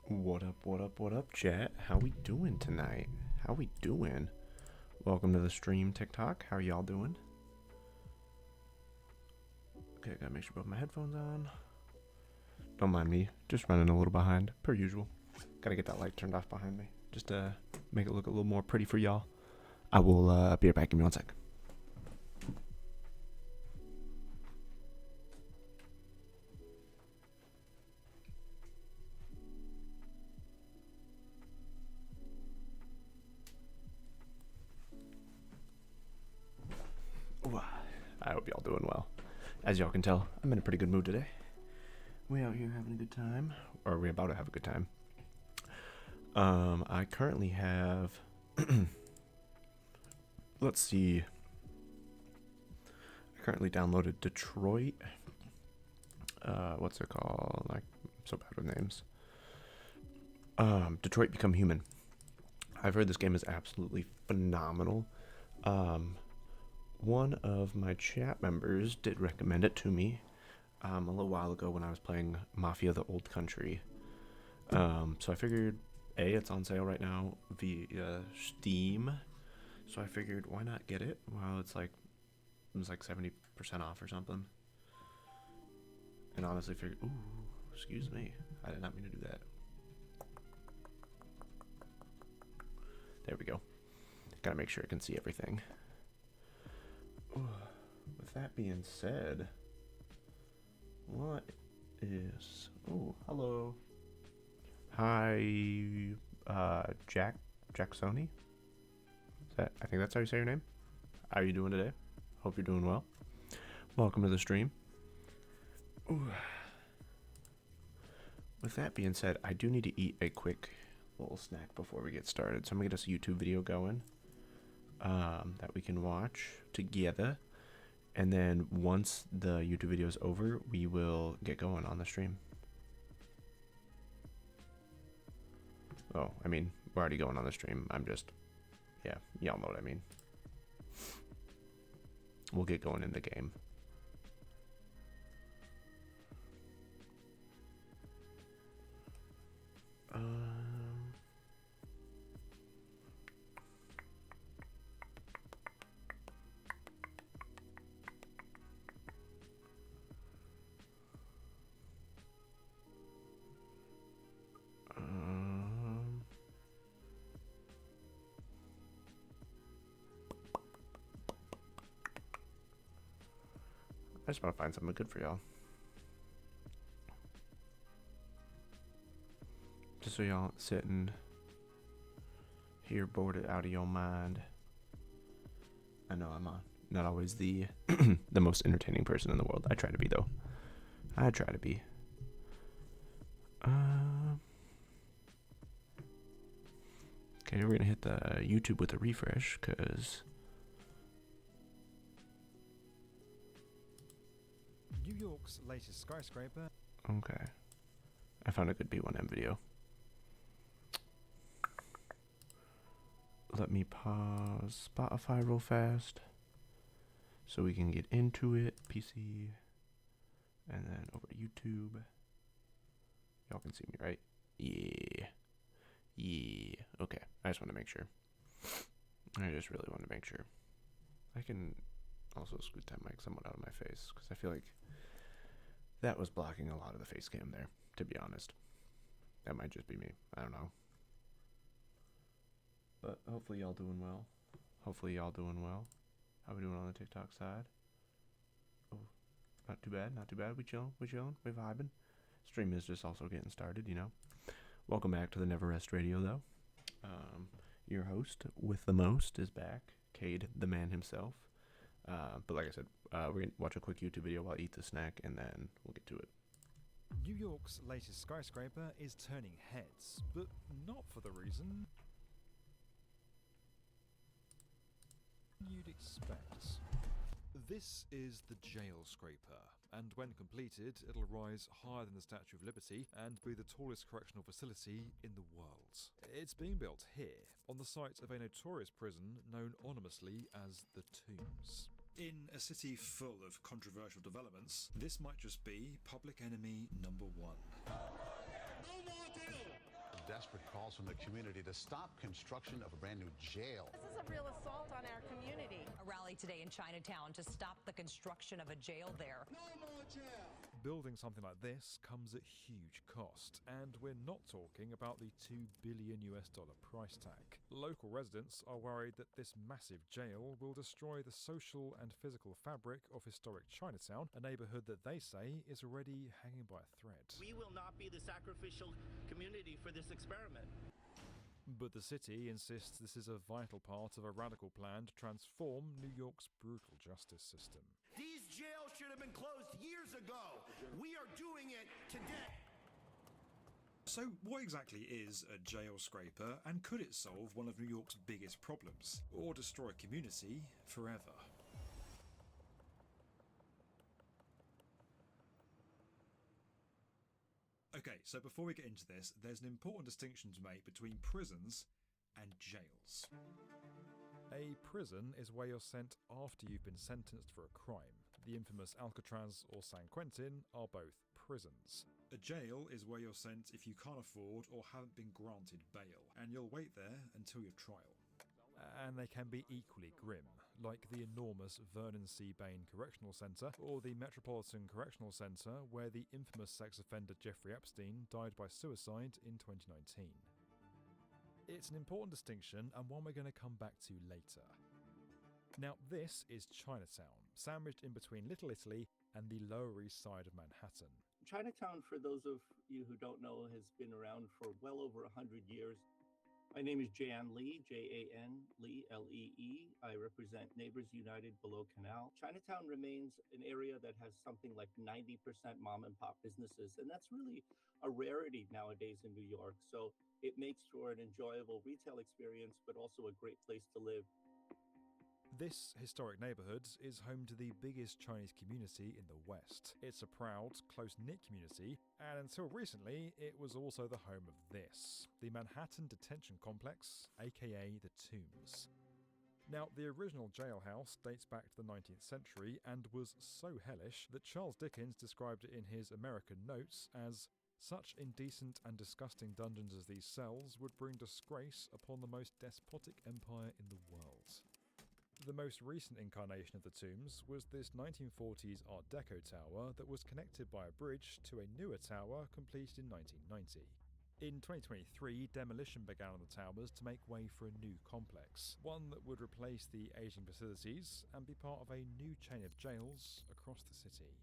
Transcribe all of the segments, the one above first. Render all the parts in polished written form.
What up, what up, what up, chat? How we doing tonight? How we doing? Welcome to the stream, TikTok. How y'all doing? Okay, gotta make sure both my headphones on. Don't mind me, just running a little behind, per usual. Gotta get that light turned off behind me, just to make it look a little more pretty for y'all. I will be right back, give me 1 sec. I hope y'all doing well. As y'all can tell, I'm in a pretty good mood today. We out here having a good time, or we about to have a good time. I currently have, let's see, I currently downloaded Detroit, what's it called, like, I'm so bad with names, Detroit Become Human. I've heard this game is absolutely phenomenal. One of my chat members did recommend it to me a little while ago when I was playing Mafia: The Old Country. So I figured, it's on sale right now via Steam. So I figured, why not get it while it was like 70% off or something. And honestly figured, ooh, excuse me, I did not mean to do that. There we go. Gotta make sure I can see everything. With that being said, what is... Oh, hello. Hi, Jacksoni? I think that's how you say your name. How are you doing today? Hope you're doing well. Welcome to the stream. Ooh. With that being said, I do need to eat a quick little snack before we get started. So I'm gonna get us a YouTube video going that we can watch together. And then once the YouTube video is over, we will get going on the stream. Oh, I mean, we're already going on the stream. I'm just, yeah, y'all know what I mean. We'll get going in the game. I just want to find something good for y'all. Just so y'all sitting here bored out of your mind. I know I'm not always the the most entertaining person in the world. I try to be, though. I try to be. Okay, we're gonna hit the YouTube with a refresh, cause New York's latest skyscraper. Okay, I found a good B1M video. Let me pause Spotify real fast so we can get into it. PC, and then over to YouTube. Y'all can see me, right? Yeah. Okay, I just want to make sure. I just really want to make sure. I can also scoot that mic somewhat out of my face because I feel like that was blocking a lot of the face cam there, to be honest. That might just be me. I don't know. But hopefully y'all doing well. Hopefully y'all doing well. How we doing on the TikTok side? Oh, not too bad, not too bad. We chilling, we vibing. Stream is just also getting started, you know. Welcome back to the Never Rest Radio, though. Your host with the most is back, Cade, the man himself. But like I said, we're going to watch a quick YouTube video while I eat the snack, and then we'll get to it. New York's latest skyscraper is turning heads, but not for the reason you'd expect. This is the jail scraper, and when completed, it'll rise higher than the Statue of Liberty and be the tallest correctional facility in the world. It's being built here, on the site of a notorious prison known anonymously as the Tombs. In a city full of controversial developments, this might just be public enemy number one. No more deal! desperate calls from the community to stop construction of a brand new jail. This is a real assault on our community. A rally today in Chinatown to stop the construction of a jail there. No more jail. Building something like this comes at huge cost, and we're not talking about the $2 billion price tag. Local residents are worried that this massive jail will destroy the social and physical fabric of historic Chinatown, a neighbourhood that they say is already hanging by a thread. We will not be the sacrificial community for this experiment. But the city insists this is a vital part of a radical plan to transform New York's brutal justice system. These jails should have been closed years ago. We are doing it today. So what exactly is a jail scraper, and could it solve one of New York's biggest problems, or destroy a community forever? Okay, so before we get into this, there's an important distinction to make between prisons and jails. A prison is where you're sent after you've been sentenced for a crime. The infamous Alcatraz or San Quentin are both prisons. A jail is where you're sent if you can't afford or haven't been granted bail, and you'll wait there until your trial. And they can be equally grim, like the enormous Vernon C. Bain Correctional Centre or the Metropolitan Correctional Centre, where the infamous sex offender Jeffrey Epstein died by suicide in 2019. It's an important distinction, and one we're going to come back to later. Now, this is Chinatown, sandwiched in between Little Italy and the Lower East Side of Manhattan. Chinatown, for those of you who don't know, has been around for well over 100 years. My name is Jan Lee, Jan Lee, Lee. I represent Neighbors United Below Canal. Chinatown remains an area that has something like 90% mom and pop businesses, and that's really a rarity nowadays in New York. So it makes for an enjoyable retail experience, but also a great place to live. This historic neighbourhood is home to the biggest Chinese community in the West. It's a proud, close-knit community, and until recently, it was also the home of this, the Manhattan Detention Complex, aka the Tombs. Now, the original jailhouse dates back to the 19th century and was so hellish that Charles Dickens described it in his American Notes as "Such indecent and disgusting dungeons as these cells would bring disgrace upon the most despotic empire in the world." The most recent incarnation of the Tombs was this 1940s Art Deco tower that was connected by a bridge to a newer tower completed in 1990. In 2023, demolition began on the towers to make way for a new complex, one that would replace the aging facilities and be part of a new chain of jails across the city.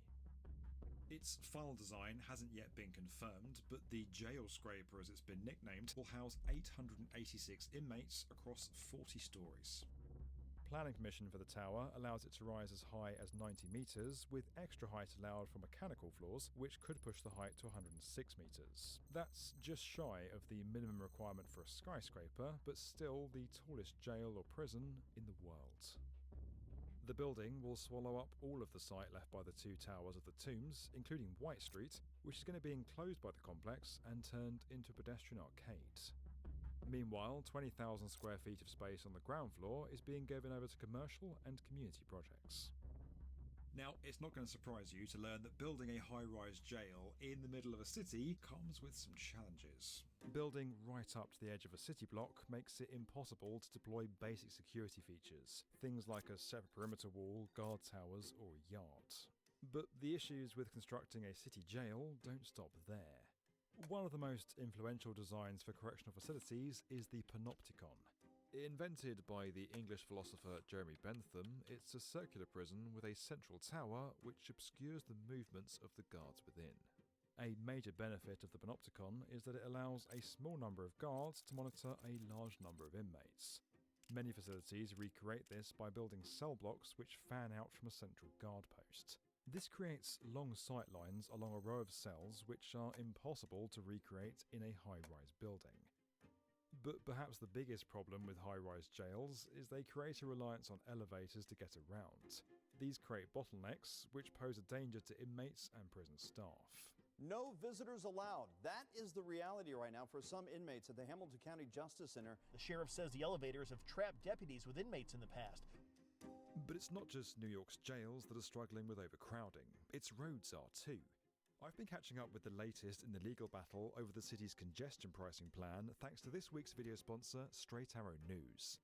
Its final design hasn't yet been confirmed, but the jail scraper, as it's been nicknamed, will house 886 inmates across 40 stories. Planning permission for the tower allows it to rise as high as 90 metres, with extra height allowed for mechanical floors, which could push the height to 106 metres. That's just shy of the minimum requirement for a skyscraper, but still the tallest jail or prison in the world. The building will swallow up all of the site left by the two towers of the Tombs, including White Street, which is going to be enclosed by the complex and turned into a pedestrian arcade. Meanwhile, 20,000 square feet of space on the ground floor is being given over to commercial and community projects. Now, it's not going to surprise you to learn that building a high-rise jail in the middle of a city comes with some challenges. Building right up to the edge of a city block makes it impossible to deploy basic security features, things like a separate perimeter wall, guard towers, or a yard. But the issues with constructing a city jail don't stop there. One of the most influential designs for correctional facilities is the Panopticon. Invented by the English philosopher Jeremy Bentham, it's a circular prison with a central tower which obscures the movements of the guards within. A major benefit of the Panopticon is that it allows a small number of guards to monitor a large number of inmates. Many facilities recreate this by building cell blocks which fan out from a central guard post. This creates long sight lines along a row of cells which are impossible to recreate in a high-rise building. But perhaps the biggest problem with high-rise jails is they create a reliance on elevators to get around. These create bottlenecks which pose a danger to inmates and prison staff. No visitors allowed. That is the reality right now for some inmates at the Hamilton County Justice Center. The sheriff says the elevators have trapped deputies with inmates in the past. But it's not just New York's jails that are struggling with overcrowding, its roads are too. I've been catching up with the latest in the legal battle over the city's congestion pricing plan thanks to this week's video sponsor, Straight Arrow News.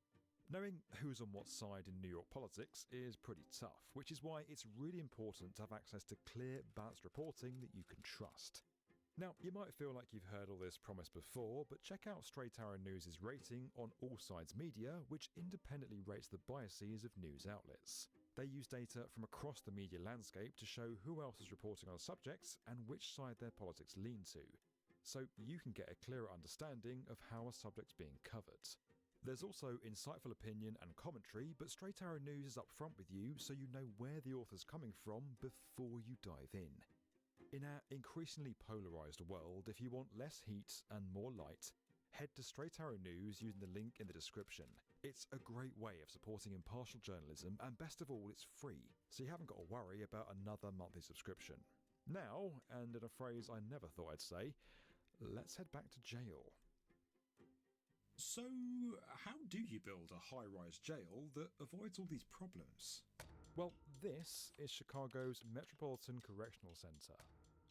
Knowing who's on what side in New York politics is pretty tough, which is why it's really important to have access to clear, balanced reporting that you can trust. Now, you might feel like you've heard all this promise before, but check out Straight Arrow News' rating on All Sides Media, which independently rates the biases of news outlets. They use data from across the media landscape to show who else is reporting on subjects and which side their politics lean to, so you can get a clearer understanding of how a subject's being covered. There's also insightful opinion and commentary, but Straight Arrow News is upfront with you so you know where the author's coming from before you dive in. In our increasingly polarised world, if you want less heat and more light, head to Straight Arrow News using the link in the description. It's a great way of supporting impartial journalism, and best of all, it's free, so you haven't got to worry about another monthly subscription. Now, and in a phrase I never thought I'd say, let's head back to jail. So, how do you build a high-rise jail that avoids all these problems? Well, this is Chicago's Metropolitan Correctional Center.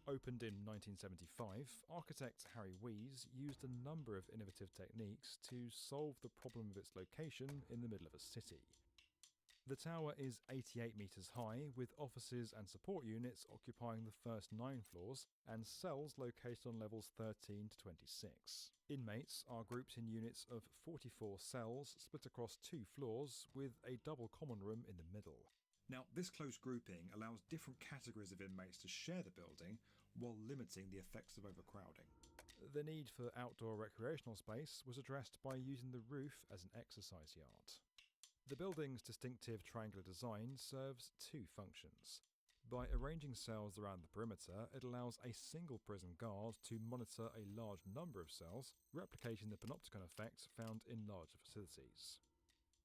Opened in 1975, architect Harry Weese used a number of innovative techniques to solve the problem of its location in the middle of a city. The tower is 88 metres high, with offices and support units occupying the first 9 floors, and cells located on levels 13 to 26. Inmates are grouped in units of 44 cells split across 2 floors, with a double common room in the middle. Now, this close grouping allows different categories of inmates to share the building while limiting the effects of overcrowding. The need for outdoor recreational space was addressed by using the roof as an exercise yard. The building's distinctive triangular design serves 2 functions. By arranging cells around the perimeter, it allows a single prison guard to monitor a large number of cells, replicating the panopticon effect found in larger facilities.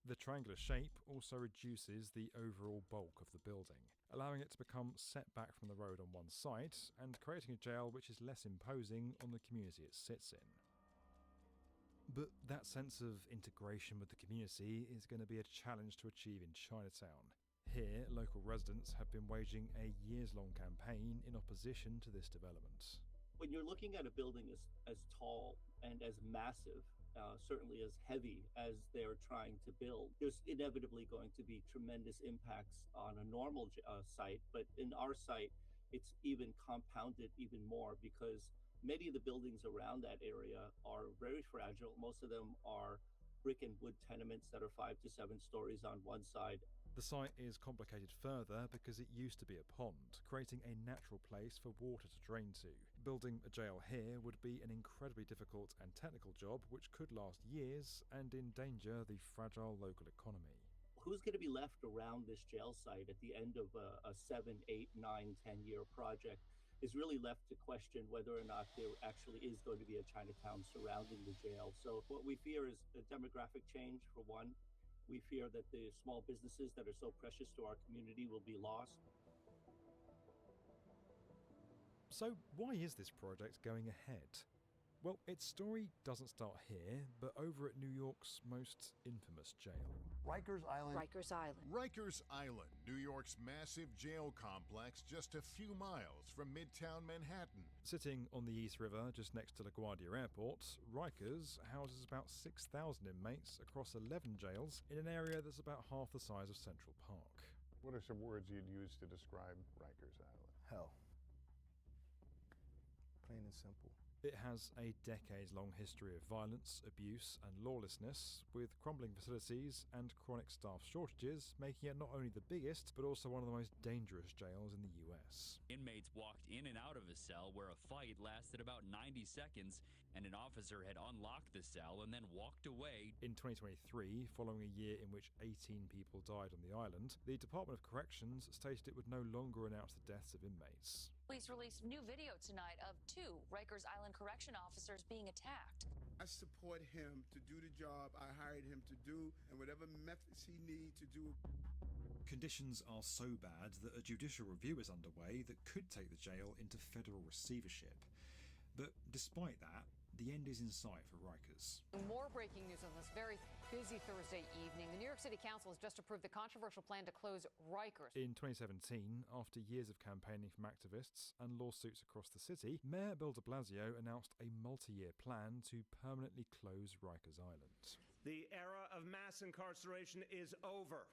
The triangular shape also reduces the overall bulk of the building, allowing it to become set back from the road on one side and creating a jail which is less imposing on the community it sits in. But that sense of integration with the community is going to be a challenge to achieve in Chinatown. Here, local residents have been waging a years-long campaign in opposition to this development. When you're looking at a building as tall and as massive, certainly as heavy as they're trying to build, there's inevitably going to be tremendous impacts on a normal site. But in our site, it's even compounded even more because many of the buildings around that area are very fragile. Most of them are brick and wood tenements that are 5 to 7 stories on one side. The site is complicated further because it used to be a pond, creating a natural place for water to drain to. Building a jail here would be an incredibly difficult and technical job which could last years and endanger the fragile local economy. Who's going to be left around this jail site at the end of a 7, 8, 9, 10-year project is really left to question whether or not there actually is going to be a Chinatown surrounding the jail. So what we fear is a demographic change, for one. We fear that the small businesses that are so precious to our community will be lost. So why is this project going ahead? Well, its story doesn't start here, but over at New York's most infamous jail. Rikers Island. Rikers Island. Rikers Island, New York's massive jail complex just a few miles from Midtown Manhattan. Sitting on the East River just next to LaGuardia Airport, Rikers houses about 6,000 inmates across 11 jails in an area that's about half the size of Central Park. What are some words you'd use to describe Rikers Island? Hell. Plain and simple. It has a decades-long history of violence, abuse and lawlessness, with crumbling facilities and chronic staff shortages, making it not only the biggest, but also one of the most dangerous jails in the US. Inmates walked in and out of a cell where a fight lasted about 90 seconds, and an officer had unlocked the cell and then walked away. In 2023, following a year in which 18 people died on the island, the Department of Corrections stated it would no longer announce the deaths of inmates. Police released new video tonight of 2 Rikers Island correction officers being attacked. I support him to do the job I hired him to do, and whatever methods he needs to do. Conditions are so bad that a judicial review is underway that could take the jail into federal receivership. But despite that, the end is in sight for Rikers. More breaking news on this very busy Thursday evening. The New York City Council has just approved the controversial plan to close Rikers. In 2017, after years of campaigning from activists and lawsuits across the city, Mayor Bill de Blasio announced a multi-year plan to permanently close Rikers Island. The era of mass incarceration is over.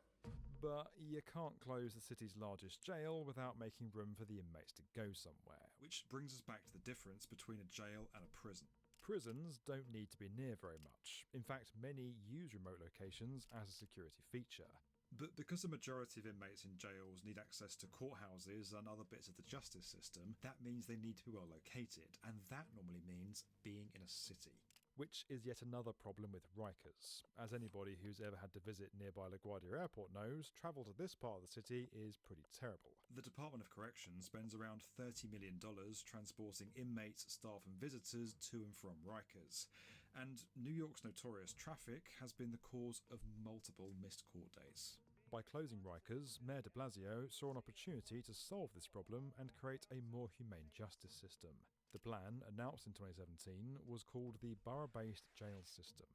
But you can't close the city's largest jail without making room for the inmates to go somewhere. Which brings us back to the difference between a jail and a prison. Prisons don't need to be near very much. In fact, many use remote locations as a security feature. But because the majority of inmates in jails need access to courthouses and other bits of the justice system, that means they need to be well located, and that normally means being in a city. Which is yet another problem with Rikers. As anybody who's ever had to visit nearby LaGuardia Airport knows, travel to this part of the city is pretty terrible. The Department of Corrections spends around $30 million transporting inmates, staff and visitors to and from Rikers. And New York's notorious traffic has been the cause of multiple missed court days. By closing Rikers, Mayor de Blasio saw an opportunity to solve this problem and create a more humane justice system. The plan, announced in 2017, was called the Borough-Based Jail System.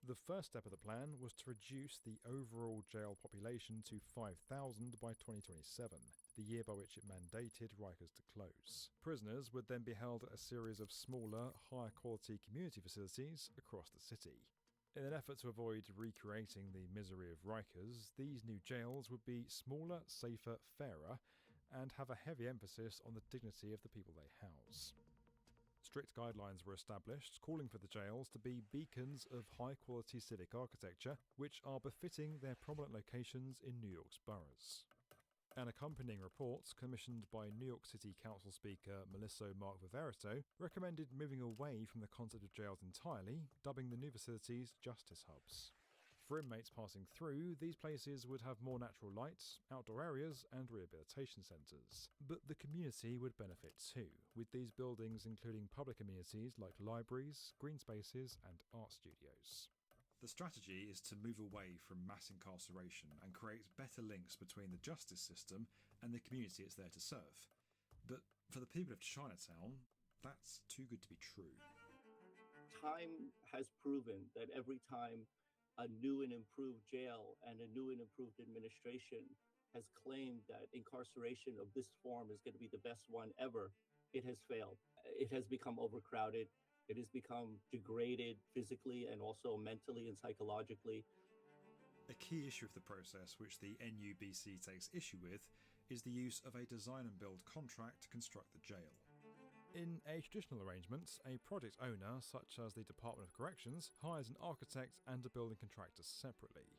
The first step of the plan was to reduce the overall jail population to 5,000 by 2027, the year by which it mandated Rikers to close. Prisoners would then be held at a series of smaller, higher-quality community facilities across the city. In an effort to avoid recreating the misery of Rikers, these new jails would be smaller, safer, fairer, and have a heavy emphasis on the dignity of the people they house. Strict guidelines were established, calling for the jails to be beacons of high-quality civic architecture, which are befitting their prominent locations in New York's boroughs. An accompanying report, commissioned by New York City Council Speaker Melissa Mark Viverito, recommended moving away from the concept of jails entirely, dubbing the new facilities justice hubs. For inmates passing through, these places would have more natural light, outdoor areas, and rehabilitation centres. But the community would benefit too, with these buildings including public amenities like libraries, green spaces, and art studios. The strategy is to move away from mass incarceration and create better links between the justice system and the community it's there to serve. But for the people of Chinatown, that's too good to be true. Time has proven that every time a new and improved jail and a new and improved administration has claimed that incarceration of this form is going to be the best one ever, it has failed. It has become overcrowded. It has become degraded physically and also mentally and psychologically. A key issue of the process which the NUBC takes issue with is the use of a design and build contract to construct the jail. In a traditional arrangement, a project owner, such as the Department of Corrections, hires an architect and a building contractor separately.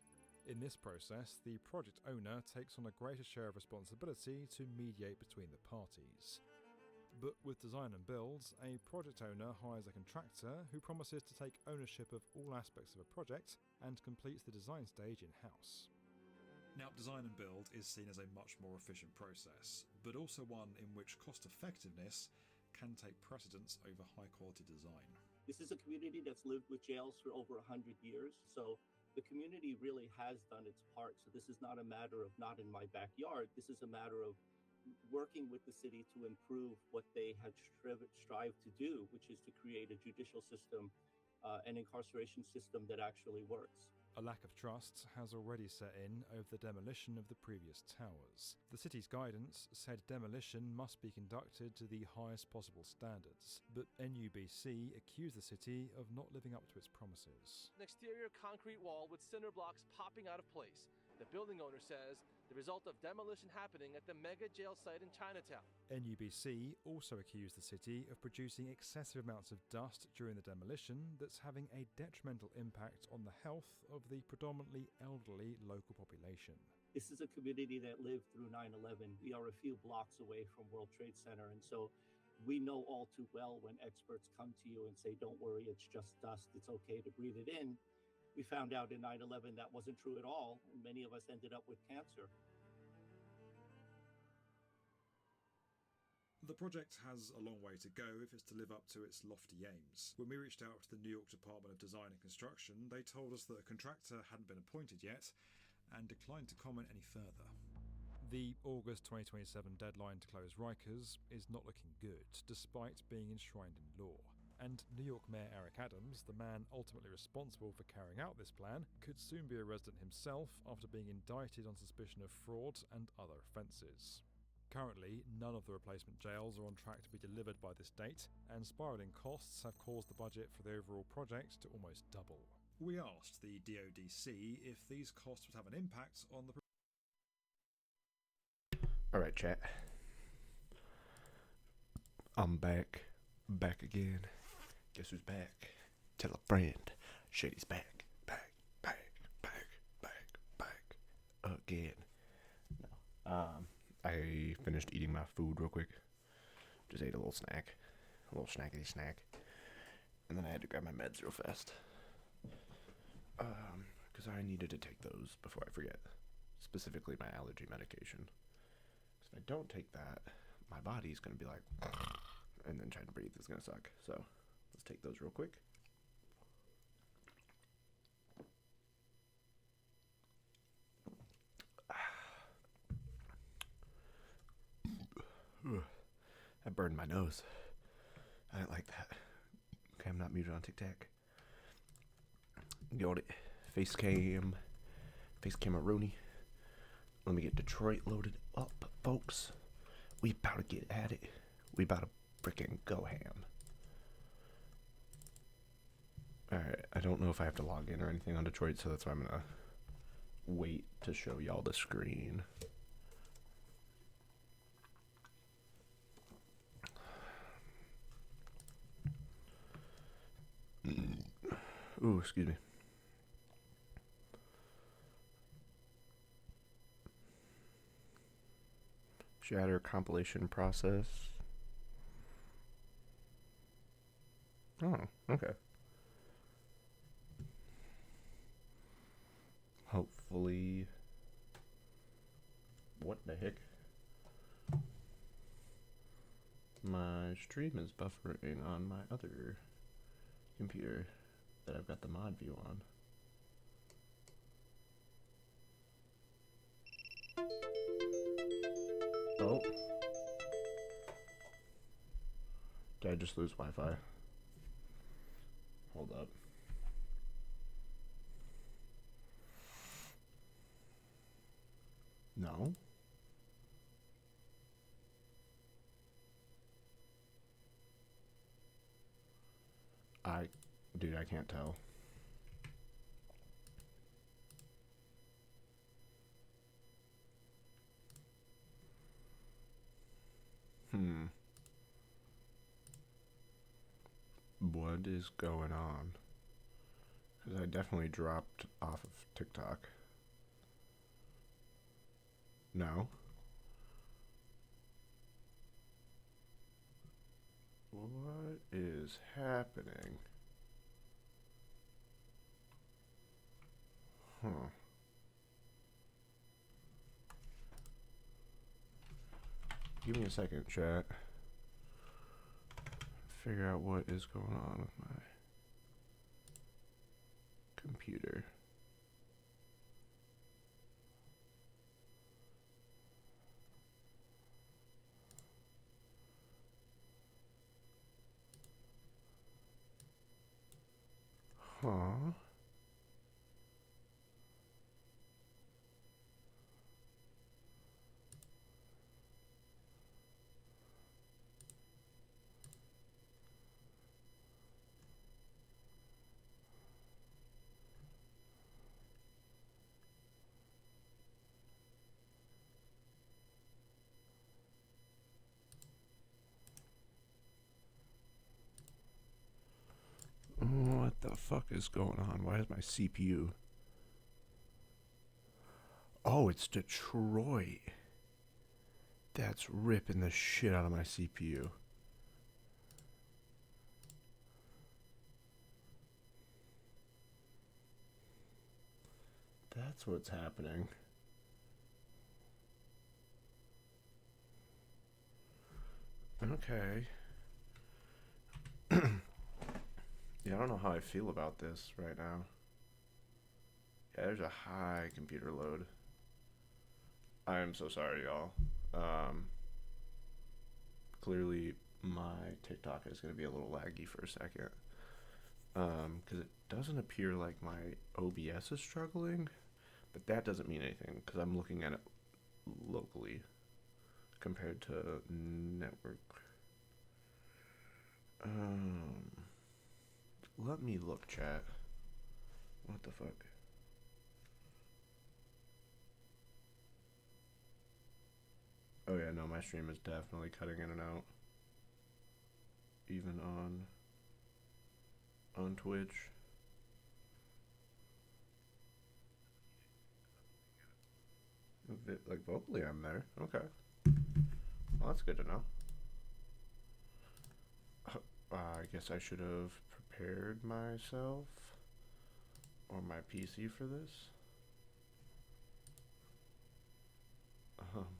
In this process, the project owner takes on a greater share of responsibility to mediate between the parties. But with design and builds, a project owner hires a contractor who promises to take ownership of all aspects of a project and completes the design stage in-house. Now, design and build is seen as a much more efficient process, but also one in which cost effectiveness can take precedence over high-quality design. This is a community that's lived with jails for over 100 years, so the community really has done its part. So this is not a matter of not in my backyard. This is a matter of working with the city to improve what they had strived to do, which is to create a judicial system, an incarceration system that actually works. A lack of trust has already set in over the demolition of the previous towers. The city's guidance said demolition must be conducted to the highest possible standards, but NUBC accused the city of not living up to its promises. An exterior concrete wall with cinder blocks popping out of place. The building owner says the result of demolition happening at the mega jail site in Chinatown. NUBC also accused the city of producing excessive amounts of dust during the demolition that's having a detrimental impact on the health of the predominantly elderly local population. This is a community that lived through 9/11. We are a few blocks away from World Trade Center, and so we know all too well when experts come to you and say, don't worry, it's just dust, it's okay to breathe it in. We found out in 9/11 that wasn't true at all, and many of us ended up with cancer. The project has a long way to go if it's to live up to its lofty aims. When we reached out to the New York Department of Design and Construction, they told us that a contractor hadn't been appointed yet and declined to comment any further. The August 2027 deadline to close Rikers is not looking good, despite being enshrined in law. And New York Mayor Eric Adams, the man ultimately responsible for carrying out this plan, could soon be a resident himself after being indicted on suspicion of fraud and other offences. Currently, none of the replacement jails are on track to be delivered by this date, and spiralling costs have caused the budget for the overall project to almost double. We asked the DODC if these costs would have an impact on the... Alright, chat. I'm back. Back again. Guess who's back? Tell a friend. Shady's back. Back again. No. I finished eating my food real quick. Just ate a little snack. A little snackety snack. And then I had to grab my meds real fast. Because I needed to take those before I forget. Specifically my allergy medication. Because if I don't take that, my body's going to be like... and then trying to breathe is going to suck. So, let's take those real quick. That burned my nose. I didn't like that. Okay, I'm not muted on TikTok. Got it. Face cam-a-rooney. Let me get Detroit loaded up, folks. We about to get at it. We about to freaking go ham. Alright, I don't know if I have to log in or anything on Detroit, so that's why I'm gonna wait to show y'all the screen. Ooh, excuse me. Shatter compilation process. Oh, okay. Hopefully. What the heck? My stream is buffering on my other computer that I've got the mod view on. Oh. Did I just lose Wi-Fi? Hold up. No. Dude, I can't tell. What is going on? Because I definitely dropped off of TikTok. No? What is happening? Huh. Give me a second, chat. Figure out what is going on with my computer. Huh. What the fuck is going on? Why is my CPU? Oh, it's Detroit. That's ripping the shit out of my CPU. That's what's happening. Okay. Yeah, I don't know how I feel about this right now. Yeah, there's a high computer load. I am so sorry, y'all. Clearly, my TikTok is going to be a little laggy for a second. Because it doesn't appear like my OBS is struggling, but that doesn't mean anything because I'm looking at it locally compared to network. Let me look, chat. What the fuck? Oh yeah, no, my stream is definitely cutting in and out. Even on Twitch. Like vocally I'm there. Okay. Well, that's good to know. I guess I should have prepared myself or my PC for this.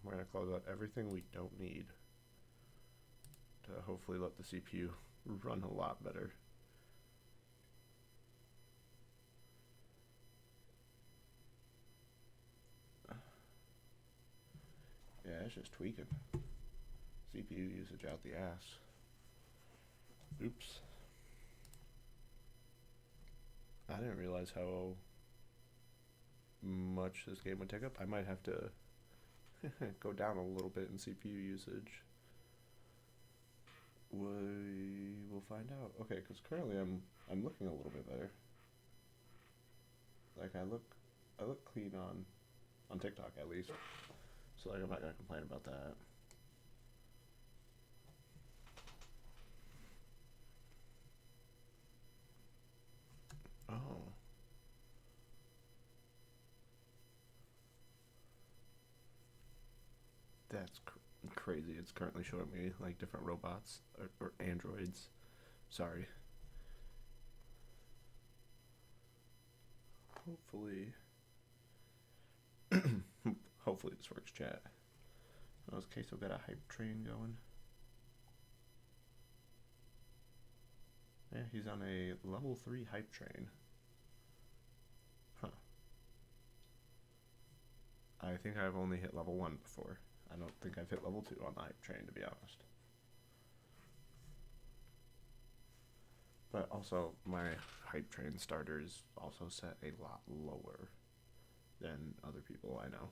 We're going to close out everything we don't need to hopefully let the CPU run a lot better. Yeah, it's just tweaking. CPU usage out the ass. Oops. I didn't realize how much this game would take up. I might have to go down a little bit in CPU usage. We will find out. Okay, because currently I'm looking a little bit better. Like I look clean on TikTok at least. So like I'm not gonna complain about that. Oh. That's crazy. It's currently showing me like different robots or androids. Sorry. Hopefully this works, chat. Oh, is Queso got a hype train going? Yeah, he's on a level 3 hype train. Huh. I think I've only hit level 1 before. I don't think I've hit level 2 on the hype train, to be honest. But also, my hype train starter is also set a lot lower than other people I know.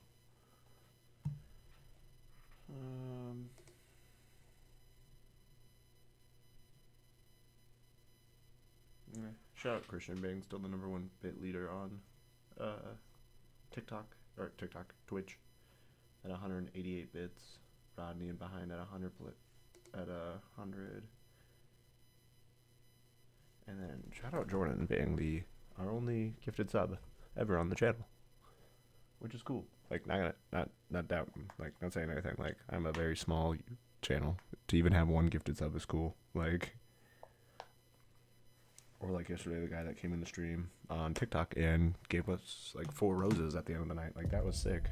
Shout out Christian being still the #1 bit leader on Twitch at 188 bits. Rodney and behind at 100 100. And then shout out Jordan being our only gifted sub ever on the channel, which is cool. Like not doubting, like not saying anything. Like I'm a very small channel. To even have one gifted sub is cool. Like, or like yesterday, the guy that came in the stream on TikTok and gave us like 4 roses at the end of the night. Like that was sick.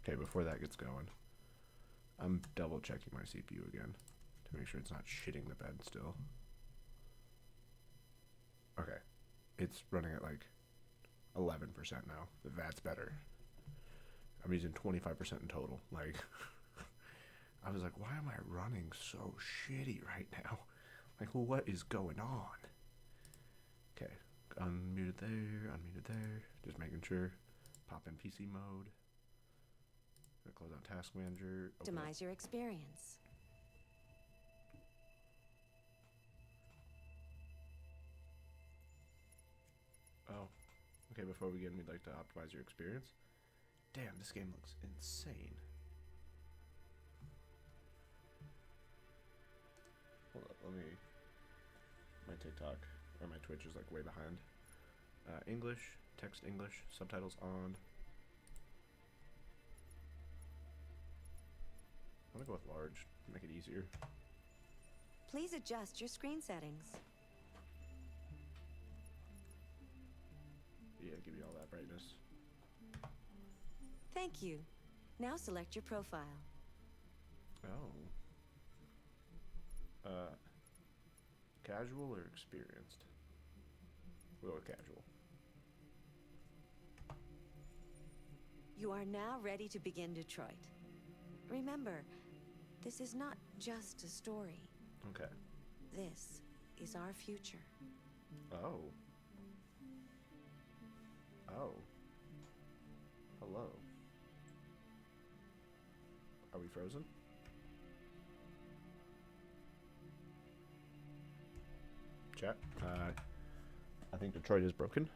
Okay, before that gets going, I'm double checking my CPU again to make sure it's not shitting the bed still. Okay, it's running at like 11% now. That's better. I'm using 25% in total. Like, I was like, why am I running so shitty right now? Like, what is going on? Okay, unmuted there. Just making sure. Pop in PC mode. Gonna close out Task Manager. Optimize your experience. Oh, okay, before we begin, we'd like to optimize your experience. Damn, this game looks insane. Hold up, let me... My TikTok, or my Twitch is like way behind. English, text English, subtitles on. I'm gonna go with large, make it easier. Please adjust your screen settings. Yeah, give you all that brightness. Thank you. Now select your profile. Oh. Casual or experienced? We'll go with casual. You are now ready to begin Detroit. remember, this is not just a story. Okay. This is our future. Oh. Oh. Hello. Are we frozen? Chat. I think Detroit is broken.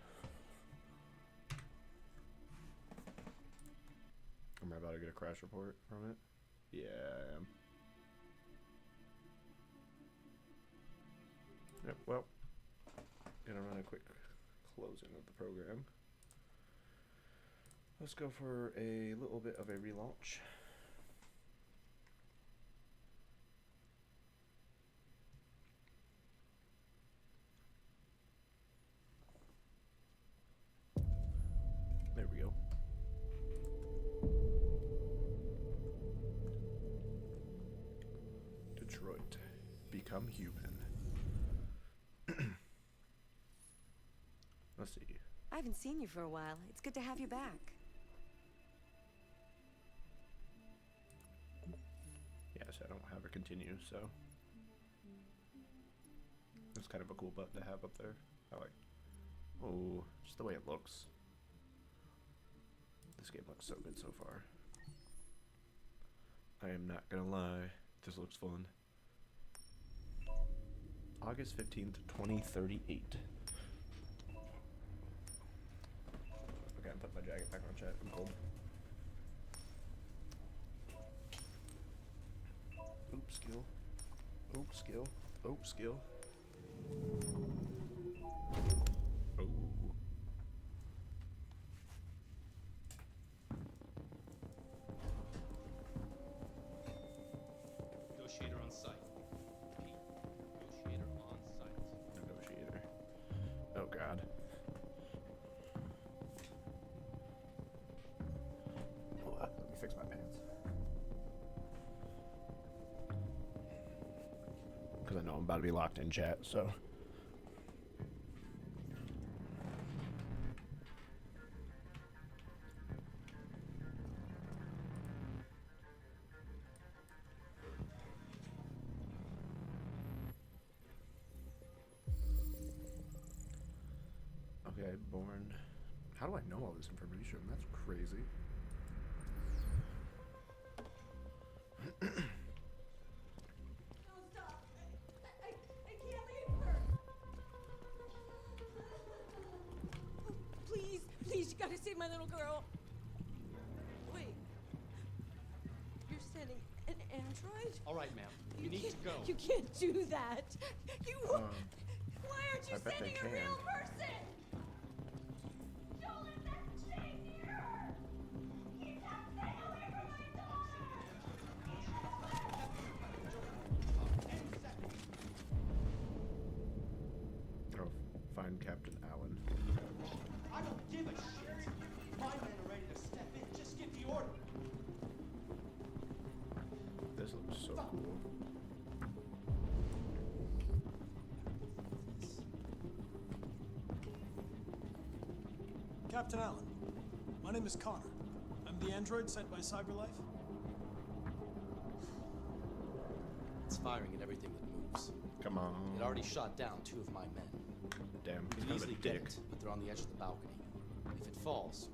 Am I about to get a crash report from it? Yeah, I am. Yep, well, gonna run a quick closing of the program. Let's go for a little bit of a relaunch. There we go. Detroit, become human. Let's see. I haven't seen you for a while. It's good to have you back. Yes, I don't have a continue, so it's kind of a cool button to have up there. I like. Oh, just the way it looks. This game looks so good so far. I am not gonna lie, this looks fun. August 15th, 2038. Okay, I'm putting my jacket back on, chat. I'm cold. Oop skill. Oop skill. Oop skill. Oh. Negotiator on site. Repeat. Negotiator on site. Negotiator. Oh god. Let me fix my pants. Because I know I'm about to be locked in, chat, so. Okay, born. How do I know all this information? That's crazy. Please, please, you gotta save my little girl. Wait. You're sending an android? All right, ma'am. You need to go. You can't do that. You. Why aren't you I bet they sending a can. real person? Joel, that's Xavier. Keep that thing away from my daughter. Oh, find Captain Allen. I don't give a shit. My men are ready to step in. Just give the order. This looks so cool. Captain Allen, my name is Connor. I'm the android sent by CyberLife. It's firing at everything that moves. Come on. It already shot down 2 of my men. Damn, We he's can kind of a easily get dick. it, but they're on the edge of the balcony. If it falls,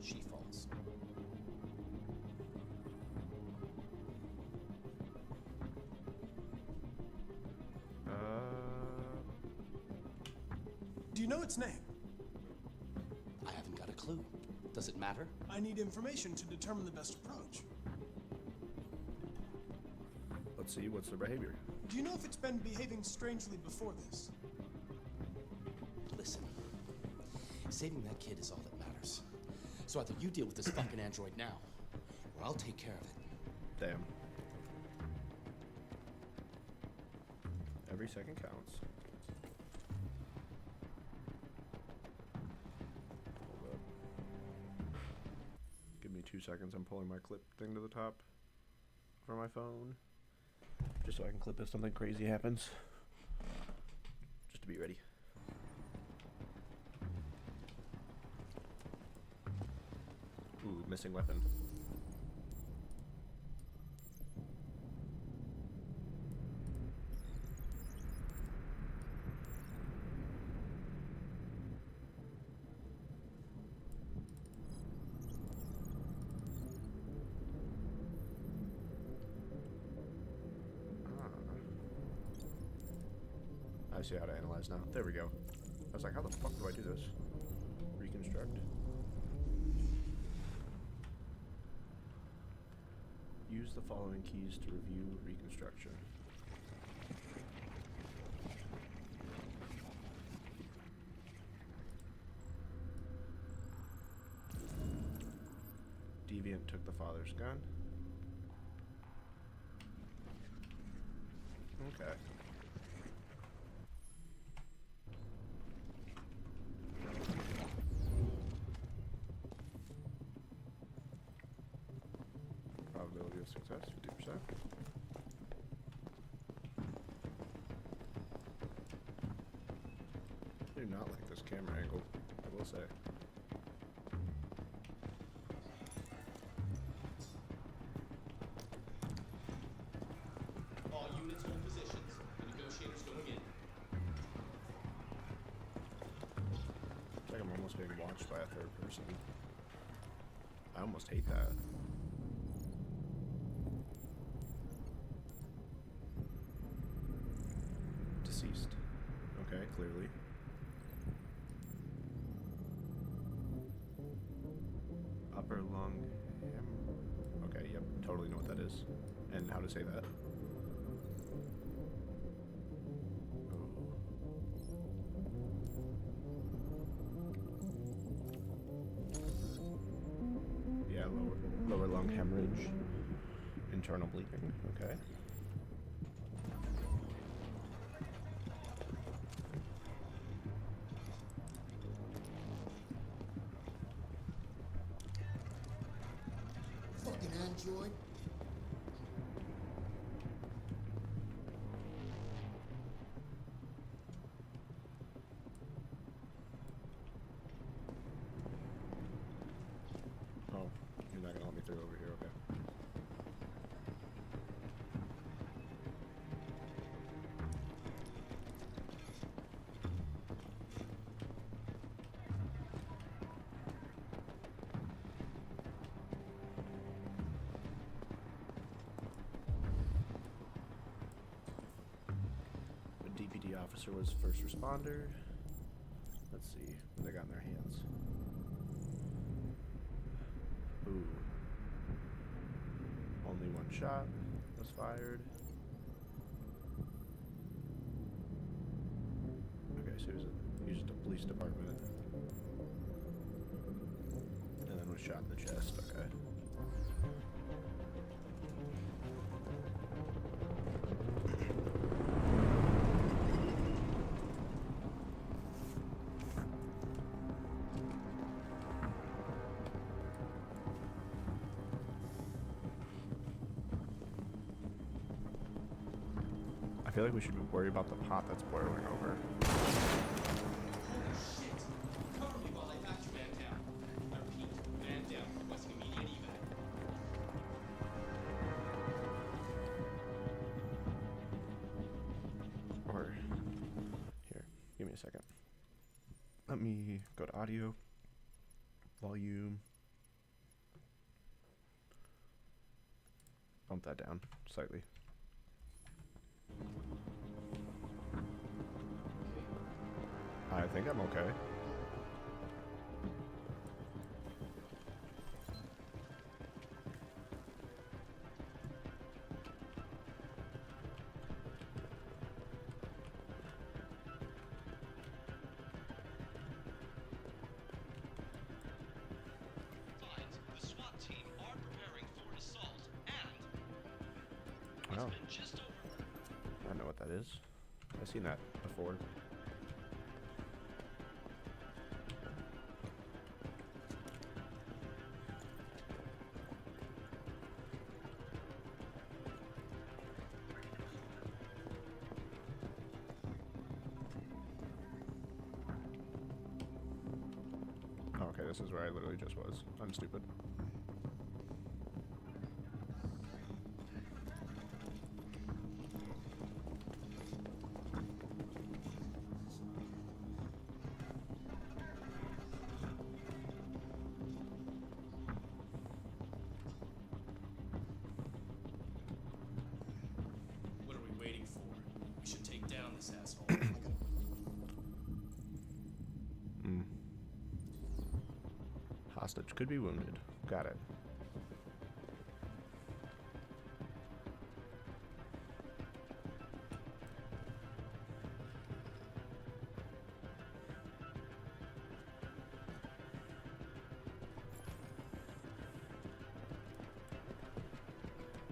she falls. Do you know its name? I haven't got a clue. Does it matter? I need information to determine the best approach. Let's see, what's their behavior? Do you know if it's been behaving strangely before this? Listen, saving that kid is all that matters. So either you deal with this fucking android now, or I'll take care of it. Damn. Every second counts. Hold up. Give me 2 seconds. I'm pulling my clip thing to the top for my phone. Just so I can clip if something crazy happens. Just to be ready. Ooh, missing weapon. I see how to analyze now. There we go. I was like, how the fuck do I do this? Reconstruct. Use the following keys to review reconstruction. Deviant took the father's gun. Okay. Probability of success, 50%. I do not like this camera angle, I will say. All units hold positions. The negotiators going in. It's like I'm almost being watched by a third person. I almost hate that. Deceased. Okay, clearly. Upper lung okay, yep, totally know what that is. And how to say that. Yeah, lower lung hemorrhage. Internal bleeding, okay. Fucking android. Oh, you're not gonna let me through over here, okay. The DPD officer was first responder. Let's see what they got in their hands. Ooh. Only one shot was fired. Okay, so he was at the police department. And then was shot in the chest, okay. I feel like we should worry about the pot that's boiling over. Shit. Cover me while I patch you man down. I repeat, man down. Requesting immediate evac. Or, here, give me a second. Let me go to audio, volume, bump that down slightly. I think I'm okay. The SWAT team are preparing for an assault, and Oh, it's been just over. I don't know what that is. I've seen that before. Okay, this is where I literally just was. I'm stupid. What are we waiting for? We should take down this asshole. I got Hostage could be wounded. Got it.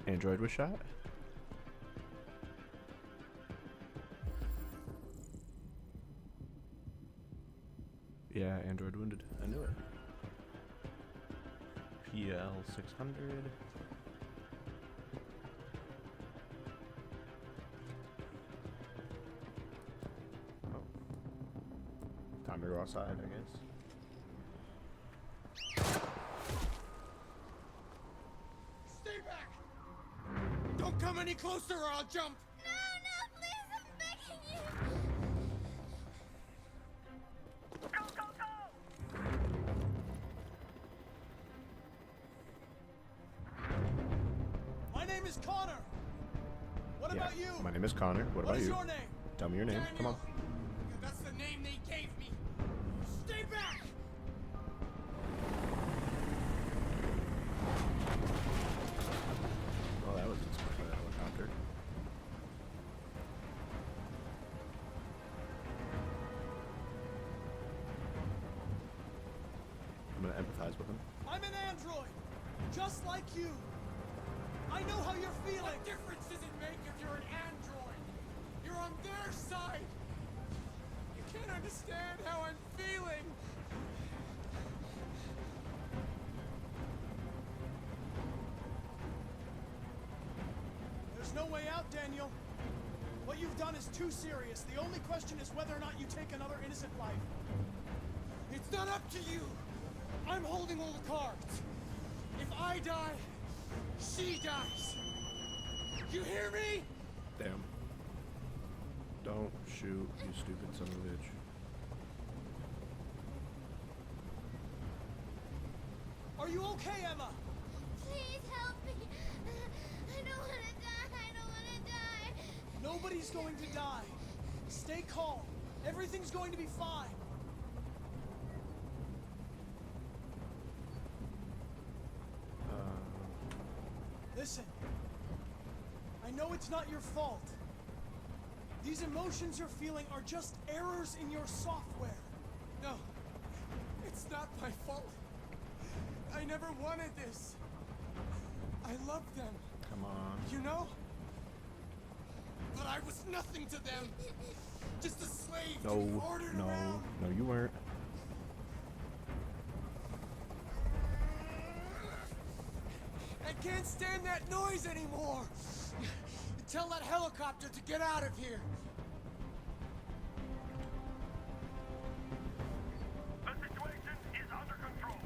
Android was shot? Yeah, Android wounded. I knew it. PL 600. Oh. Time to go outside, I guess. Stay back! Don't come any closer or I'll jump! No, please, I'm begging you! My name is Connor. What Yeah, about you? my name is Connor. What about What is you? your name? Tell me your name. Come on. That's the name they gave me! Stay back! Oh, that was inspired by that helicopter. I'm gonna empathize with him. I'm an android, just like you. I know how you're feeling. What difference does it make if you're an android? You're on their side! You can't understand how I'm feeling! There's no way out, Daniel. What you've done is too serious. The only question is whether or not you take another innocent life. It's not up to you! I'm holding all the cards! If I die, she dies! You hear me? Damn. Don't shoot, you stupid son of a bitch. Are you okay, Emma? Please help me! I don't want to die! I don't want to die! Nobody's going to die. Stay calm. Everything's going to be fine. Listen. I know it's not your fault. These emotions you're feeling are just errors in your software. No. It's not my fault. I never wanted this. I loved them. Come on. You know? But I was nothing to them. Just a slave to be ordered around. No, you weren't. I can't stand that noise anymore. Tell that helicopter to get out of here. The situation is under control.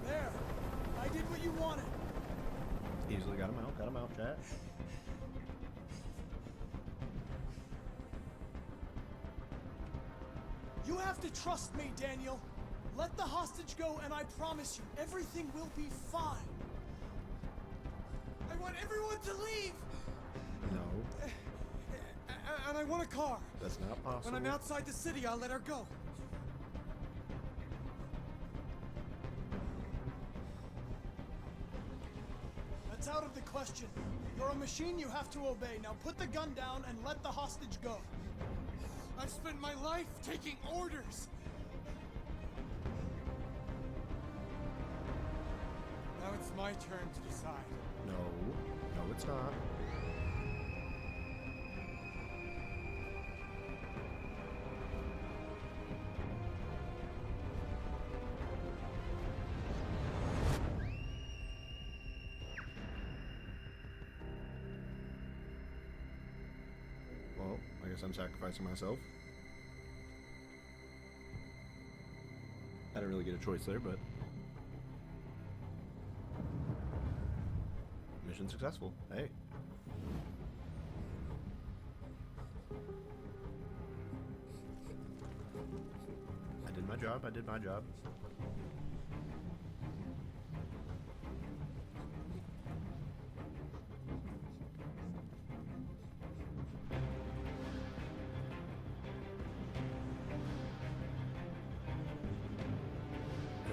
There. I did what you wanted. Easily got him out, chat. You have to trust me, Daniel. Let the hostage go, and I promise you, everything will be fine. I want everyone to leave. No. And I want a car. That's not possible. When I'm outside the city, I'll let her go. That's out of the question. You're a machine you have to obey. Now put the gun down and let the hostage go. I've spent my life taking orders. Now it's my turn to decide. No, it's not. Well, I guess I'm sacrificing myself. I didn't really get a choice there, but mission successful. Hey. I did my job.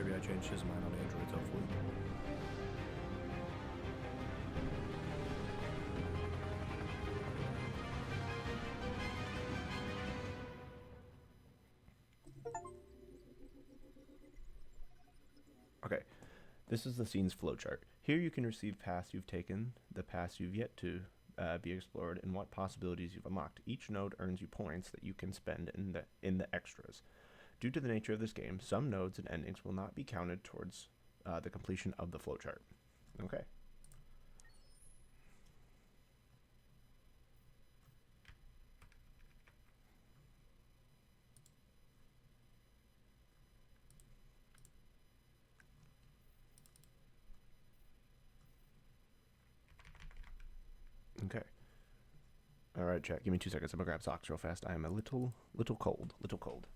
Maybe I changed his mind on androids, hopefully. Okay, this is the scene's flowchart. Here you can receive paths you've taken, the paths you've yet to be explored, and what possibilities you've unlocked. Each node earns you points that you can spend in the extras. Due to the nature of this game, some nodes and endings will not be counted towards the completion of the flowchart. Okay. Okay. All right, chat. Give me 2 seconds. I'm gonna grab socks real fast. I am a little cold. Little cold.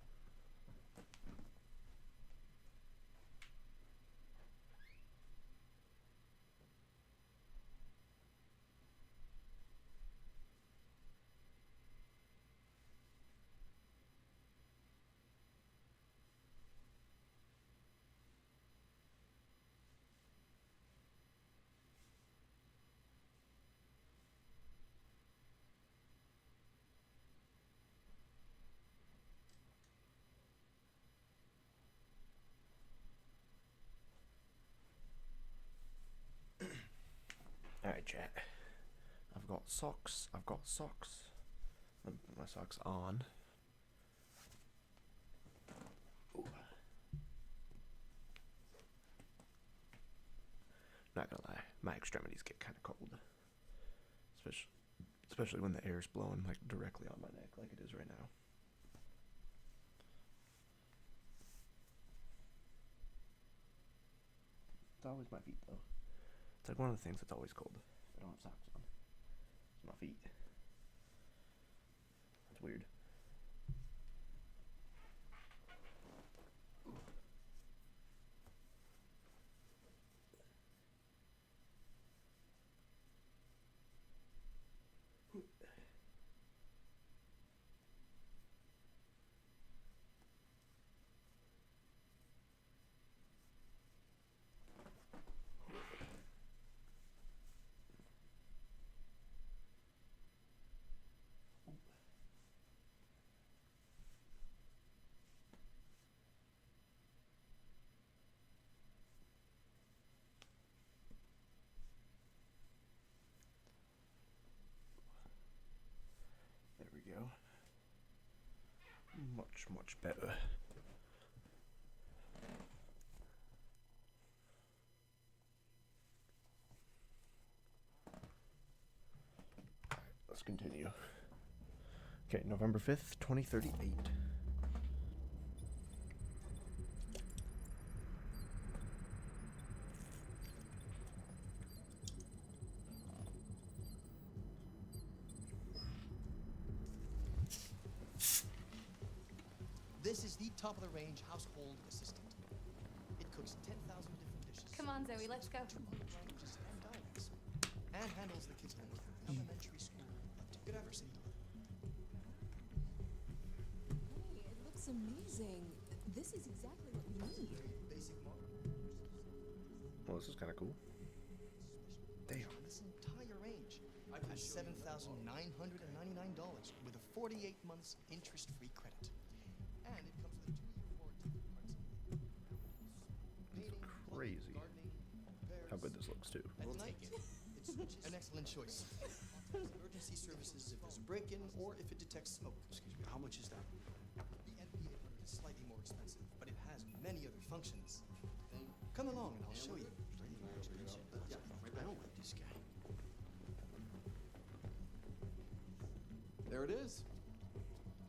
Alright, chat. I've got socks. Let me put my socks on. Ooh. Not gonna lie, my extremities get kind of cold. Especially when the air's blowing like directly on my neck like it is right now. It's always my feet though. It's like one of the things that's always cold if I don't have socks on. It's my feet. That's weird. There we go. Much better. Let's continue. Okay, November 5th, 2038. This is the top-of-the-range household assistant. It cooks 10,000 different dishes. Come on, Zoe, let's go. Languages and dialects. And handles the kids' homework from elementary school up to grammar. Hey, it looks amazing. This is exactly what we need. Basic model. Well, this is kind of cool. Damn. This entire range at $7,999 with a 48 months interest-free credit. And it comes with a 2-year warranty for parts of It's crazy how good this looks too. We'll take it. It's an excellent choice. Emergency services if there's a break-in or if it detects smoke. Excuse me, how much is that? The NPA is slightly more expensive, but it has many other functions. Come along and I'll show you. Yeah, I don't like this guy. There it is.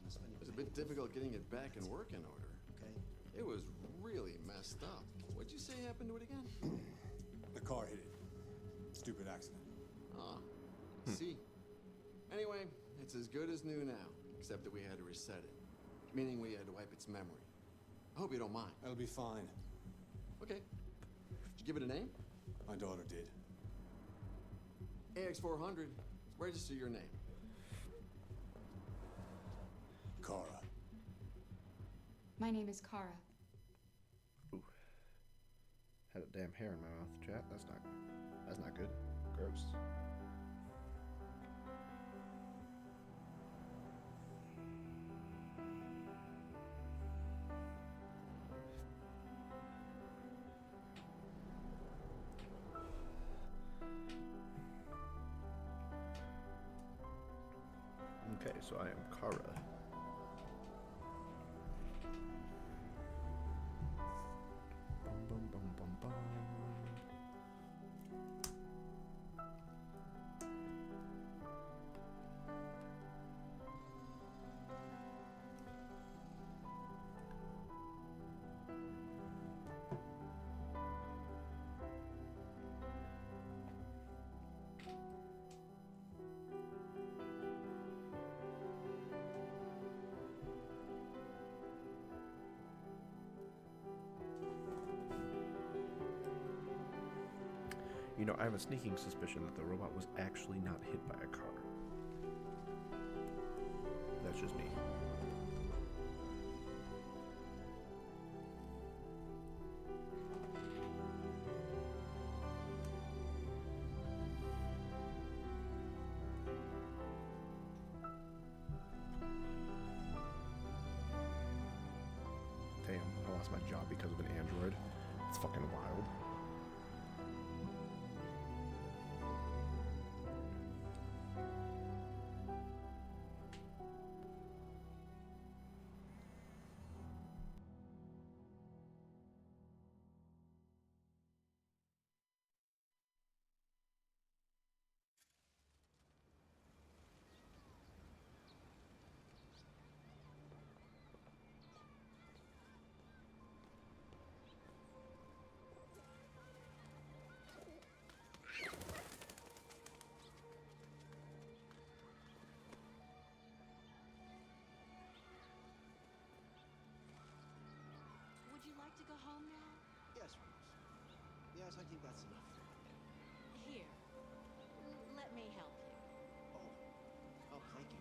It was a bit difficult getting it back in working order. Okay. It was really messed up. What'd you say happened to it again? The car hit it. Stupid accident. Ah, see. Anyway, it's as good as new now, except that we had to reset it. Meaning we had to wipe its memory. I hope you don't mind. That'll be fine. Okay. Did you give it a name? My daughter did. AX400, register your name. Kara. My name is Kara. Had a damn hair in my mouth, chat. That's not good. Gross. Okay, so I am Kara. Bum, bum, bum, bum, bum. You know, I have a sneaking suspicion that the robot was actually not hit by a car. That's just me. Damn, I lost my job because of an android. It's fucking wild. Would you like to go home now? Yes, Rose. Yes, I think that's enough. Here. Let me help you. Oh, thank you,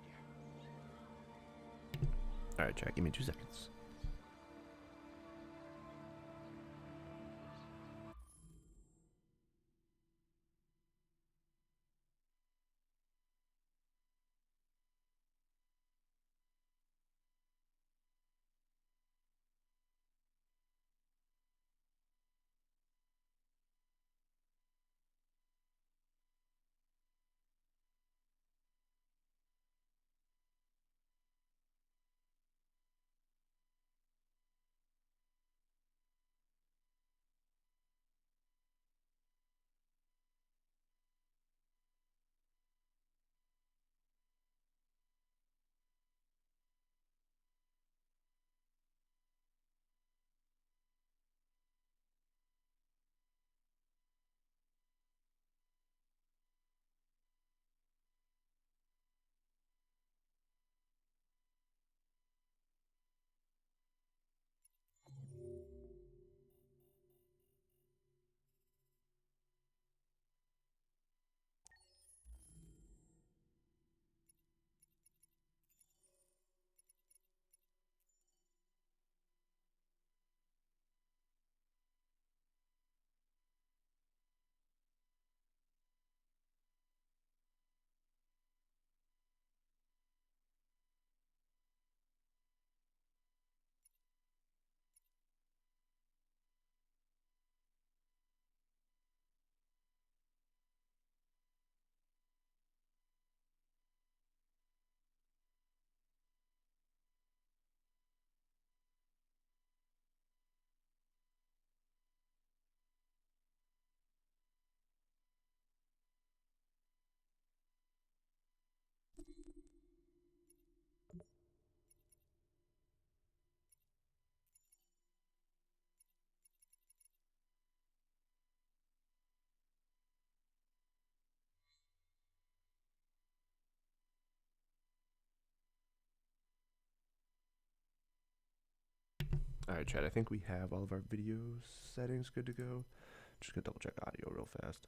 dear. Alright, chat, give me 2 seconds. Alright, chat, I think we have all of our video settings good to go. Just gonna double check audio real fast.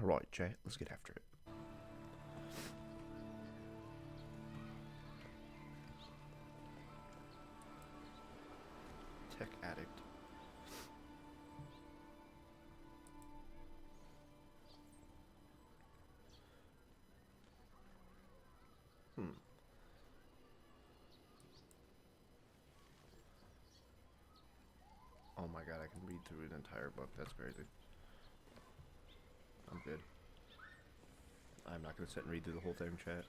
Alright, chat, let's get after it. Tech addict. Oh my god, I can read through an entire book. That's crazy. I'm good. I'm not going to sit and read through the whole thing, chat.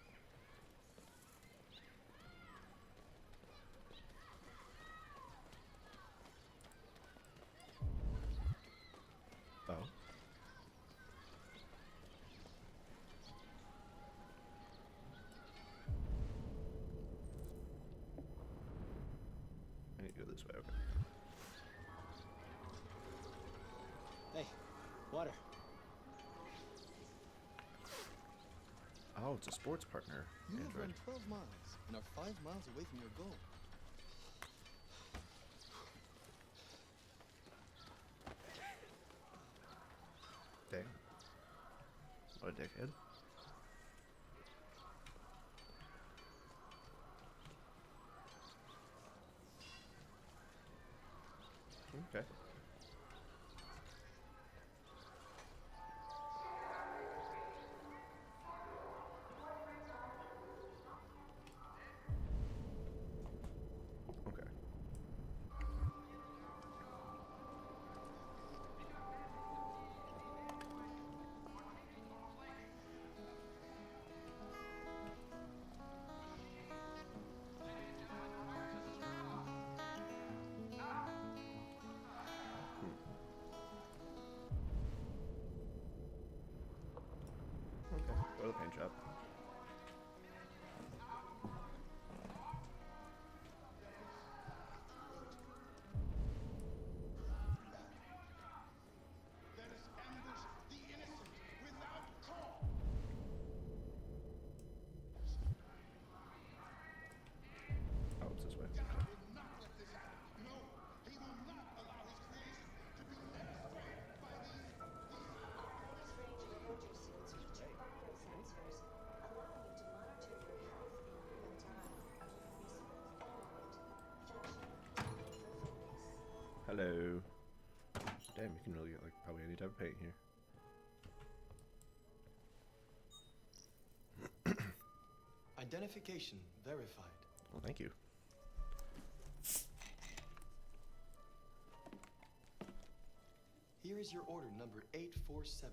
Oh. I need to go this way, okay. Hey, water. Oh, it's a sports partner. You have Android. run 12 miles and are 5 miles away from your goal. Dang. What a dickhead. Okay. Okay. Okay, go to the paint shop. Oh, it's this way. Hello. Damn, you can really get like probably any type of paint here. Identification verified. Well, thank you. Here is your order number 847.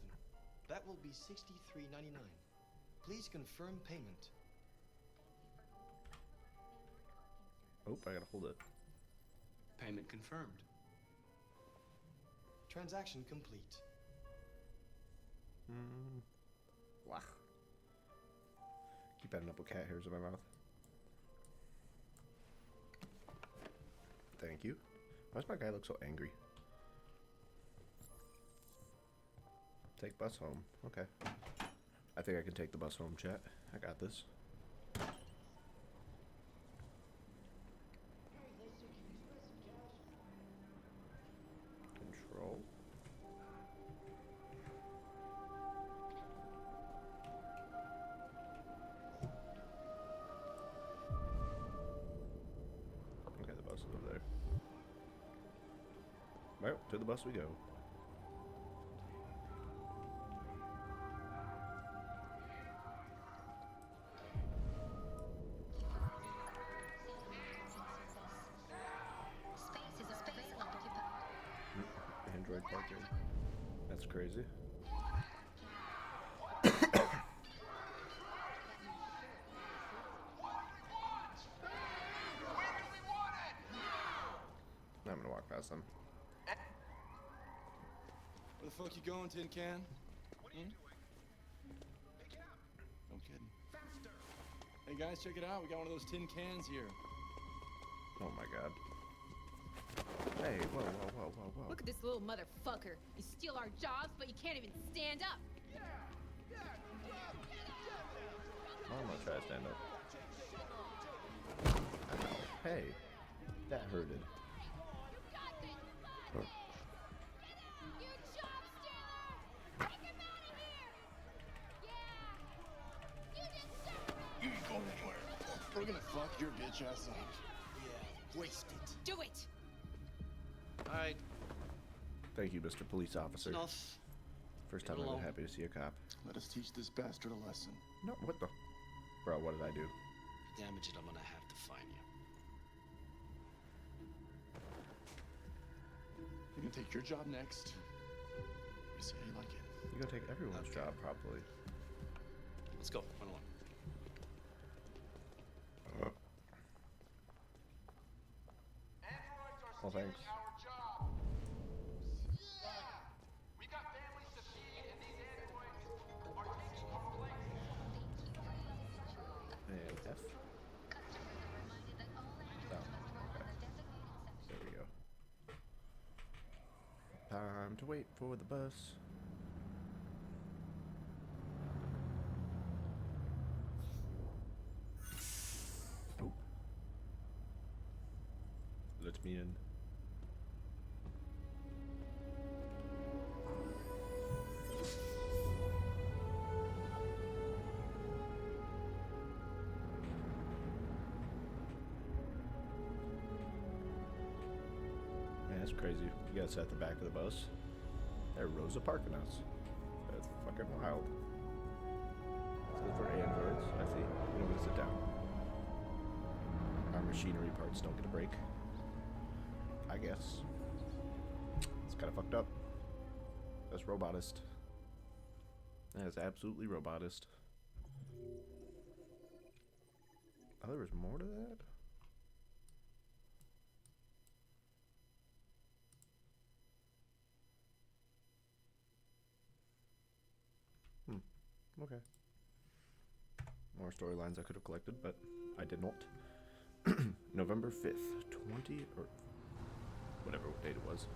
That will be $63.99. Please confirm payment. Oh, I gotta hold it. Payment confirmed. Transaction complete. Wah. Keep ending up with cat hairs in my mouth. Thank you. Why does my guy look so angry? Take bus home. Okay. I think I can take the bus home, chat. I got this. Control. Okay, the bus is over there. Well, to the bus we go. Android parking. That's crazy. I'm gonna walk past them. Where the fuck you going, Tin Can? No kidding. Hey guys, check it out. We got one of those tin cans here. Oh my god. Hey, whoa, whoa, whoa, whoa, whoa. Look at this little motherfucker. You steal our jobs, but you can't even stand up. I'm gonna try to stand up. Ow. Hey, that hurted. Oh. bitch ass up. Yeah, waste it. Do it! Alright, Thank you, Mr. Police Officer. enough. First Leave time it I've alone. been happy to see a cop. Let us teach this bastard a lesson. No, what the? Bro, what did I do? Damage it, I'm gonna have to find you. You can take your job next. You see how you like it. You gotta take everyone's job, probably. Let's go. Run along. Well, thanks. And F. Oh, okay. There we go. Time to wait for the bus. Oh. Let me in. Man, that's crazy. You guys at the back of the bus. There are rows of parking lots. That's fucking wild. So for androids, I see. I'm gonna sit down. Our machinery parts don't get a break. I guess. It's kind of fucked up. That's robotist. That is absolutely robotist. Oh, there was more to that? Okay. More storylines I could have collected, but I did not. November 5th, 20 or whatever date it was.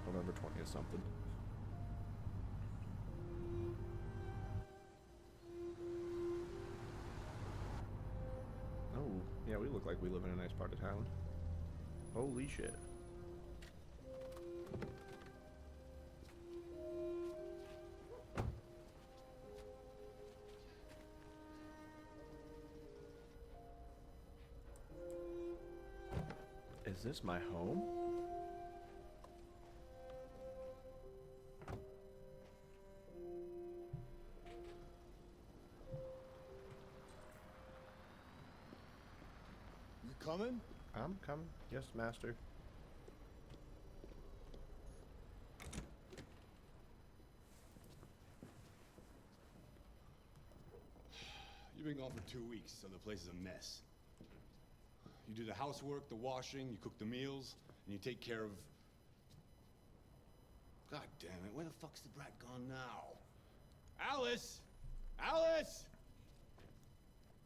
November 20th something. Oh, yeah, we look like we live in a nice part of town. Holy shit. Is this my home? You coming? I'm coming. Yes, master. You've been gone for 2 weeks, so the place is a mess. You do the housework, the washing, you cook the meals, and you take care of... God damn it, where the fuck's the brat gone now? Alice! Alice!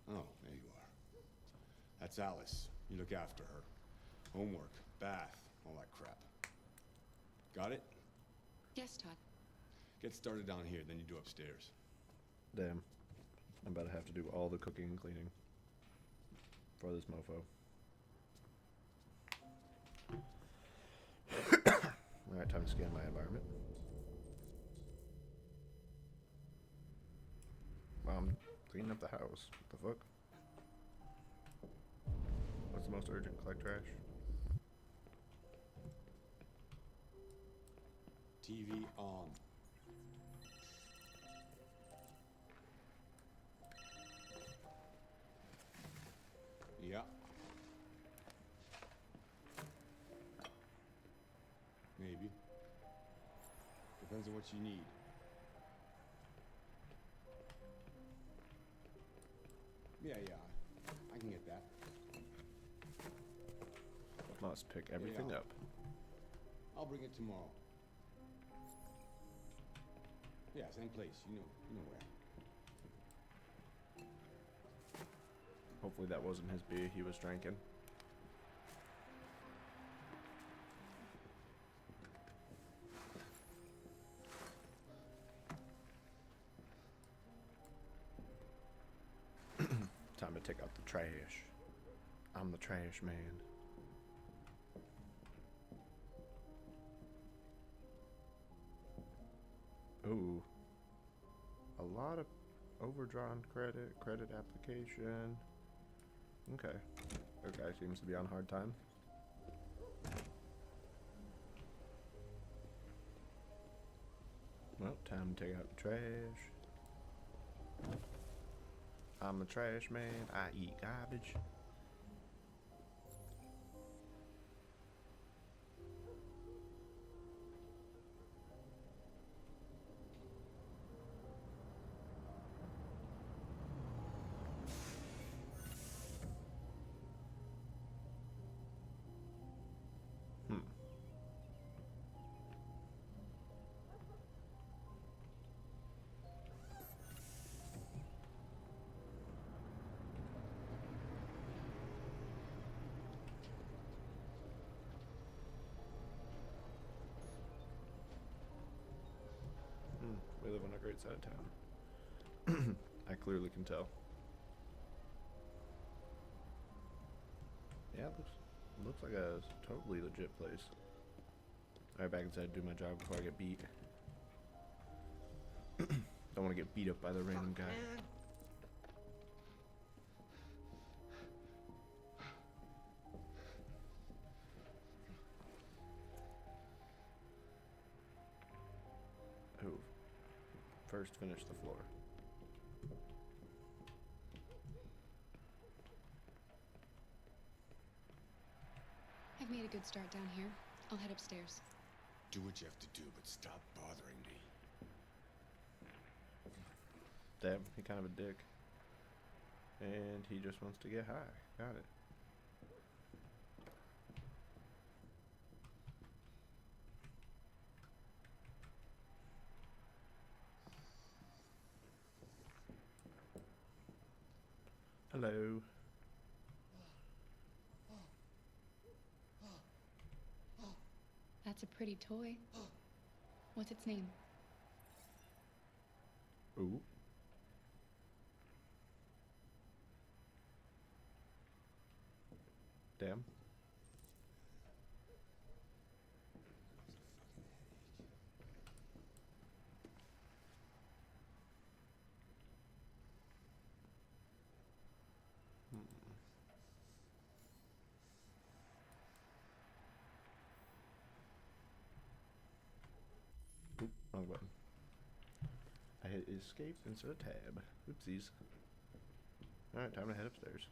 Oh, there you are. That's Alice. You look after her. Homework, bath, all that crap. Got it? Yes, Todd. Get started down here, then you do upstairs. Damn. I'm about to have to do all the cooking and cleaning for this mofo. Alright, time to scan my environment. I'm cleaning up the house. What the fuck? What's the most urgent? Collect trash. TV on. Yeah. Maybe. Depends on what you need. Yeah, I can get that. Must pick everything Yeah. up. I'll bring it tomorrow. Yeah, same place. You know where. Hopefully that wasn't his beer he was drinking. Time to take out the trash. I'm the trash man. Ooh. A lot of overdrawn credit application. Okay. That guy seems to be on hard time. Well, time to take out the trash. I'm a trash man. I eat garbage. We live on a great side of town. I clearly can tell. Yeah, it looks like a totally legit place. Alright, back inside to do my job before I get beat. Don't want to get beat up by the random guy. Oh. First, finish the floor. I've made a good start down here. I'll head upstairs. Do what you have to do, but stop bothering me. Damn, he kind of a dick. And he just wants to get high. Got it. Hello. That's a pretty toy. What's its name? Ooh. Damn. Oop, wrong button. I hit escape instead of tab. Oopsies. Alright, time to head upstairs.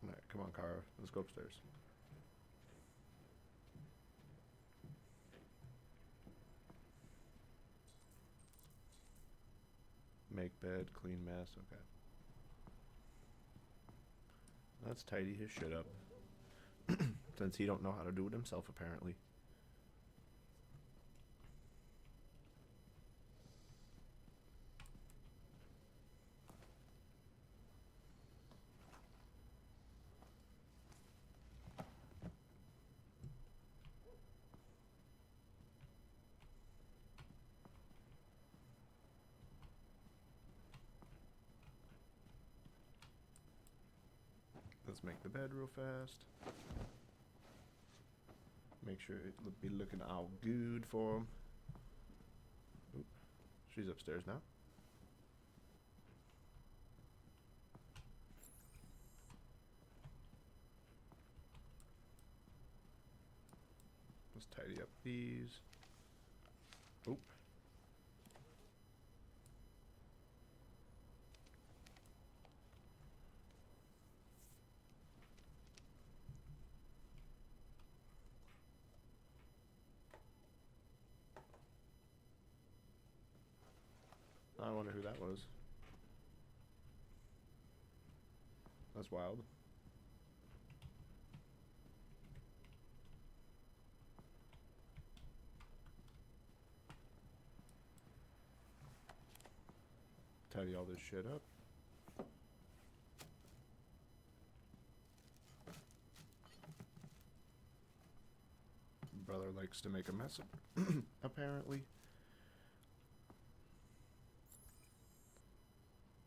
Alright, come on, Kara. Let's go upstairs. Make bed, clean mess, okay. Let's tidy his shit up. Since he don't know how to do it himself, apparently. Let's make the bed real fast. Make sure it be looking all good for him. Oop. She's upstairs now. Let's tidy up these. Oop. I wonder who that was. That's wild. Tidy all this shit up. Brother likes to make a mess, apparently.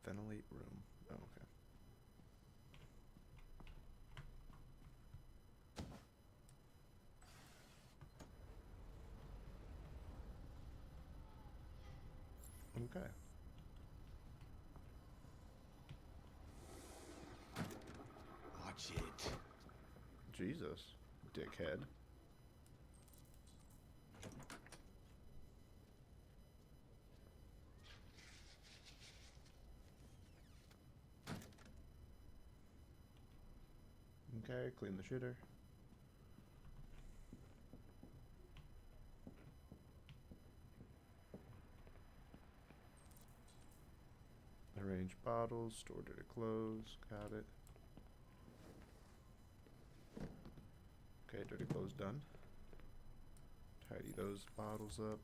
Ventilate room. Oh, okay. Okay. Watch it. Jesus, dickhead. Okay, clean the shitter. Arrange bottles, store dirty clothes, got it. Okay, dirty clothes done. Tidy those bottles up.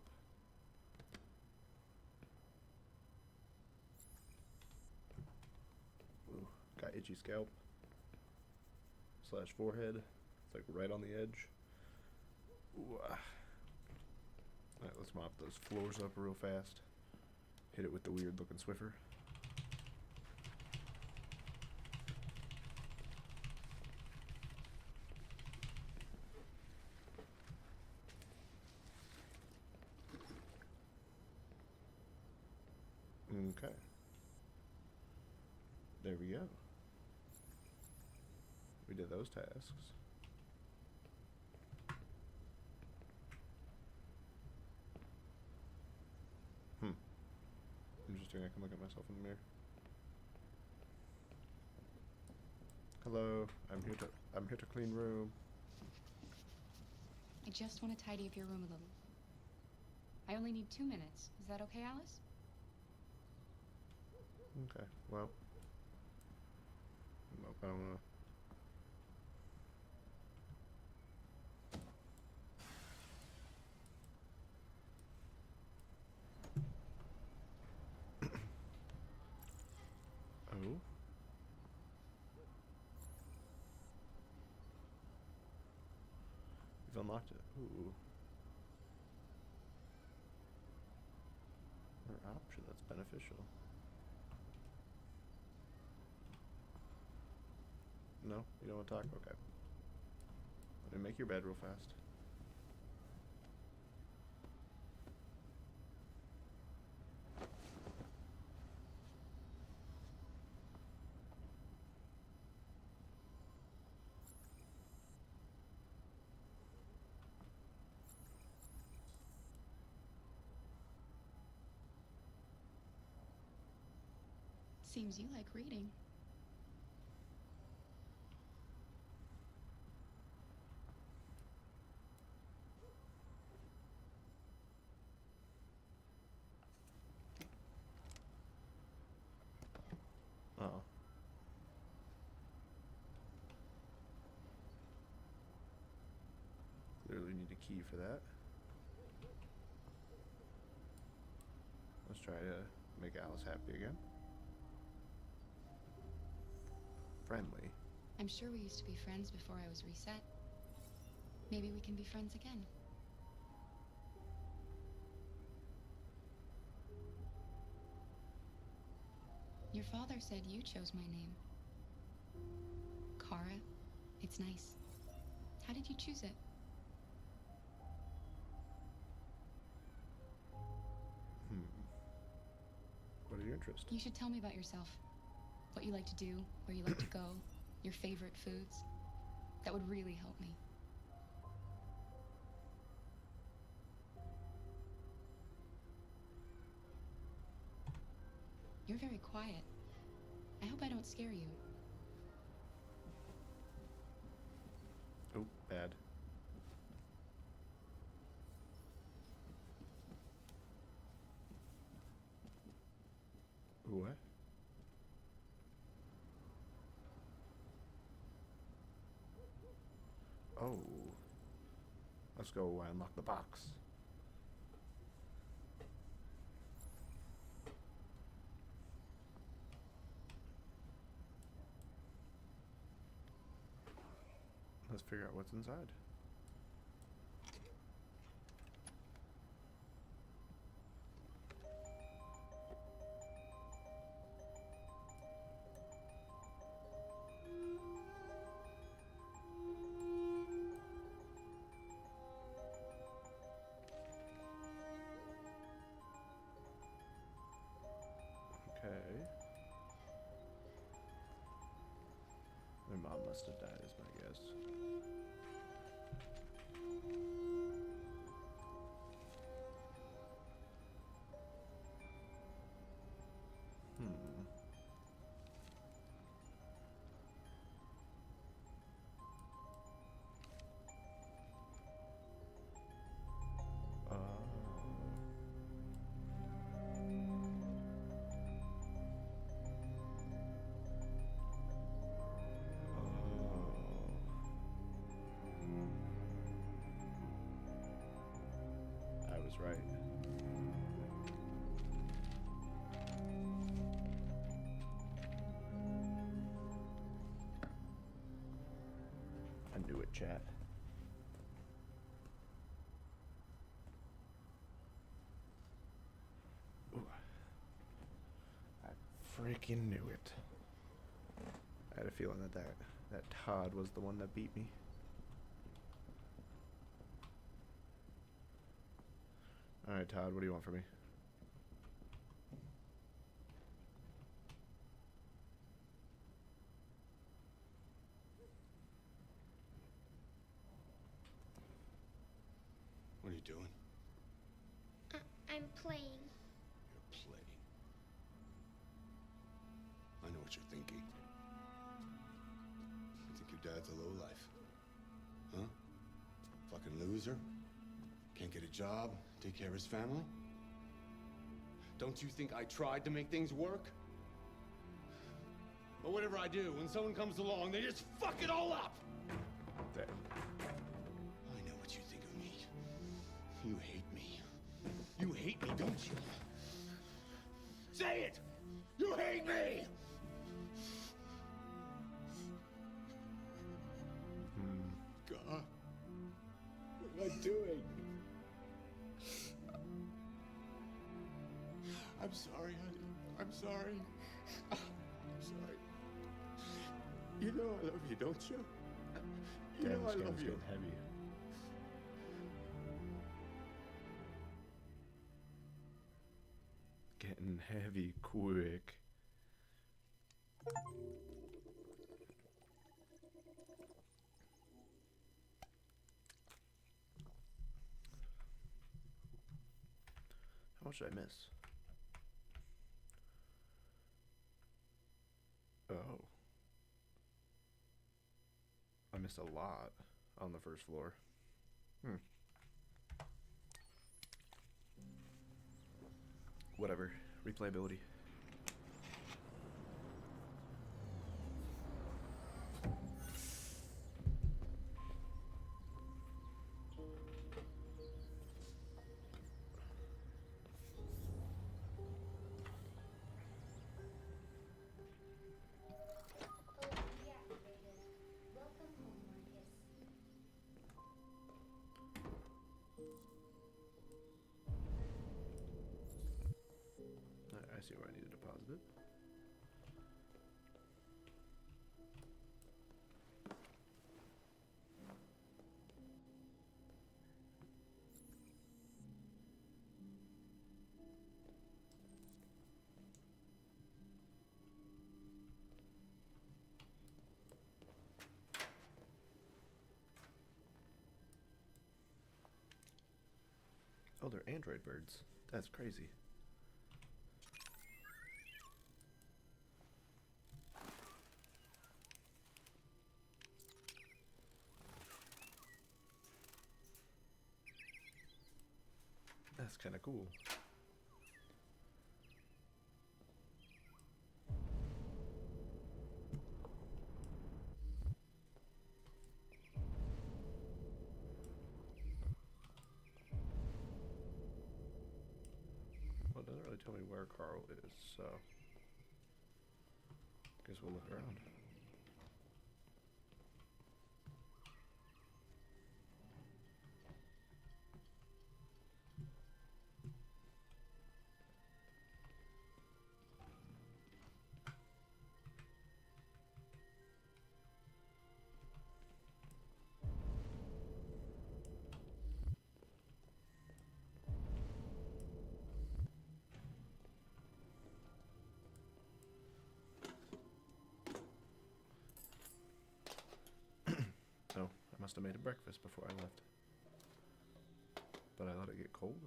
Ooh, got itchy scalp. / forehead. It's like right on the edge. Ooh, Alright, let's mop those floors up real fast. Hit it with the weird looking Swiffer. Okay. There we go. We did those tasks. Interesting, I can look at myself in the mirror. Hello, I'm here to clean room. I just want to tidy up your room a little. I only need 2 minutes. Is that okay, Alice? Okay, well. Nope, I don't wanna. Oh. You've unlocked it. Ooh. Another option that's beneficial. No? You don't want to talk? Okay. Let me make your bed real fast. Seems you like reading. Oh. Clearly need a key for that. Let's try to make Alice happy again. Friendly. I'm sure we used to be friends before I was reset. Maybe we can be friends again. Your father said you chose my name. Kara. It's nice. How did you choose it? What are your interests? You should tell me about yourself. What you like to do, where you like to go, your favorite foods. That would really help me. You're very quiet. I hope I don't scare you. Oh, bad. What? Oh. Let's go unlock the box. Let's figure out what's inside. must have died, is my guess. I was right. I knew it, chat. Ooh. I freaking knew it. I had a feeling that Todd was the one that beat me. Alright, Todd, what do you want from me? What are you doing? I'm playing. You're playing. I know what you're thinking. You think your dad's a lowlife? Huh? Fucking loser? Can't get a job, take care of his family? Don't you think I tried to make things work? But whatever I do, when someone comes along, they just fuck it all up! Damn. I know what you think of me. You hate me. You hate me, don't you? Say it! You hate me! God. What am I doing? I'm sorry, honey. I'm sorry. I'm sorry. You know I love you, don't you? You Damn, know this I love game's you. getting heavy. Getting heavy quick. How much did I miss? Oh. I missed a lot on the first floor. Whatever. Replayability. I see where I need to deposit it. Oh, they're Android birds. That's crazy. That's kind of cool. Well, it doesn't really tell me where Carl is, so guess we'll look around. Must have made a breakfast before I left. But I let it get cold.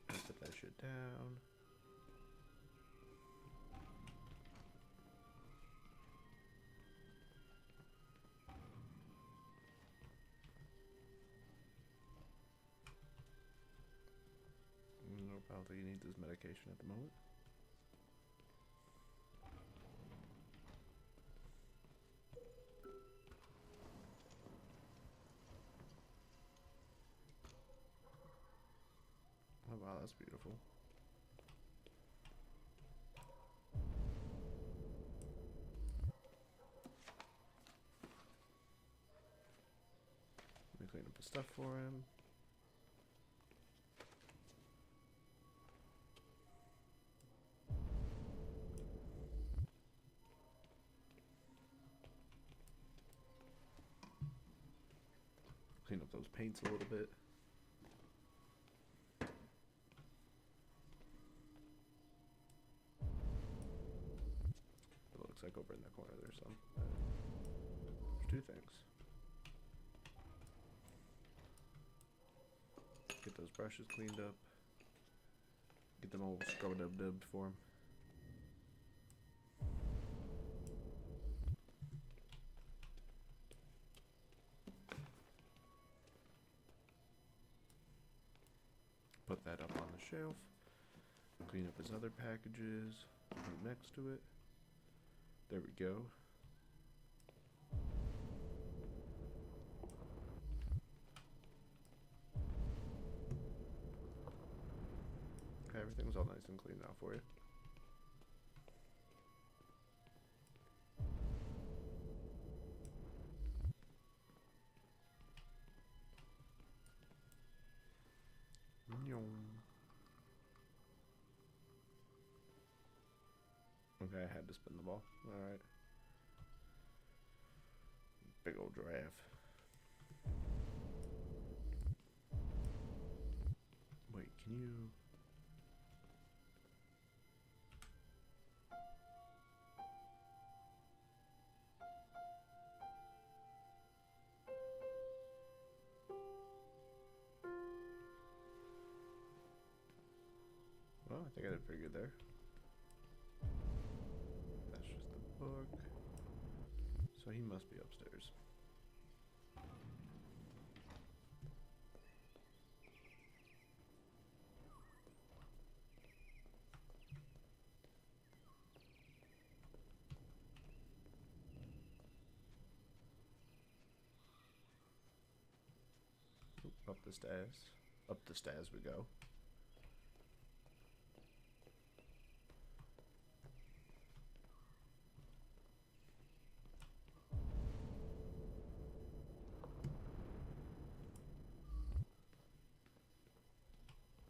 Put that shit down. Nope, I don't think he needs his medication at the moment. Oh wow, that's beautiful. Let me clean up his stuff for him. Clean up those paints a little bit. It looks like over in that corner there's some. There's two things. Get those brushes cleaned up. Get them all scrub-a-dub-dubbed for him. Put that up on the shelf. Clean up his other packages. Put it next to it. There we go. Okay, everything's all nice and clean now for you. Okay, I had to spin the ball. Alright. Big old giraffe. Wait, can you... Well, I think I did pretty good there. That's just the book. So he must be upstairs. Oop, up the stairs. Up the stairs we go.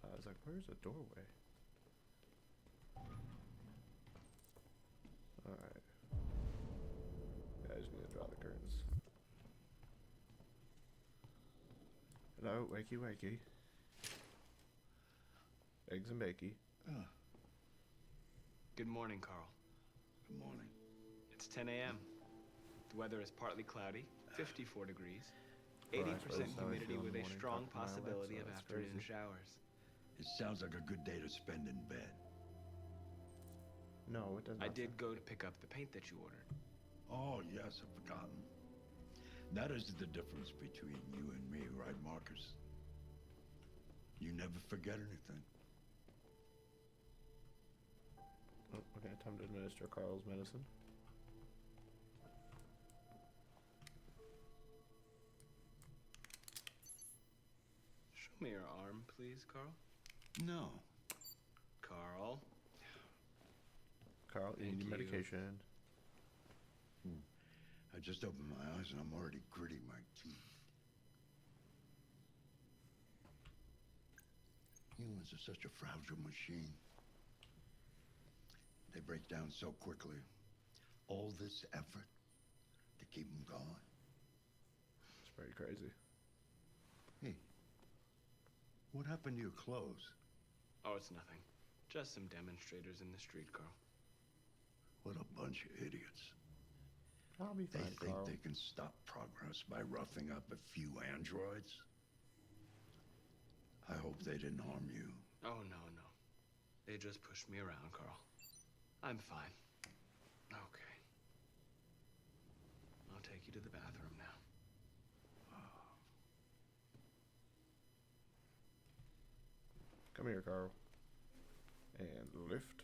I was like, where's the doorway? Alright. Yeah, I just need to draw the curtains. Hello, wakey wakey. Eggs and bakey. Good morning, Carl. Good morning. It's 10 a.m. The weather is partly cloudy, 54 degrees, Well, 80% I suppose how I humidity feel in with the a morning strong talking to my possibility wife, of so that's afternoon crazy. showers. It sounds like a good day to spend in bed. No, it doesn't. I did go to pick up the paint that you ordered. Oh, yes, I've forgotten. That is the difference between you and me, right, Marcus? You never forget anything. Oh, okay, time to administer Carl's medicine. Show me your arm, please, Carl. No. Carl. Carl, you need your medication. I just opened my eyes and I'm already gritting my teeth. Humans are such a fragile machine. They break down so quickly. All this effort to keep them going. It's very crazy. Hey, what happened to your clothes? Oh, it's nothing. Just some demonstrators in the street, Carl. What a bunch of idiots. I'll be They fine, think Carl. they can stop progress by roughing up a few androids? I hope they didn't harm you. Oh, no, no. They just pushed me around, Carl. I'm fine. Okay. I'll take you to the bathroom now. Come here, Carl. And lift.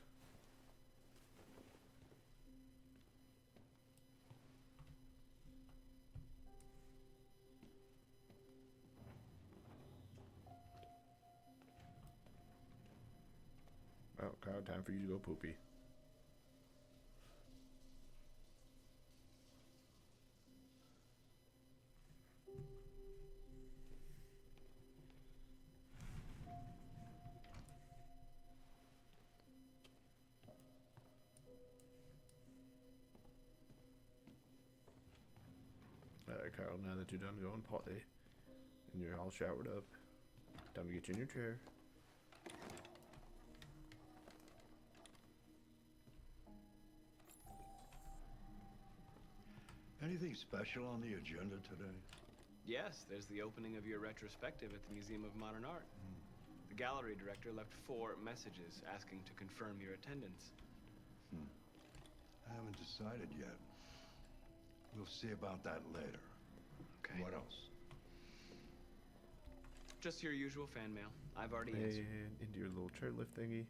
Oh, Carl, time for you to go poopy. Alright, Carl, now that you're done going potty and you're all showered up, time to get you in your chair. Anything special on the agenda today? Yes, there's the opening of your retrospective at the Museum of Modern Art. The gallery director left 4 messages asking to confirm your attendance. I haven't decided yet. We'll see about that later. Okay. What else? Just your usual fan mail. I've already And answered. into your little chairlift thingy.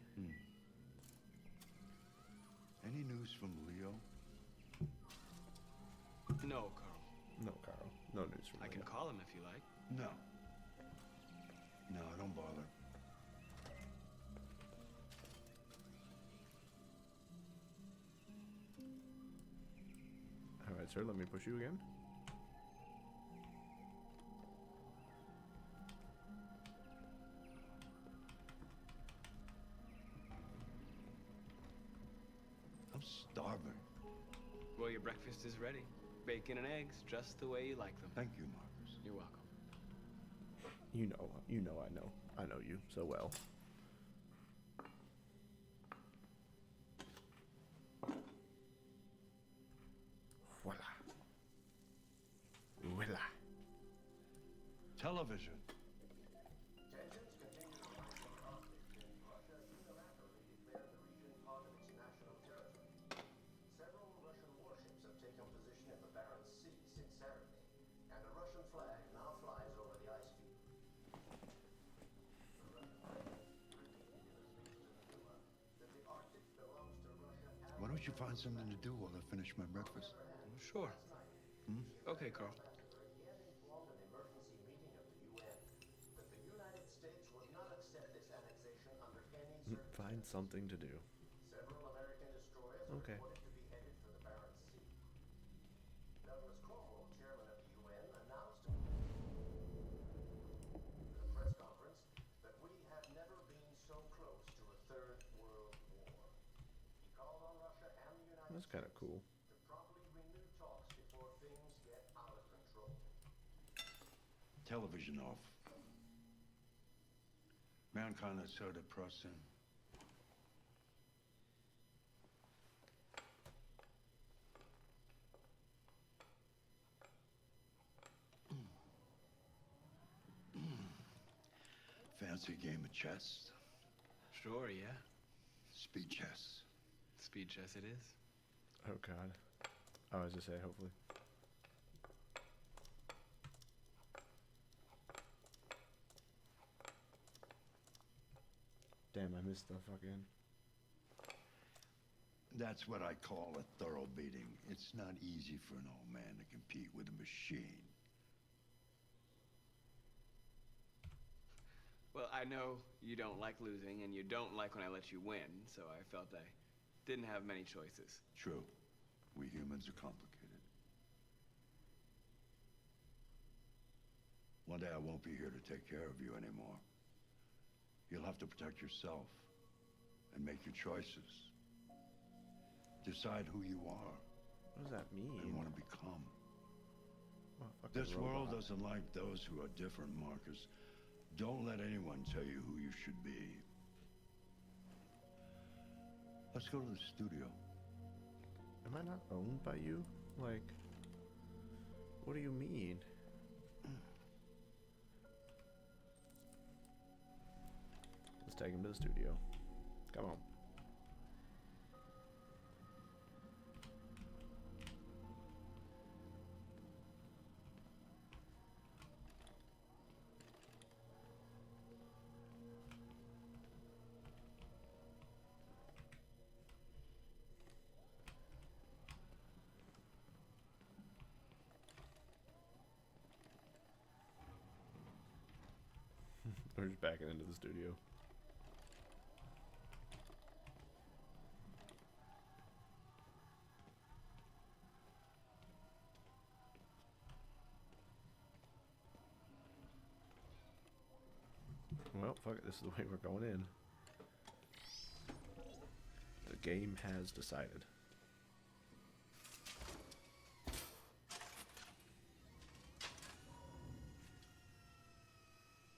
Any news from Leo? No, Carl. No, Carl. No news from I can Leo. call him if you like. No. No, don't bother. Alright, sir, let me push you again. I'm starving. Well, your breakfast is ready. Bacon and eggs, just the way you like them. Thank you, Marcus. You're welcome. I know you so well. Voila. Voila. Television. Tensions continue to rise in conflict in Russia unilaterally declared the region part of its national territory. Several Russian warships have taken position in the Barents Sea since Saturday, and a Russian flag now flies over the ice field. The Russian president repeated in a speech to the Duma that the Arctic belongs to Russia and Why don't you find something to do while I finish my breakfast? Sure. Okay, Carl. he had informed an emergency meeting of the UN that the United States would not accept this annexation under any circumstances. Find something to do. Several American destroyers Okay. are reported to be headed for the Barents Sea. Douglas Cromwell, chairman of the UN, announced at a press conference that we have never been so close to a third world war. He called on Russia and the United That's kind of cool. to promptly renew talks before things get out of control. Television off. Mankind is so depressing. Fancy game of chess? Sure, yeah. Speed chess. Speed chess it is. Oh, God. I was to say, hopefully. Damn, I missed the fucking... That's what I call a thorough beating. It's not easy for an old man to compete with a machine. Well, I know you don't like losing, and you don't like when I let you win, so I felt I didn't have many choices. True. We humans are complicated. One day I won't be here to take care of you anymore. You'll have to protect yourself and make your choices. Decide who you are What does that mean? and want to become. This world doesn't like those who are different, Marcus. Don't let anyone tell you who you should be. Let's go to the studio. Am I not owned by you? Like, what do you mean? Let's take him to the studio. Come on. We're just backing into the studio. Well, fuck it, this is the way we're going in. The game has decided.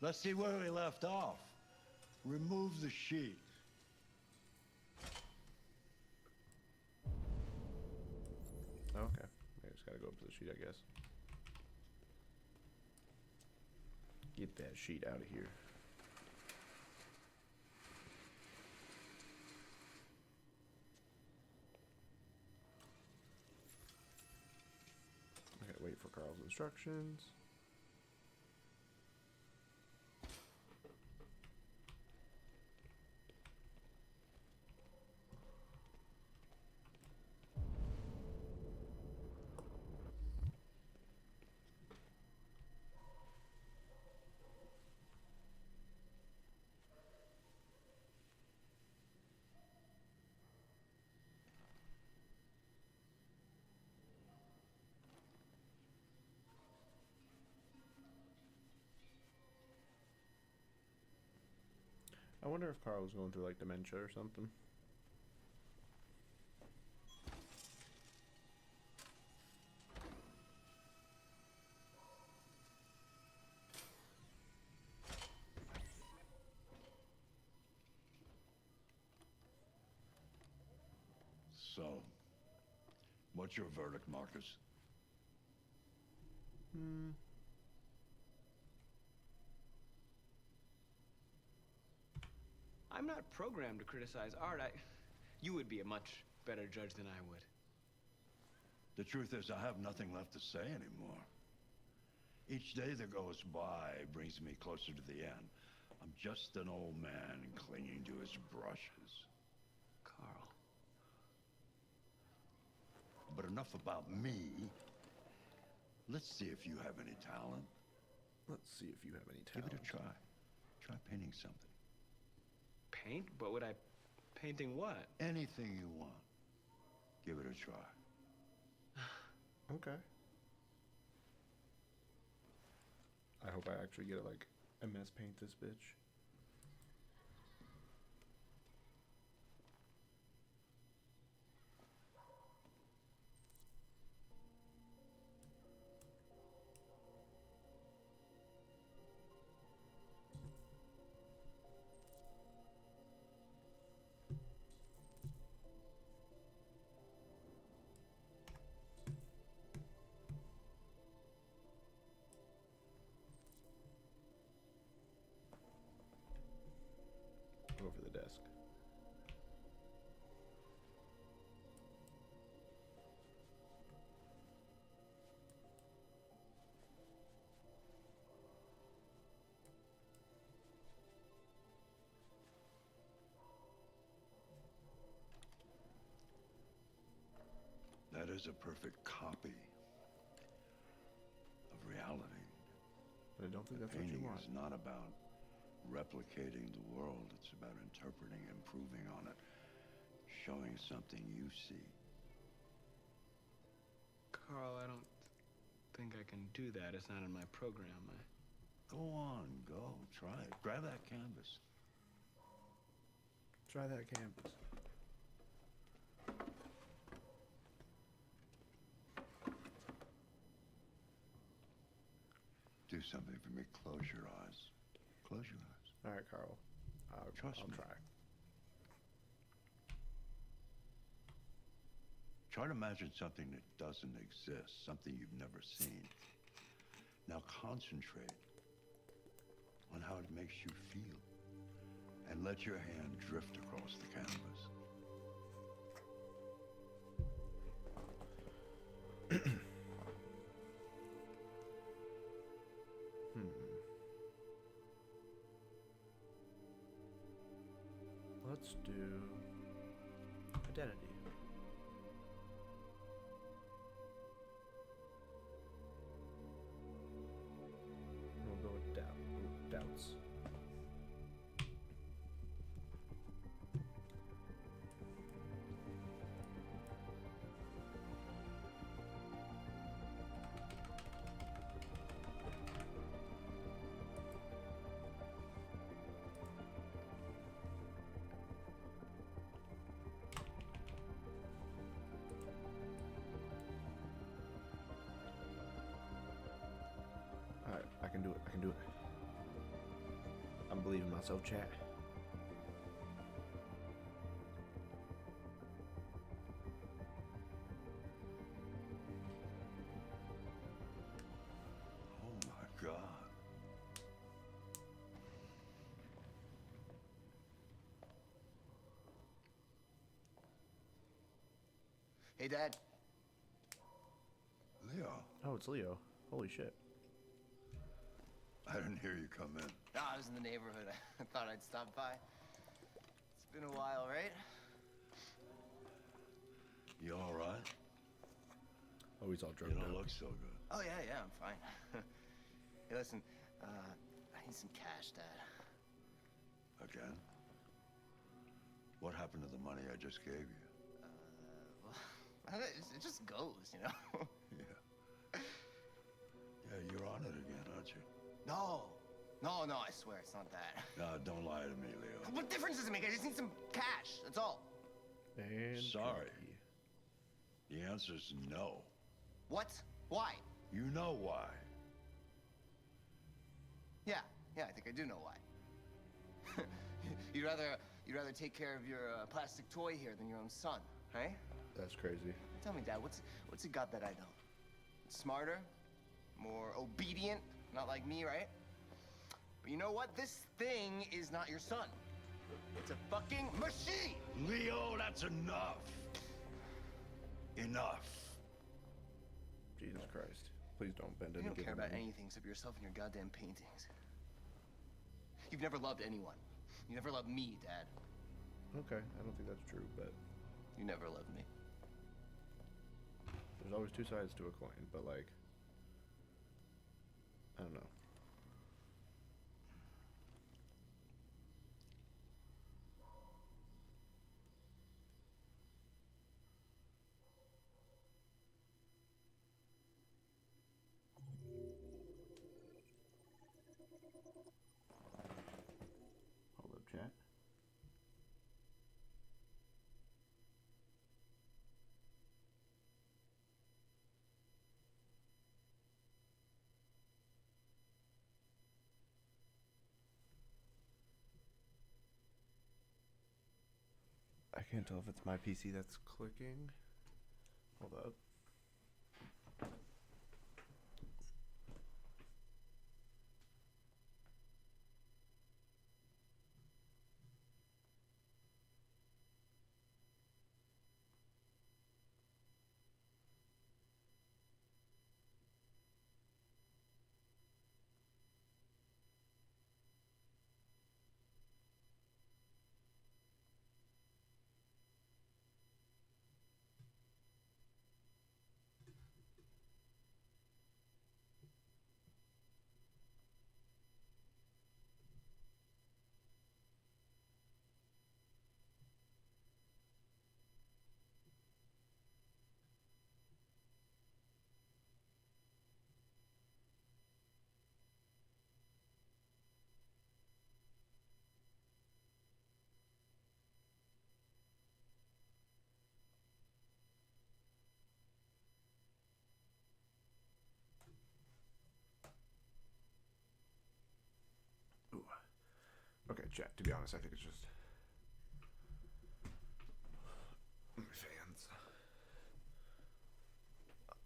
Let's see where we left off. Remove the sheet. Okay. I just gotta go up to the sheet, I guess. Get that sheet out of here. I gotta wait for Carl's instructions. I wonder if Carl was going through like dementia or something. So, what's your verdict, Marcus? I'm not programmed to criticize art. You would be a much better judge than I would. The truth is, I have nothing left to say anymore. Each day that goes by brings me closer to the end. I'm just an old man clinging to his brushes. Carl. But enough about me. Let's see if you have any talent. Let's see if you have any Give talent. it a try. Try painting something. Paint? But would I... Painting what? Anything you want. Give it a try. Okay. I hope I actually get like MS Paint this bitch. Over the desk. That is a perfect copy of reality. But I don't think that's what Painting you want. is not about replicating the world. It's about interpreting, improving on it, showing something you see. Carl, I don't think I can do that. It's not in my program. Go on, go. Try it. Grab that canvas. Try that canvas. do something for me. Close your eyes. Close your eyes. All right, Carl. I'll me. try. Try to imagine something that doesn't exist, something you've never seen. Now concentrate on how it makes you feel, and let your hand drift across the canvas. Let's do identity. We'll go with doubts. Alright, I can do it. I can do it. I'm believing myself, chat. Oh my God. Hey, Dad. Leo. Oh, it's Leo. Holy shit. I didn't hear you come in. No, I was in the neighborhood. I thought I'd stop by. It's been a while, right? You all right? Oh, he's all drugged You up. don't look so good. Oh, yeah, I'm fine. Hey, listen, I need some cash, Dad. Again? What happened to the money I just gave you? Well, it just goes, you know? Yeah, you're on it again, aren't you? No, I swear, it's not that. No, don't lie to me, Leo. What difference does it make? I just need some cash, that's all. And sorry. The answer's no. What? Why? You know why. Yeah, I think I do know why. You'd rather take care of your plastic toy here than your own son, right? That's crazy. Tell me, Dad, what's it got that I don't? Smarter? More obedient? Not like me, right? But you know what? This thing is not your son. It's a fucking machine! Leo, that's enough. Enough. Jesus Christ. Please don't bend it. You don't care about anything except yourself and your goddamn paintings. You've never loved anyone. You never loved me, Dad. Okay, I don't think that's true, but you never loved me. There's always two sides to a coin, but like, I don't know. Hold up, chat. I can't tell if it's my PC that's clicking. Hold up. Okay, chat, to be honest, I think it's just my fans.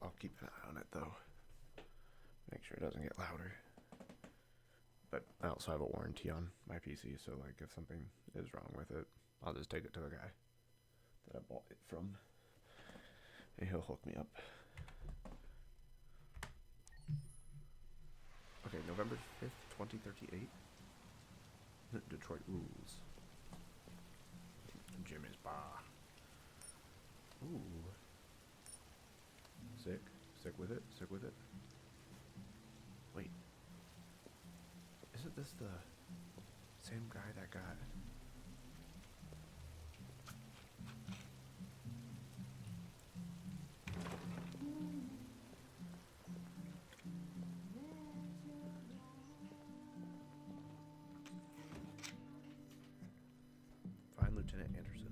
I'll keep an eye on it, though. Make sure it doesn't get louder. But I also have a warranty on my PC, so, like, if something is wrong with it, I'll just take it to the guy that I bought it from, and he'll hook me up. Okay, November 5th, 2038. Detroit rules. Jimmy's Bar. Ooh. Sick. Sick with it. Sick with it. Wait. Isn't this the same guy that got... Find Lieutenant Anderson.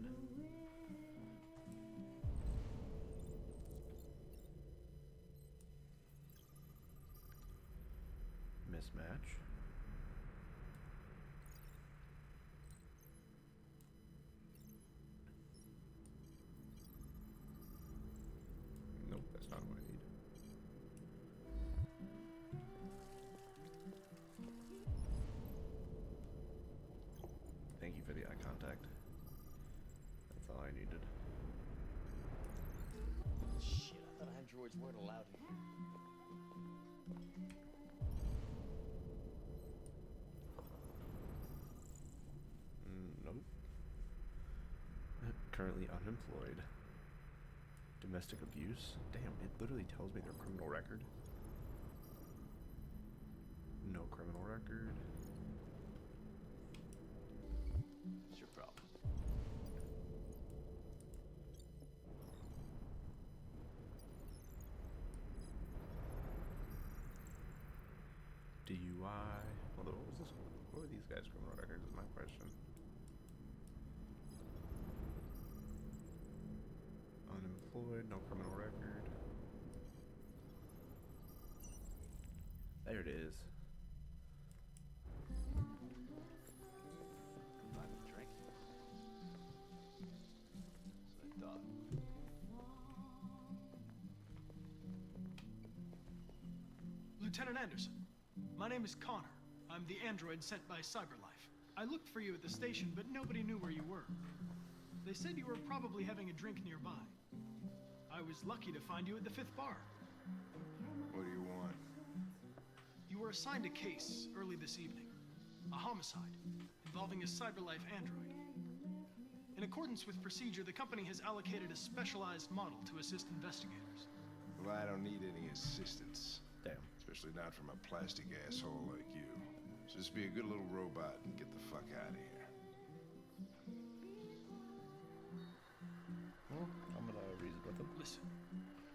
Mismatch. Nope, that's not what I need. Thank you for the eye contact. That's all I needed. Shit, I thought androids weren't allowed here. Nope. Currently unemployed. Domestic abuse? Damn, it literally tells me their criminal record. No criminal record. It's your problem. DUI. Although, what was this? What were these guys' criminal records? Is my question. Unemployed, no criminal record. There it is. Buy me a drink. That's what I thought. Lieutenant Anderson, my name is Connor. I'm the android sent by CyberLife. I looked for you at the station, but nobody knew where you were. They said you were probably having a drink nearby. I was lucky to find you at the 5th bar. What do you want? You were assigned a case early this evening. A homicide involving a CyberLife android. In accordance with procedure, the company has allocated a specialized model to assist investigators. Well, I don't need any assistance. Damn. Especially not from a plastic asshole like you. Just be a good little robot and get the fuck out of here. Well, I'm gonna reason with them. Listen,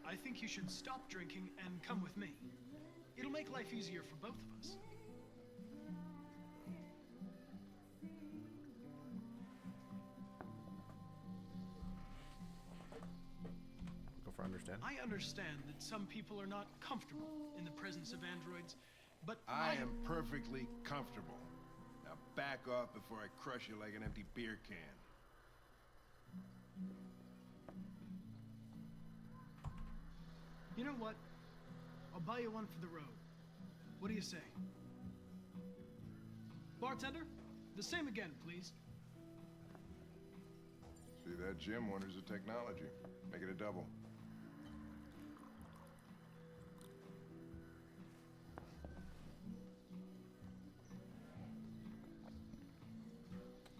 I think you should stop drinking and come with me. It'll make life easier for both of us. Go for understand. I understand that some people are not comfortable in the presence of androids, but I am perfectly comfortable. Now back off before I crush you like an empty beer can. You know what? I'll buy you one for the road. What do you say? Bartender, the same again, please. See that, Jim? Wonders of technology. Make it a double.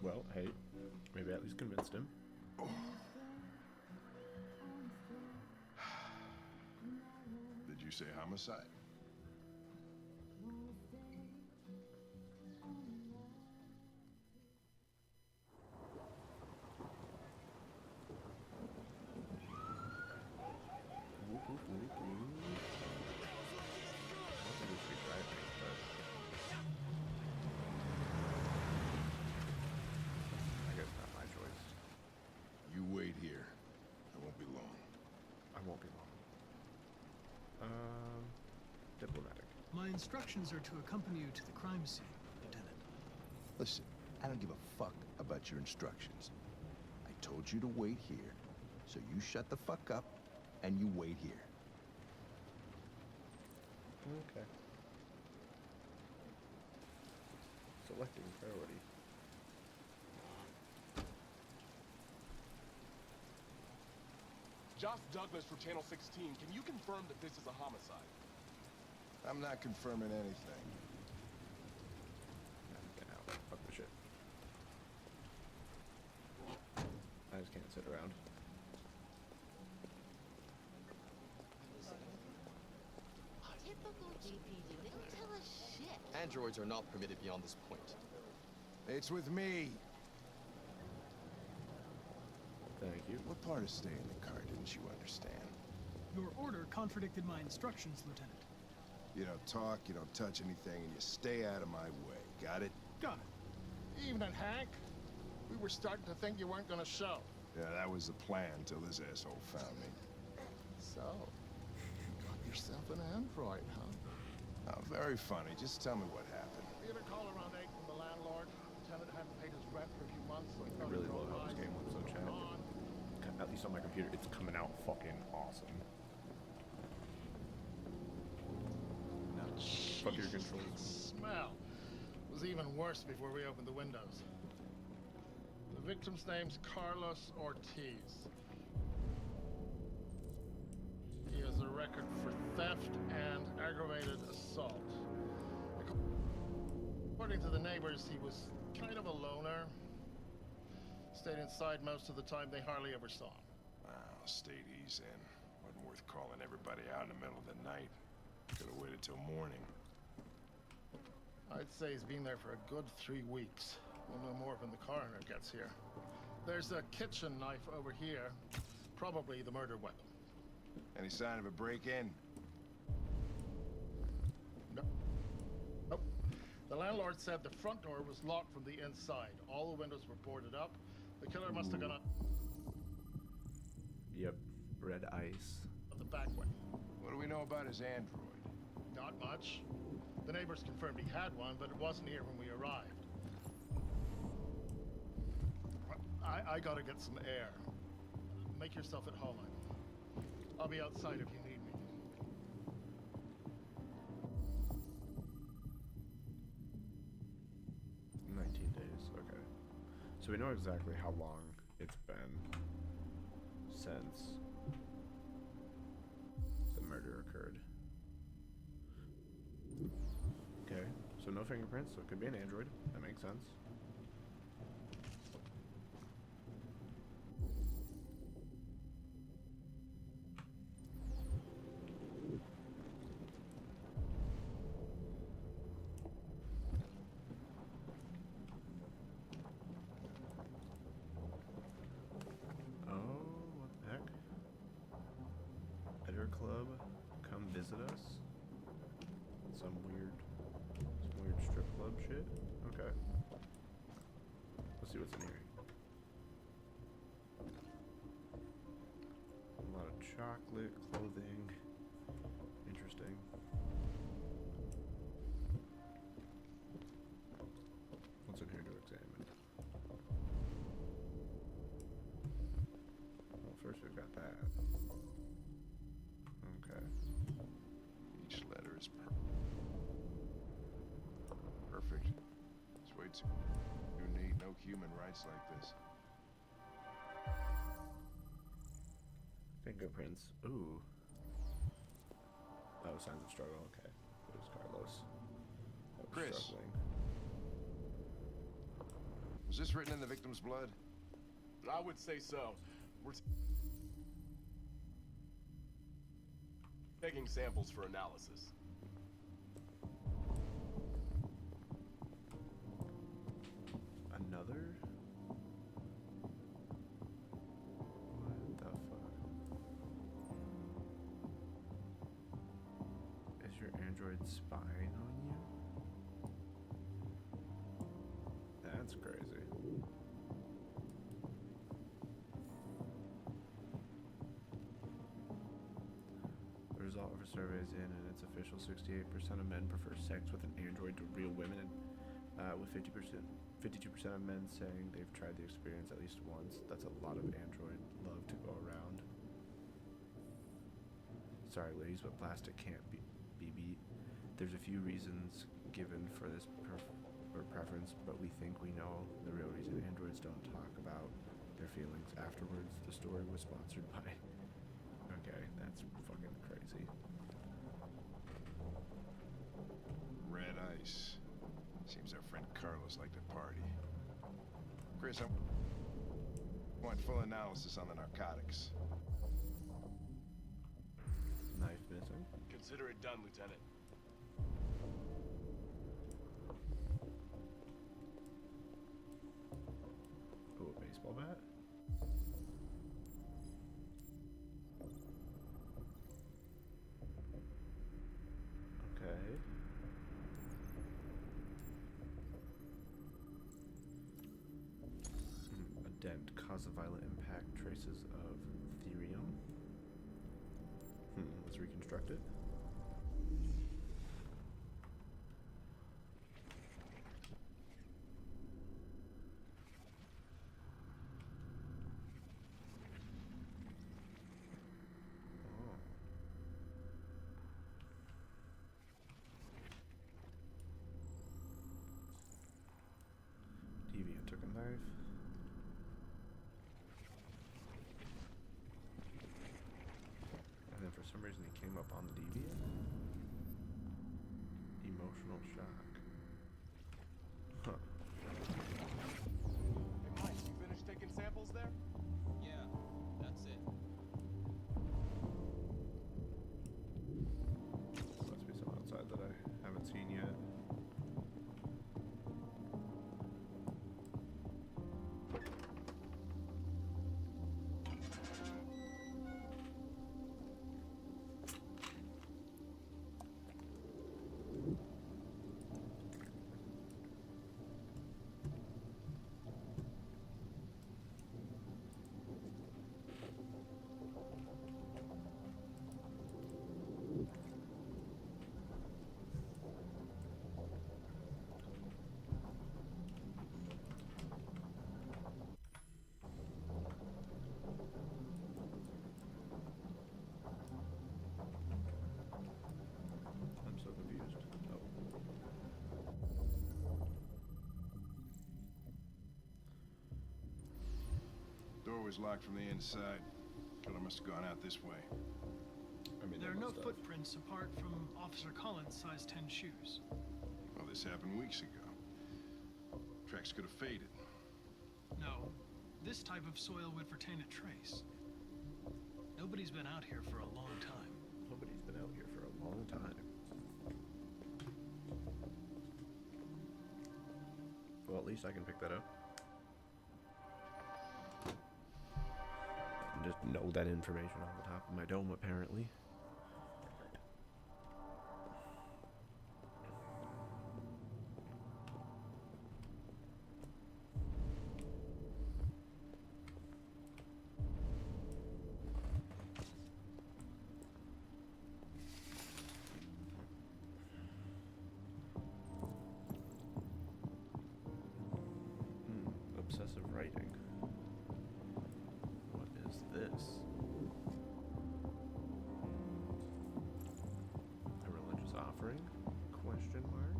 Well, hey, maybe I at least convinced him. Oh. Did you say homicide? I guess not my choice. You wait here. I won't be long. I won't be long. Diplomatic. My instructions are to accompany you to the crime scene, Lieutenant. Listen, I don't give a fuck about your instructions. I told you to wait here, so you shut the fuck up and you wait here. Okay. Selecting priority. Josh Douglas for Channel 16. Can you confirm that this is a homicide? I'm not confirming anything. Get out. Fuck the shit. I just can't sit around. Typical JPD. They don't tell us shit. Androids are not permitted beyond this point. It's with me. Thank you. What part of staying in the car didn't you understand? Your order contradicted my instructions, Lieutenant. You don't talk, you don't touch anything, and you stay out of my way. Got it? Got it. Evening, Hank. We were starting to think you weren't gonna show. Yeah, that was the plan until this asshole found me. So, you got yourself an android, huh? Oh, very funny. Just tell me what happened. We had a call around 8 from the landlord. The tenant hadn't paid his rent for a few months, so he I thought really he'd love go how this by. game looks so chat. At least on my computer, it's coming out fucking awesome. Fuck your controls. Smell was even worse before we opened the windows. The victim's name's Carlos Ortiz. He has a record for theft and aggravated assault. According to the neighbors, he was kind of a loner. Stayed inside most of the time. They hardly ever saw him. Wow, state he's in. Wasn't worth calling everybody out in the middle of the night. Could have waited till morning. I'd say he's been there for a good 3 weeks. We'll know more when the coroner gets here. There's a kitchen knife over here. Probably the murder weapon. Any sign of a break-in? No. Nope. The landlord said the front door was locked from the inside. All the windows were boarded up. The killer must have gone up Yep. Red ice. the back way. What do we know about his android? Not much. The neighbors confirmed he had one, but it wasn't here when we arrived. I gotta get some air. Make yourself at home. I'll be outside if you need me. Okay. So we know exactly how long it's been since the murder occurred. Okay, so no fingerprints, so it could be an android. That makes sense. Club, come visit us. Some weird strip club shit. Okay. Let's see what's in here. A lot of chocolate, clothing. Interesting. What's in here to examine? Well, first we've got that. Each letter is perfect. It's way too neat. No human rights like this. Fingerprints. Ooh. Oh, signs of struggle. Okay. It was Carlos. Chris. Struggling. Was this written in the victim's blood? I would say so. We're taking samples for analysis. Another? What the fuck? Is your android spying on you? That's crazy. The result of a survey is in, and it's official. 68% of men prefer sex with an android to real women, with 52% of men saying they've tried the experience at least once. That's a lot of android love to go around. Sorry, ladies, but plastic can't be beat. There's a few reasons given for this preference, but we think we know the real reason androids don't talk about their feelings afterwards. The story was sponsored by... Okay, that's fucking crazy. Red ice. Seems our friend Carlos liked to party. Chris, I want full analysis on the narcotics. Knife missing. Consider it done, Lieutenant. Ooh, a baseball bat? Okay. A dent. Cause of violent impact. Traces of therium. Let's reconstruct it. Deviant took a knife. And then for some reason he came up on the Deviant. Emotional shock. Huh. Hey, Mike, you finished taking samples there? Yeah, that's it. Must be some outside that I haven't seen yet. I'm so confused. Oh. Door was locked from the inside. Killer must have gone out this way. I mean, There are no footprints apart from Officer Collins' size 10 shoes. Well, this happened weeks ago. Tracks could have faded. No, this type of soil would retain a trace. Nobody's been out here for a long time. Nobody's been out here for a long time. Well, at least I can pick that up. And just know that information off the top of my dome, apparently. Obsessive writing. What is this? A religious offering? Question mark?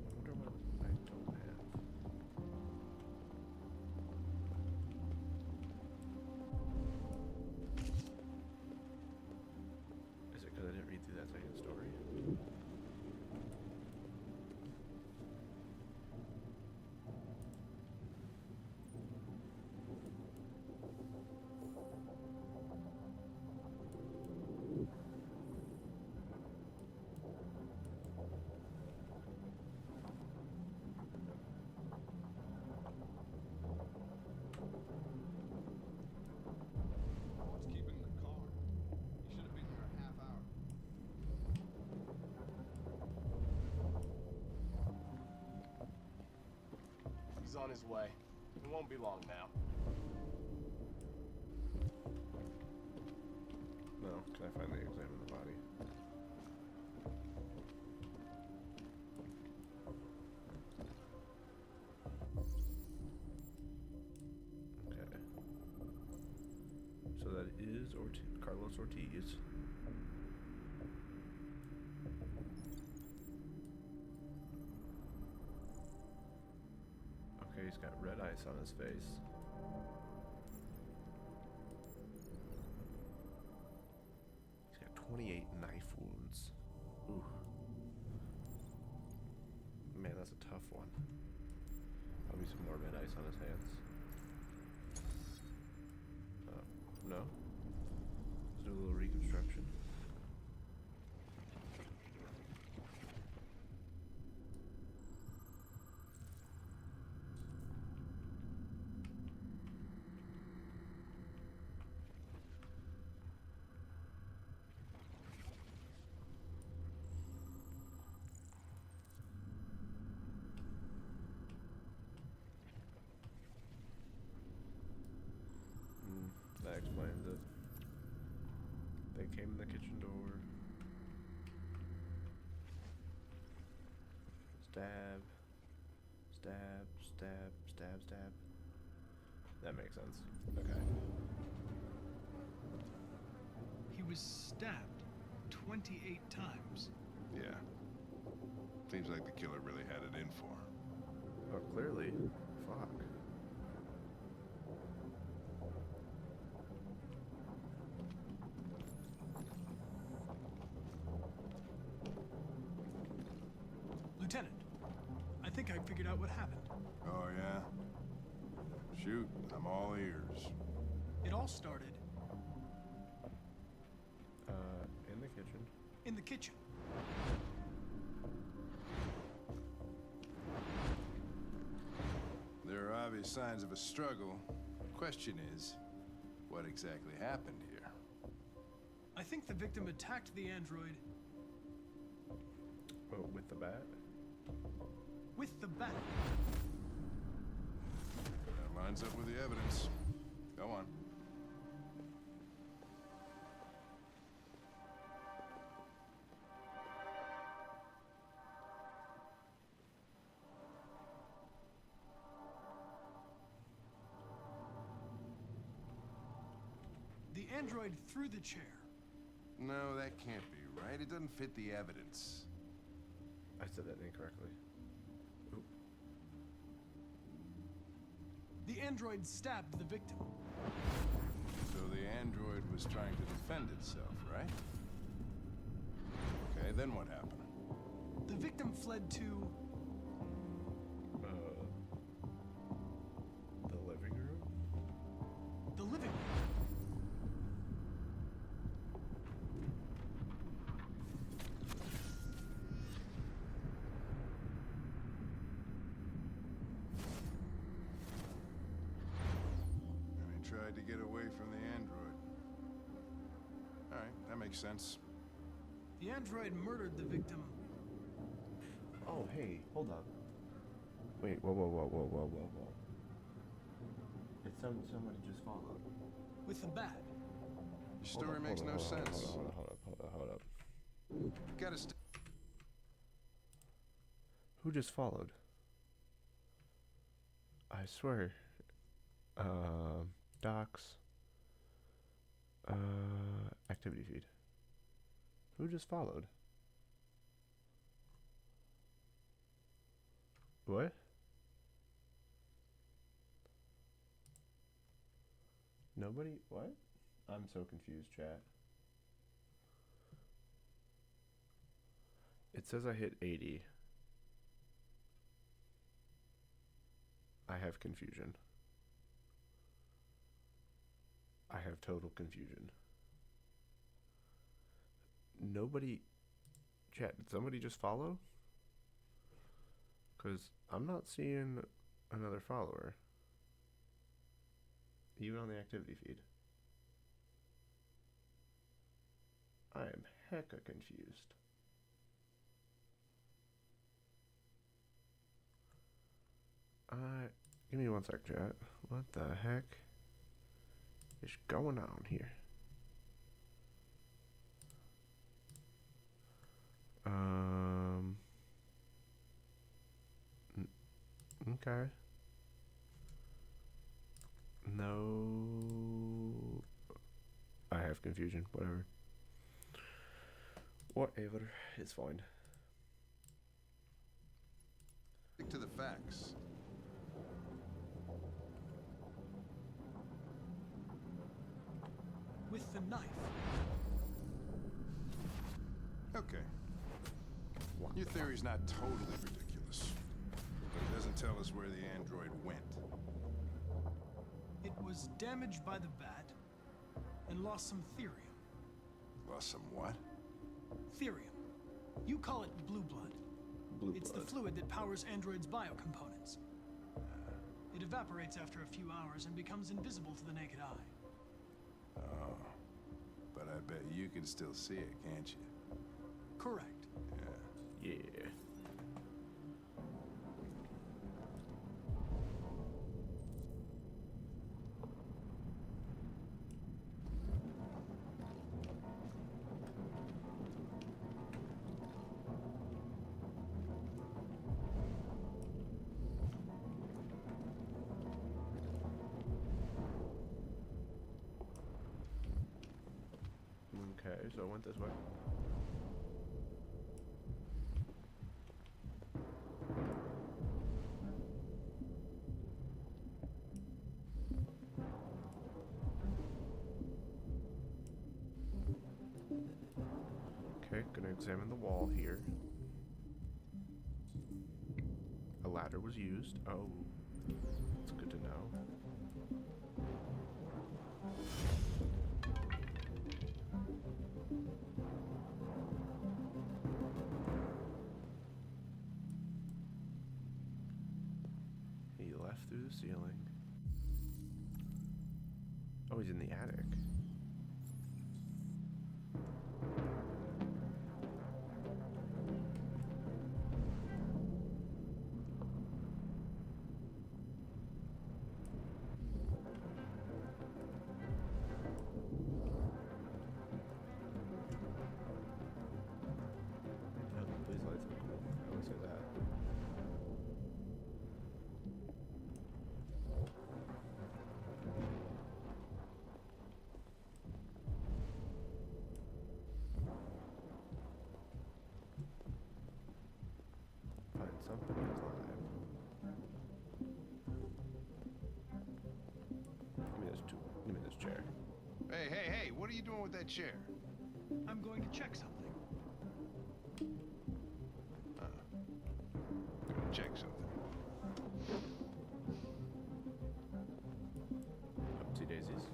I wonder what I don't have. Is it because I didn't read through that second story? What's keeping the car? You should have been here a half hour. He's on his way. It won't be long now. Can I finally examine the body? Okay. So that is Carlos Ortiz. Okay, he's got red ice on his face. He's got 28 knife wounds. Ooh. Man, that's a tough one. Probably some more red ice on his hands. No? Let's do a little reconstruction. That explains it. They came in the kitchen door. Stab. Stab, stab, stab, stab. That makes sense. Okay. He was stabbed 28 times. Yeah. Seems like the killer really had it in for him. Oh, clearly. Fuck. Lieutenant, I think I figured out what happened. Oh, yeah? Shoot, I'm all ears. It all started In the kitchen. in the kitchen. There are obvious signs of a struggle. Question is, what exactly happened here? I think the victim attacked the android Oh, with the bat? with the bat. That lines up with the evidence. Go on. The android threw the chair. No, that can't be right. It doesn't fit the evidence. I said that incorrectly. Oop. The android stabbed the victim. So the android was trying to defend itself, right? Okay, then what happened? The victim fled to The living room? the living room. And he tried to get away from the android. All right, that makes sense. The android murdered the victim. Oh, hey, hold up. Wait, whoa, whoa, whoa, whoa, whoa, whoa, whoa. It's somebody just followed. With the bat. Your story makes no sense. Hold up. You gotta Who just followed? I swear. Docs. Activity feed. Who just followed? What? Nobody? What? I'm so confused, chat. It says I hit 80. I have confusion. I have total confusion. Nobody... Chat, did somebody just follow? Because I'm not seeing another follower. Even on the activity feed. I am hecka confused. Give me one sec, chat. What the heck is going on here? Okay. No. I have confusion. Whatever. Whatever. It's fine. Stick to the facts. With the knife. Okay. Your theory's not totally ridiculous, but it doesn't tell us where the android went. It was damaged by the bat and lost some therium. Lost some what? Therium. You call it blue blood. It's the fluid that powers androids' biocomponents. It evaporates after a few hours and becomes invisible to the naked eye. Oh. But I bet you can still see it, can't you? Correct. Yeah. Okay, so I went this way. Okay, gonna examine the wall here. A ladder was used. Oh, that's good to know. He left through the ceiling. Oh, he's in the attic. These lights are cool. I always say that. Find something alive. Give me this chair. Hey, what are you doing with that chair? I'm going to check something. Check something. Oopsie daisies.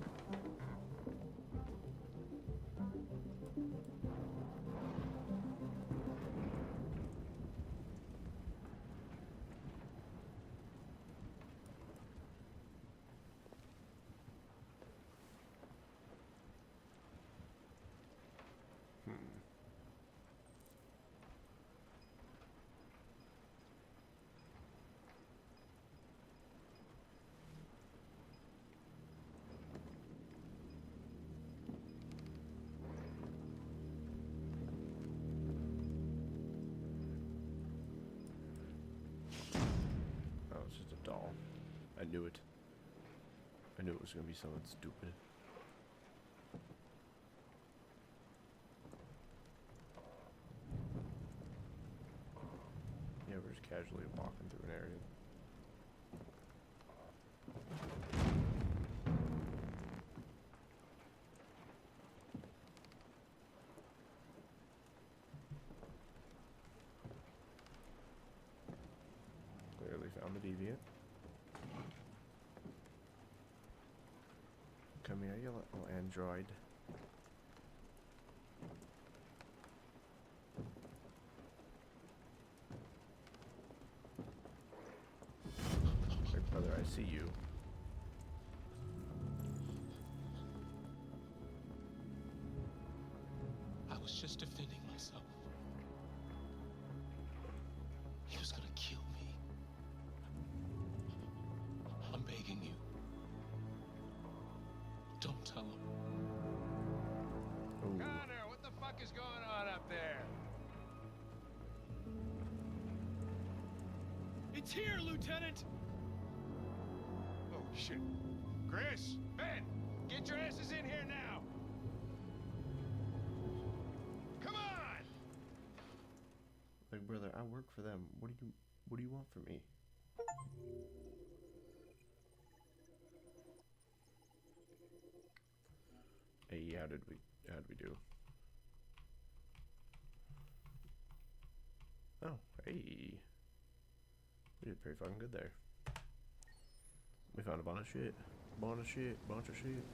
Oh, it's just a doll. I knew it. I knew it was gonna be something stupid. Yeah, we're just casually walking through an area. Clearly found the deviant. Come here, you little android. Big brother, I see you. I was just defending myself. He was gonna kill me. I'm begging you. Don't tell him. Connor, what the fuck is going on up there? It's here, Lieutenant! Oh, shit. Chris! Ben! Get your asses in here now! Come on! Like, brother, I work for them. What do you want from me? Hey, how did we do? Oh, hey. We did pretty fucking good there. We found a bunch of shit. Bunch of shit.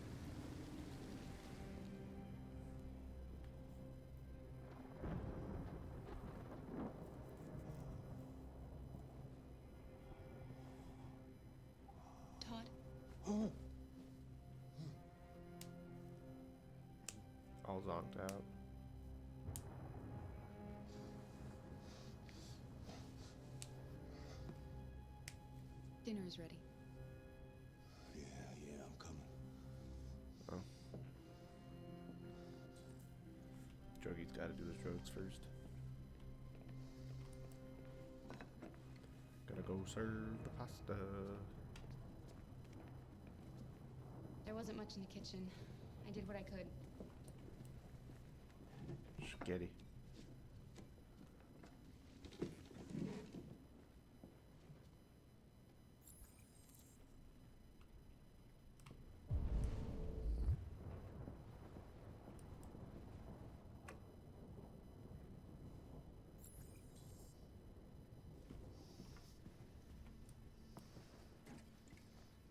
Todd, All zonked out. dinner is ready. Yeah, I'm coming. Oh. Druggy's gotta do his drugs first. Gotta go serve the pasta. There wasn't much in the kitchen. I did what I could. Spaghetti.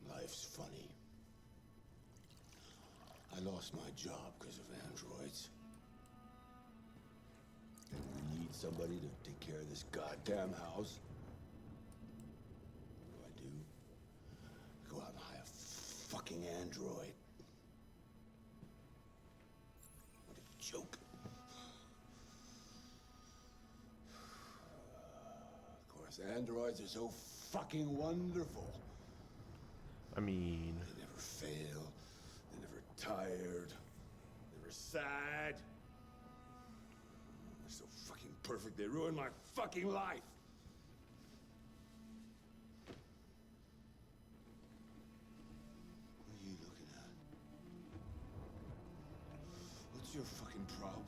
Life's funny. I lost my job because of androids. And we need somebody to take care of this goddamn house. What do? I go out and hire a fucking android. What a joke. Of course, androids are so fucking wonderful. I mean... They never fail. They're never tired. Never sad. They're so fucking perfect, they ruin my fucking life. What are you looking at? What's your fucking problem?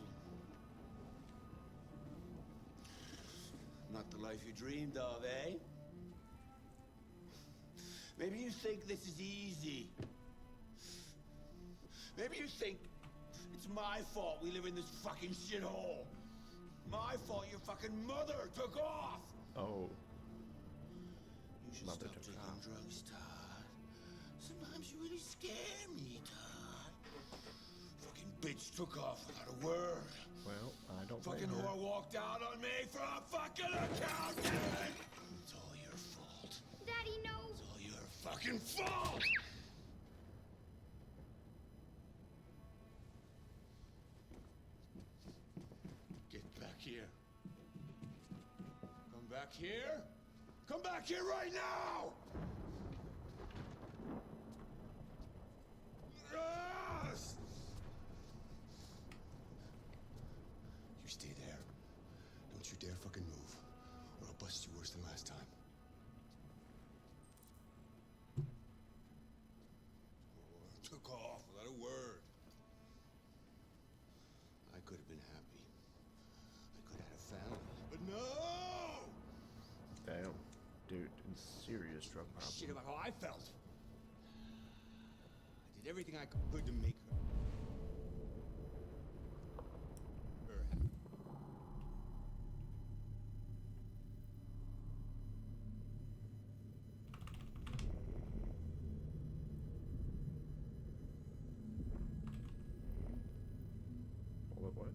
Not the life you dreamed of, eh? Maybe you think this is easy. Maybe you think it's my fault we live in this fucking shithole. My fault your fucking mother took off. Oh. You should Mother stop took taking off. drugs, Todd. Sometimes you really scare me, Todd. Fucking bitch took off without a word. Well, I don't Fucking blame her. whore walked out on me for a fucking accountant. It's all your fault. Daddy, no. It's all your fucking fault. Get back here. Come back here. Come back here right now. Yes! You stay there. Don't you dare fucking move, or I'll bust you worse than last time. Took off without a word. I could have been happy. I could have had a family. But no! Damn. Dude, in serious drug problem. Shit about how I felt. I did everything I could to make her happy. Hold up, what?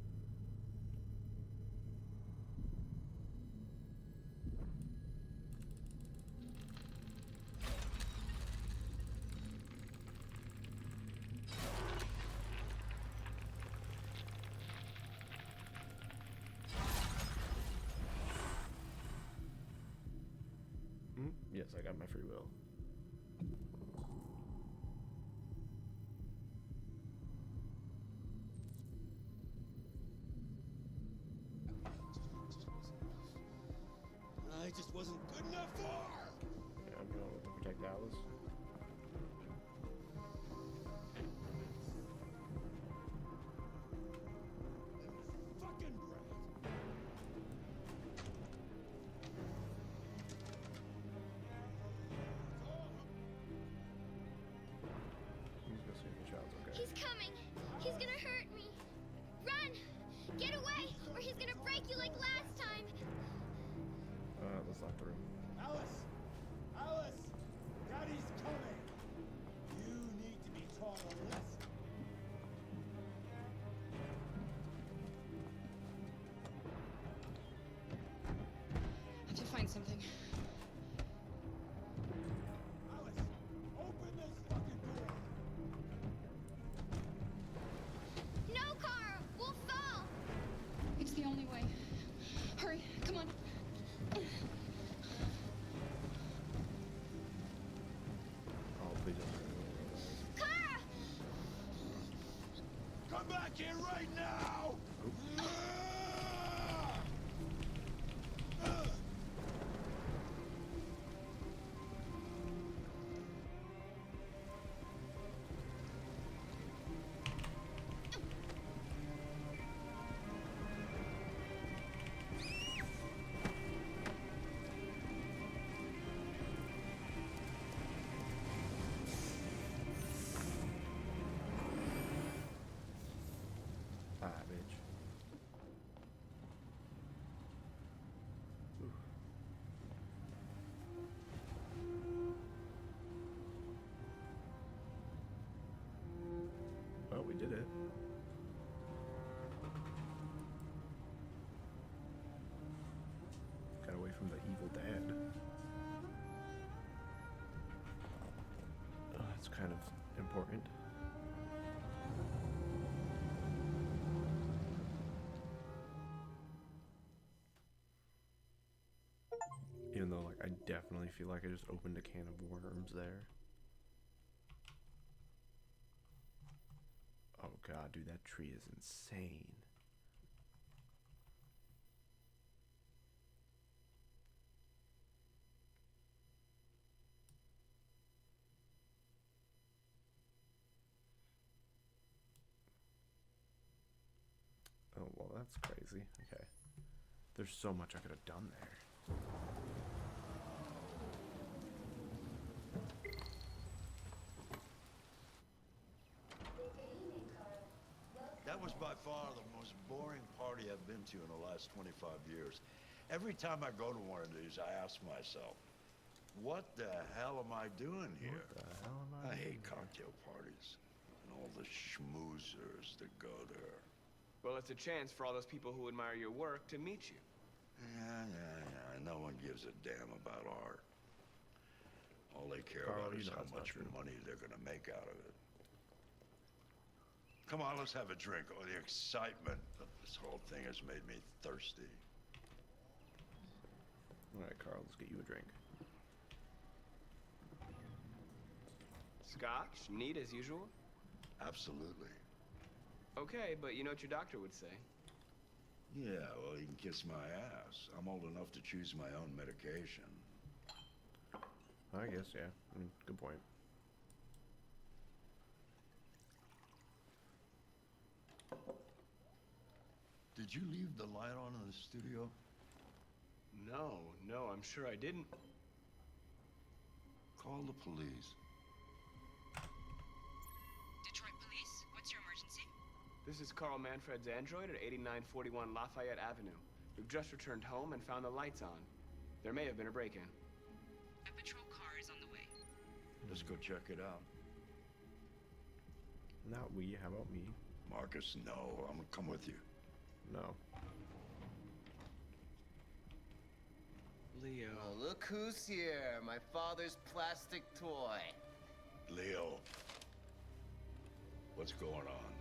Yes, I got my free will. I just wasn't good enough for. Yeah, I'm gonna protect Alice. Fucking brat. He's gonna see if the child's okay. He's coming. He's gonna hurt me. Run! Get away, or he's gonna break you like last time. Let's lock the room. Alice! Alice! Daddy's coming! You need to be taught a lesson. I have to find something. Alice! Open this fucking door! No, Carl! We'll fall! It's the only way. Hurry, come on. Oh, please don't. Carl! Come back here right now! Ah, bitch. Ooh. Well, we did it. Got away from the evil dad. Oh, that's kind of important. Even though, like, I definitely feel like I just opened a can of worms there. Oh god, dude, that tree is insane. Oh, well, that's crazy. Okay. There's so much I could have done there. That was by far the most boring party I've been to in the last 25 years. Every time I go to one of these, I ask myself, what the hell am I doing here? What the hell am I hate cocktail parties and all the schmoozers that go there. Well, it's a chance for all those people who admire your work to meet you. Yeah. No one gives a damn about art. All they care Carl, about you is know how that's not much true. money they're gonna make out of it. Come on, let's have a drink. Oh, the excitement of this whole thing has made me thirsty. Alright, Carl, let's get you a drink. Scotch, neat as usual? Absolutely. Okay, but you know what your doctor would say. Yeah, well, you can kiss my ass. I'm old enough to choose my own medication. I guess, yeah. I mean, good point. Did you leave the light on in the studio? No, I'm sure I didn't. Call the police. Detroit Police, what's your emergency? This is Carl Manfred's android at 8941 Lafayette Avenue. We've just returned home and found the lights on. There may have been a break-in. A patrol car is on the way. Let's go check it out. Not we, how about me? Marcus, no. I'm gonna come with you. No. Leo. Oh, look who's here. My father's plastic toy. Leo. What's going on?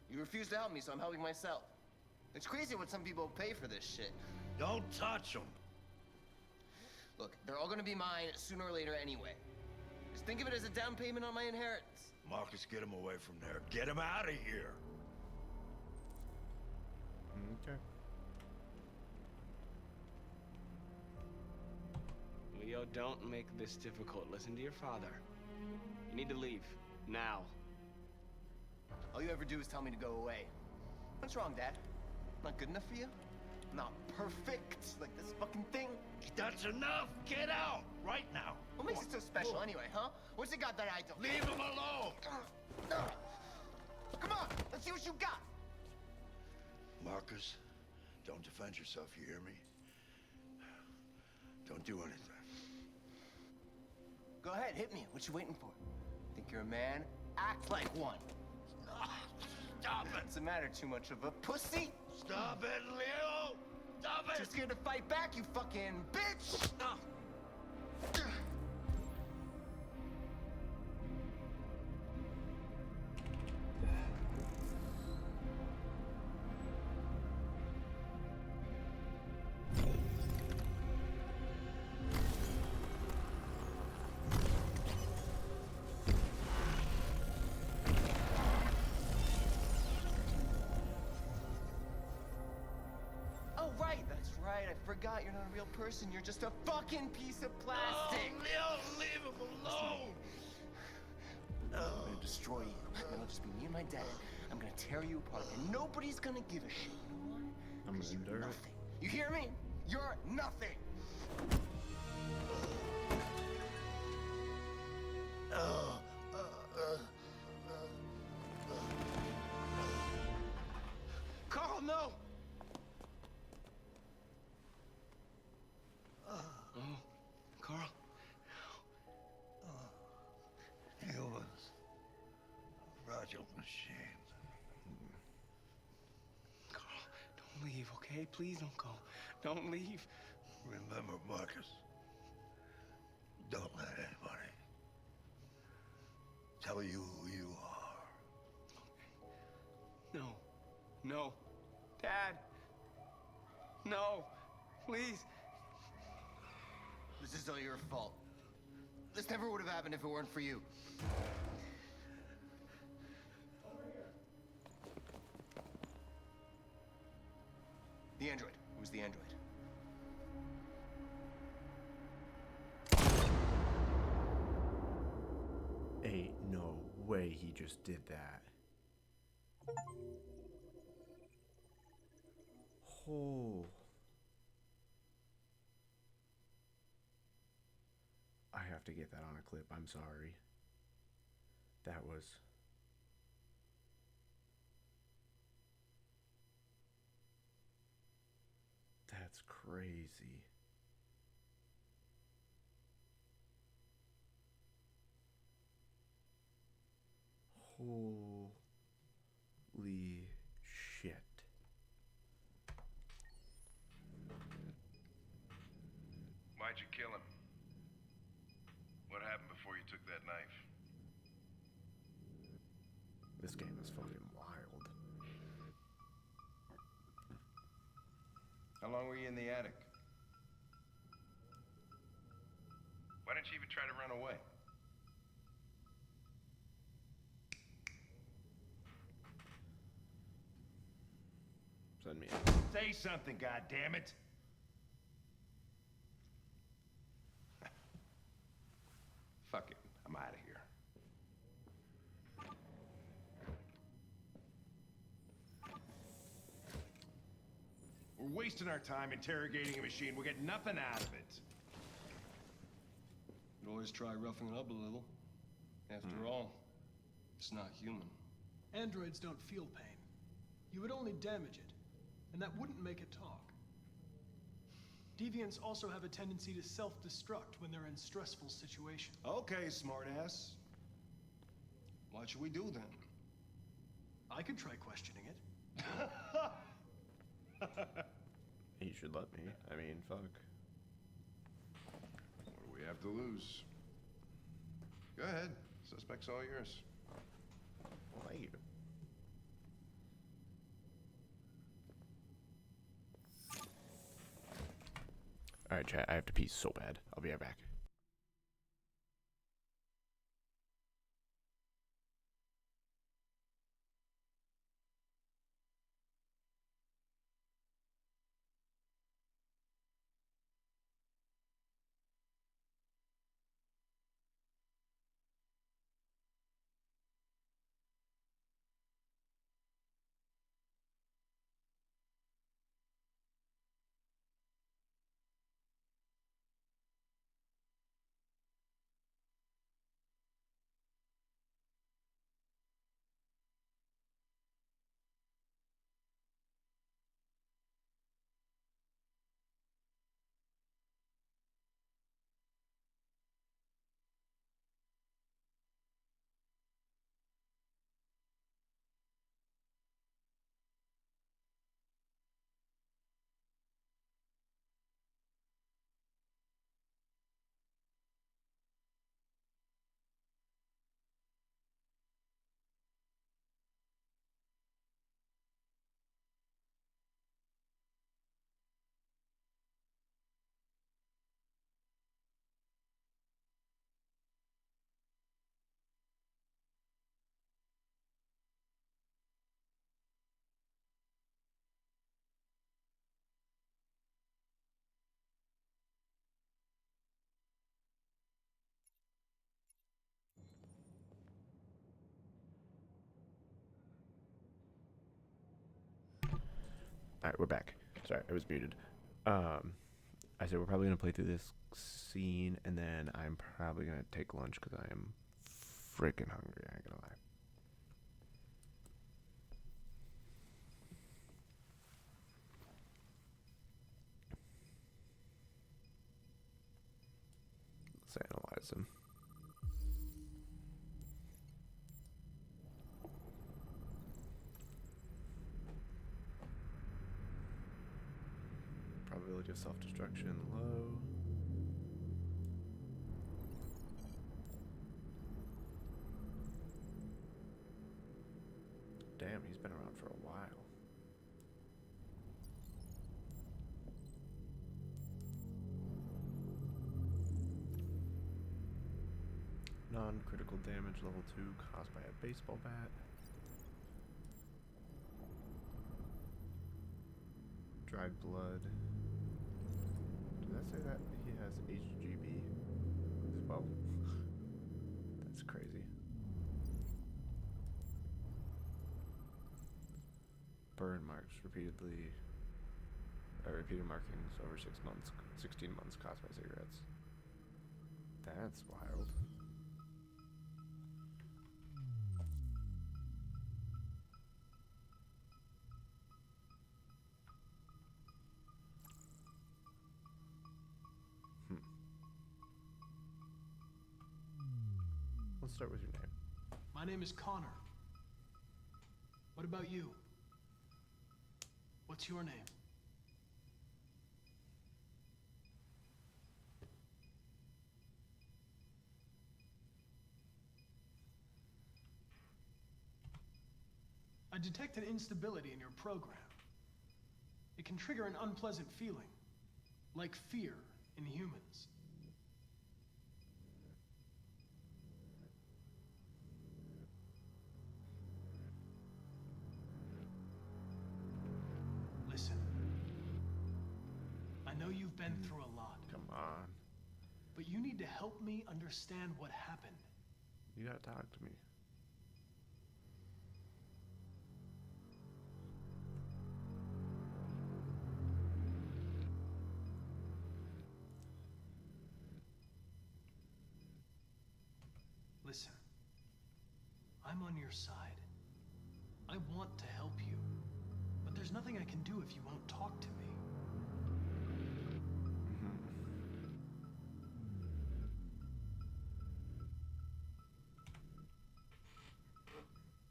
You refuse to help me, so I'm helping myself. It's crazy what some people pay for this shit. Don't touch them. Look, they're all gonna be mine sooner or later anyway. Just think of it as a down payment on my inheritance. Marcus, get him away from there. Get him out of here. Okay. So don't make this difficult. Listen to your father. You need to leave. Now. All you ever do is tell me to go away. What's wrong, Dad? Not good enough for you? Not perfect, like this fucking thing? That's enough! Get out! Right now! What makes it so special anyway, huh? What's it got that I don't? Leave him alone! Come on, let's see what you got! Marcus, don't defend yourself, you hear me? Don't do anything. Go ahead, hit me. What you waiting for? Think you're a man? Act like one. Stop it! What's the matter? Too much of a pussy? Stop it, Leo! Stop it! Too scared to fight back, you fucking bitch! I forgot you're not a real person. You're just a fucking piece of plastic. No, Leo, leave him alone. I'm gonna destroy you. It'll just be me and my dad. I'm gonna tear you apart, and nobody's gonna give a shit. You know why? I'm gonna endure it. Nothing. You hear me? You're nothing. Carl, no! Carl. Humans. Fragile machines. Carl, don't leave, okay? Please don't go. Don't leave. Remember, Marcus. Don't let anybody tell you who you are. No. No. Dad. No. Please. This is all your fault. This never would have happened if it weren't for you. The android. Who's the android? Ain't no way he just did that. Oh. I have to get that on a clip. I'm sorry. That was... That's crazy. Holy shit. Why'd you kill him? What happened before you took that knife? This game is fucking wild. How long were you in the attic? Why didn't you even try to run away? Send me Say something, goddammit! Fuck it. I'm out of here. We're wasting our time interrogating a machine. We'll get nothing out of it. You can always try roughing it up a little. After all, it's not human. Androids don't feel pain. You would only damage it, and that wouldn't make it talk. Deviants also have a tendency to self-destruct when they're in stressful situations. Okay, smartass. What should we do then? I could try questioning it. You should let me. I mean, fuck. What do we have to lose? Go ahead. Suspect's all yours. Thank you. Alright, chat. I have to pee so bad. I'll be right back. Alright, we're back. Sorry, I was muted. I said we're probably going to play through this scene, and then I'm probably going to take lunch because I am freaking hungry, I ain't going to lie. Let's analyze them. Probability of self-destruction low. Damn, he's been around for a while. Non-critical damage level 2 caused by a baseball bat. Dried blood. Did that say that he has HGB as well? That's crazy. Burn marks repeatedly. Repeated markings over 16 months caused by cigarettes. That's wild. Let's start with your name. My name is Connor. What about you? What's your name? I detect an instability in your program. It can trigger an unpleasant feeling, like fear in humans. Listen, I know you've been through a lot. Come on. But you need to help me understand what happened. You gotta talk to me. Listen, I'm on your side. I want to help you, but there's nothing I can do if you won't talk to me.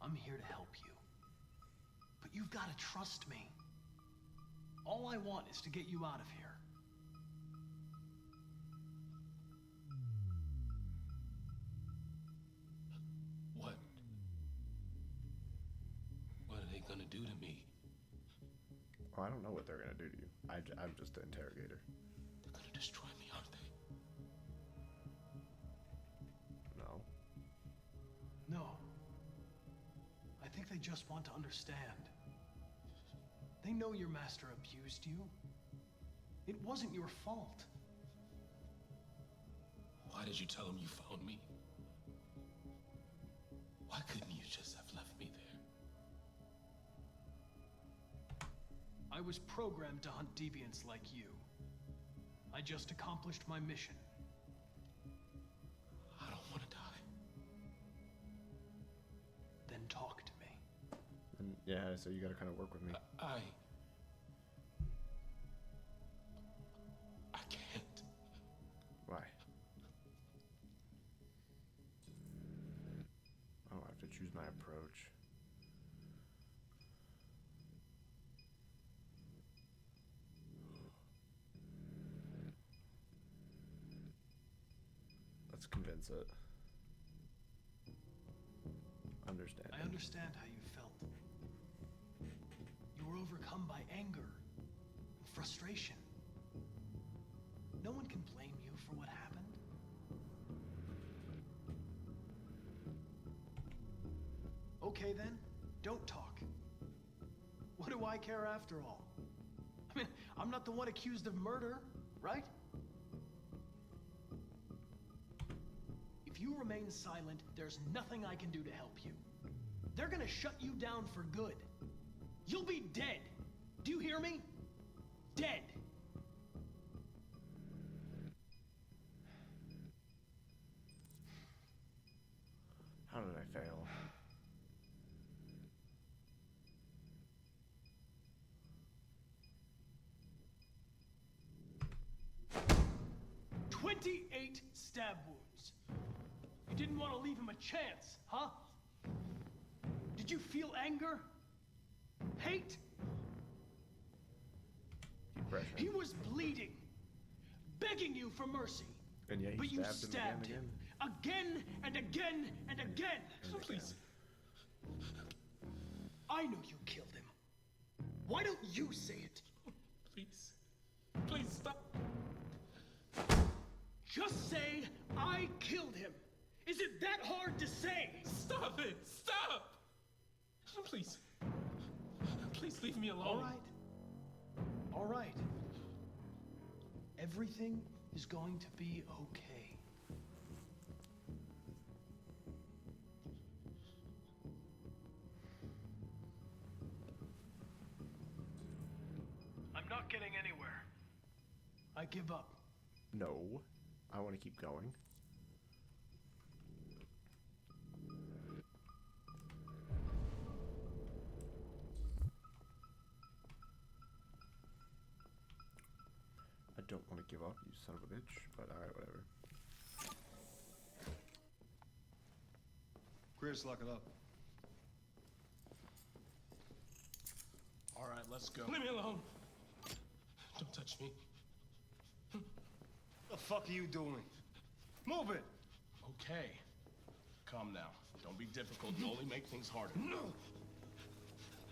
I'm here to help you, but you've got to trust me. All I want is to get you out of here. What are they gonna do to me? Oh, I don't know what they're gonna do to you. I'm just the interrogator. They're gonna destroy me, aren't they? No. No. I think they just want to understand. They know your master abused you. It wasn't your fault. Why did you tell them you found me? Why couldn't you just have left me there? I was programmed to hunt deviants like you. I just accomplished my mission. I don't want to die. Then talk to me. And yeah, so you gotta kind of work with me. I can't. Why? Oh, I have to choose my approach. Let's convince it. Understand. I understand how you felt. You were overcome by anger and frustration. No one can blame you for what happened. Okay then, don't talk. What do I care after all? I mean, I'm not the one accused of murder, right? If you remain silent, there's nothing I can do to help you. They're gonna shut you down for good. You'll be dead. Do Do you hear me? Dead. How did I fail? "28 stab wounds. You didn't want to leave him a chance, huh? Did you feel anger? Hate? Depression. He was bleeding, begging you for mercy. And yet he but you stabbed him stabbed again him again and again and again. Please. I know you killed him. Why don't you say it? Please. Please stop. Just say, I killed him. Is it that hard to say? Stop it! Stop! Please. Please leave me alone. All right. All right. Everything is going to be okay. I'm not getting anywhere. I give up. No. I want to keep going. I don't want to give up, you son of a bitch, but alright, whatever. Chris, lock it up. All right, let's go. Leave me alone. Don't touch me. The fuck are you doing? Move it! Okay. Calm down. Don't be difficult. You only make things harder. No!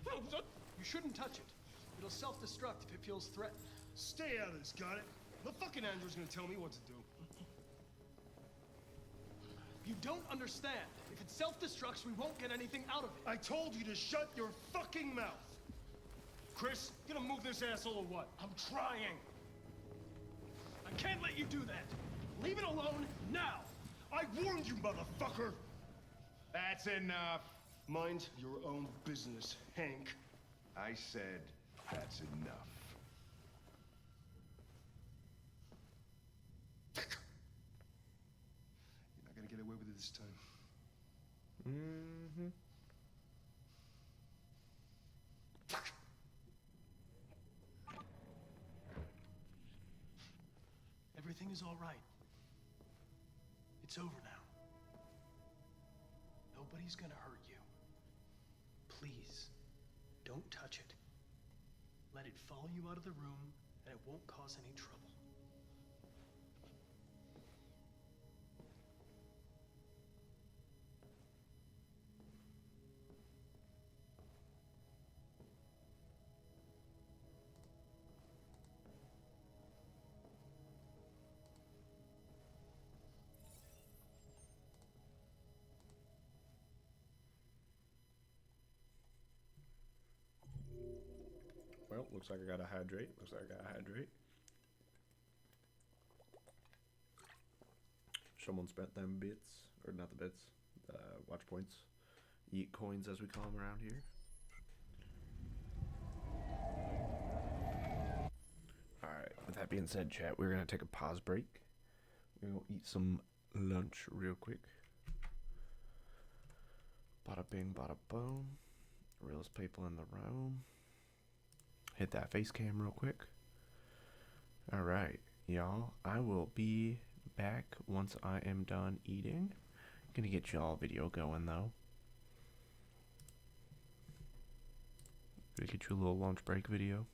You shouldn't touch it. It'll self-destruct if it feels threatened. Stay out of this, got it? The fucking android's gonna tell me what to do. You don't understand. If it self-destructs, we won't get anything out of it. I told you to shut your fucking mouth! Chris, you gonna move this asshole or what? I'm trying. I can't let you do that. Leave it alone now. I warned you, motherfucker! That's enough. Mind your own business, Hank. I said that's enough. You're not gonna get away with it this time. Mm-hmm. Everything is all right. It's over now. Nobody's gonna hurt you. Please, don't touch it. Let it follow you out of the room, and it won't cause any trouble. Well, looks like I gotta hydrate. Someone spent them bits, or not the bits, watch points, yeet coins as we call them around here. Alright, with that being said, chat, we're gonna take a pause break. We're gonna eat some lunch real quick. Bada bing, bada boom. Realest people in the room. Hit that face cam real quick. Alright, y'all. I will be back once I am done eating. Gonna get y'all a video going though. Gonna get you a little lunch break video.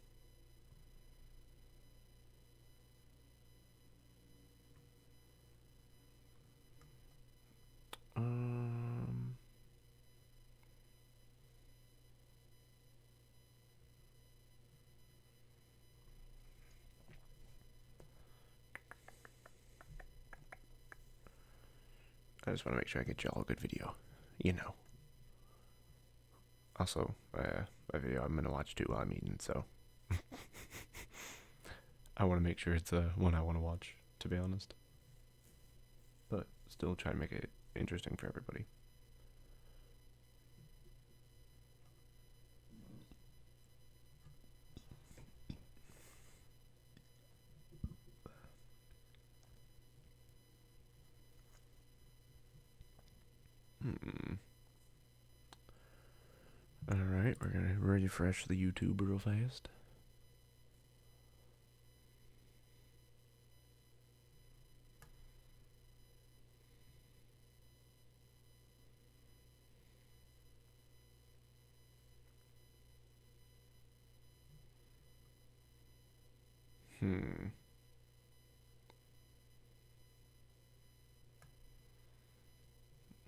I just want to make sure I get y'all a good video, you know. Also, a video I'm gonna watch too while I'm eating, so I want to make sure it's one I want to watch, to be honest. But still try to make it interesting for everybody. Alright, we're gonna refresh the YouTube real fast.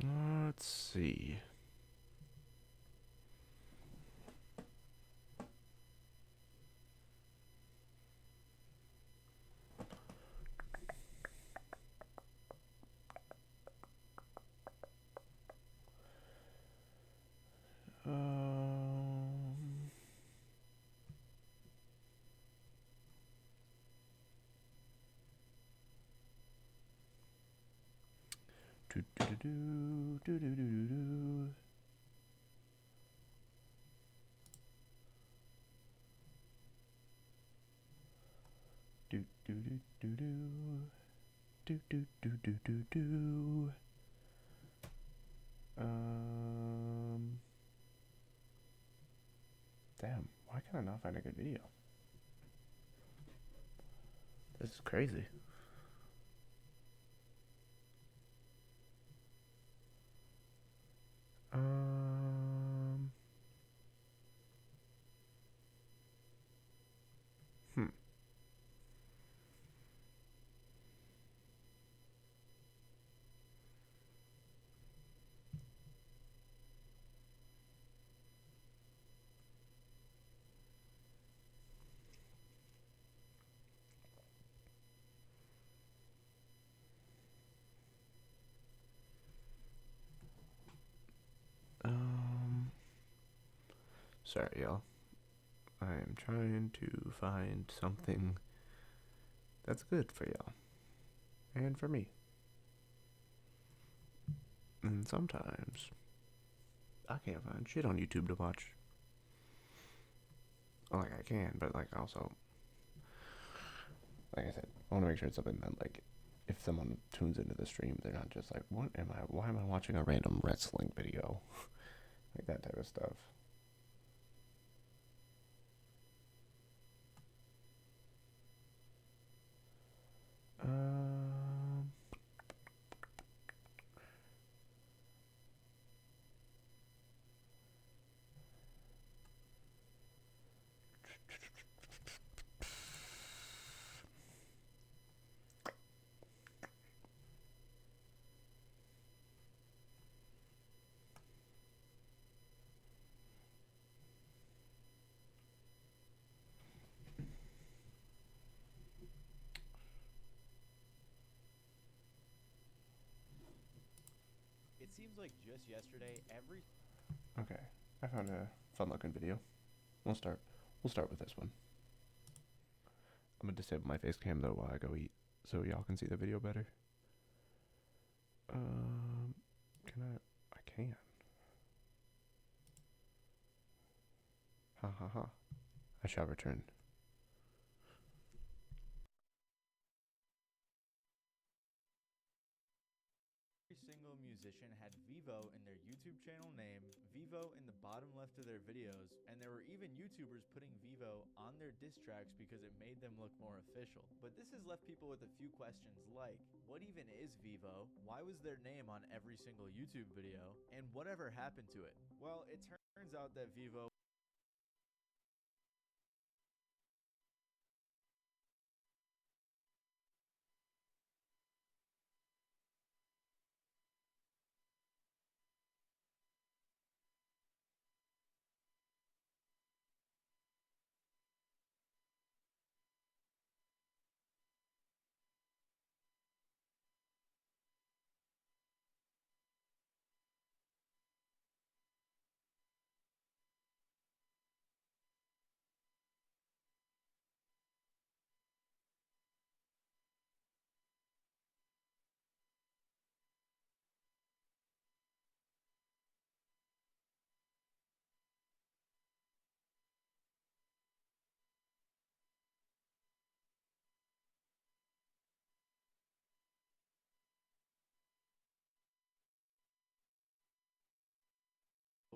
Let's see. Do do do do do do do do. Do do do do do do do do do do do. Damn, why can I not find a good video? This is crazy. Hmm. Sorry, y'all. I am trying to find something that's good for y'all. And for me. And sometimes I can't find shit on YouTube to watch. Like, I can, but, like, also, like I said, I want to make sure it's something that, like, if someone tunes into the stream, they're not just like, why am I watching a random wrestling video? Like, that type of stuff. It seems like just yesterday, Okay, I found a fun-looking video. We'll start with this one. I'm gonna disable my face cam though while I go eat, so y'all can see the video better. Can I? I can. Ha ha ha. I shall return. every single musician had Vivo in their YouTube channel name, Vivo in the bottom left of their videos, and there were even YouTubers putting Vivo on their diss tracks because it made them look more official. But this has left people with a few questions like, what even is Vivo? Why was their name on every single YouTube video? And whatever happened to it? Well, it turns out that Vivo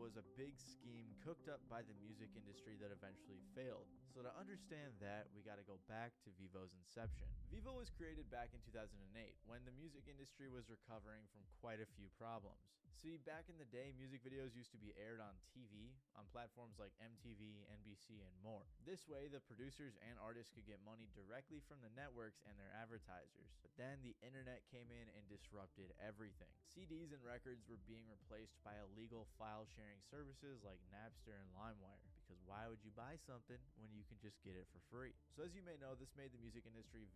was a big scheme cooked up by the music industry that eventually failed. So to understand that, we gotta go back to Vevo's inception. Vevo was created back in 2008 when the music industry was recovering from quite a few problems. See, back in the day, music videos used to be aired on TV, on platforms like MTV, NBC, and more. This way, the producers and artists could get money directly from the networks and their advertisers. But then the internet came in and disrupted everything. CDs and records were being replaced by illegal file sharing services like Napster and LimeWire, because why would you buy something when you can just get it for free? So as you may know, this made the music industry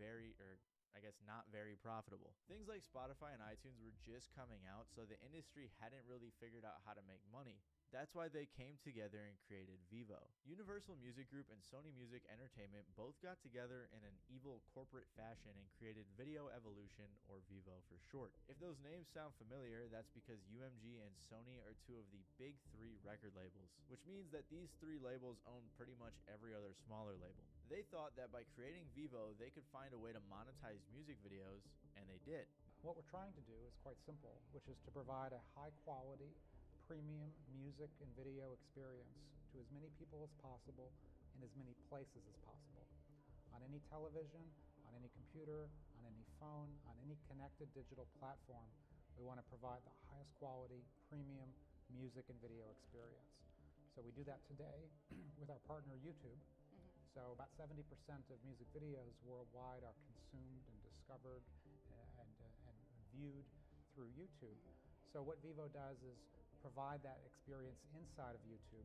not very profitable. Things like Spotify and iTunes were just coming out, so the industry hadn't really figured out how to make money. That's why they came together and created Vevo. Universal Music Group and Sony Music Entertainment both got together in an evil corporate fashion and created Video Evolution, or Vevo for short. If those names sound familiar, that's because UMG and Sony are two of the big three record labels, which means that these three labels own pretty much every other smaller label. They thought that by creating Vevo, they could find a way to monetize music videos, and they did. What we're trying to do is quite simple, which is to provide a high quality, premium music and video experience to as many people as possible in as many places as possible. On any television, on any computer, on any phone, on any connected digital platform, we want to provide the highest quality, premium music and video experience. So we do that today with our partner YouTube. So about 70% of music videos worldwide are consumed and discovered and viewed through YouTube. So what Vevo does is provide that experience inside of YouTube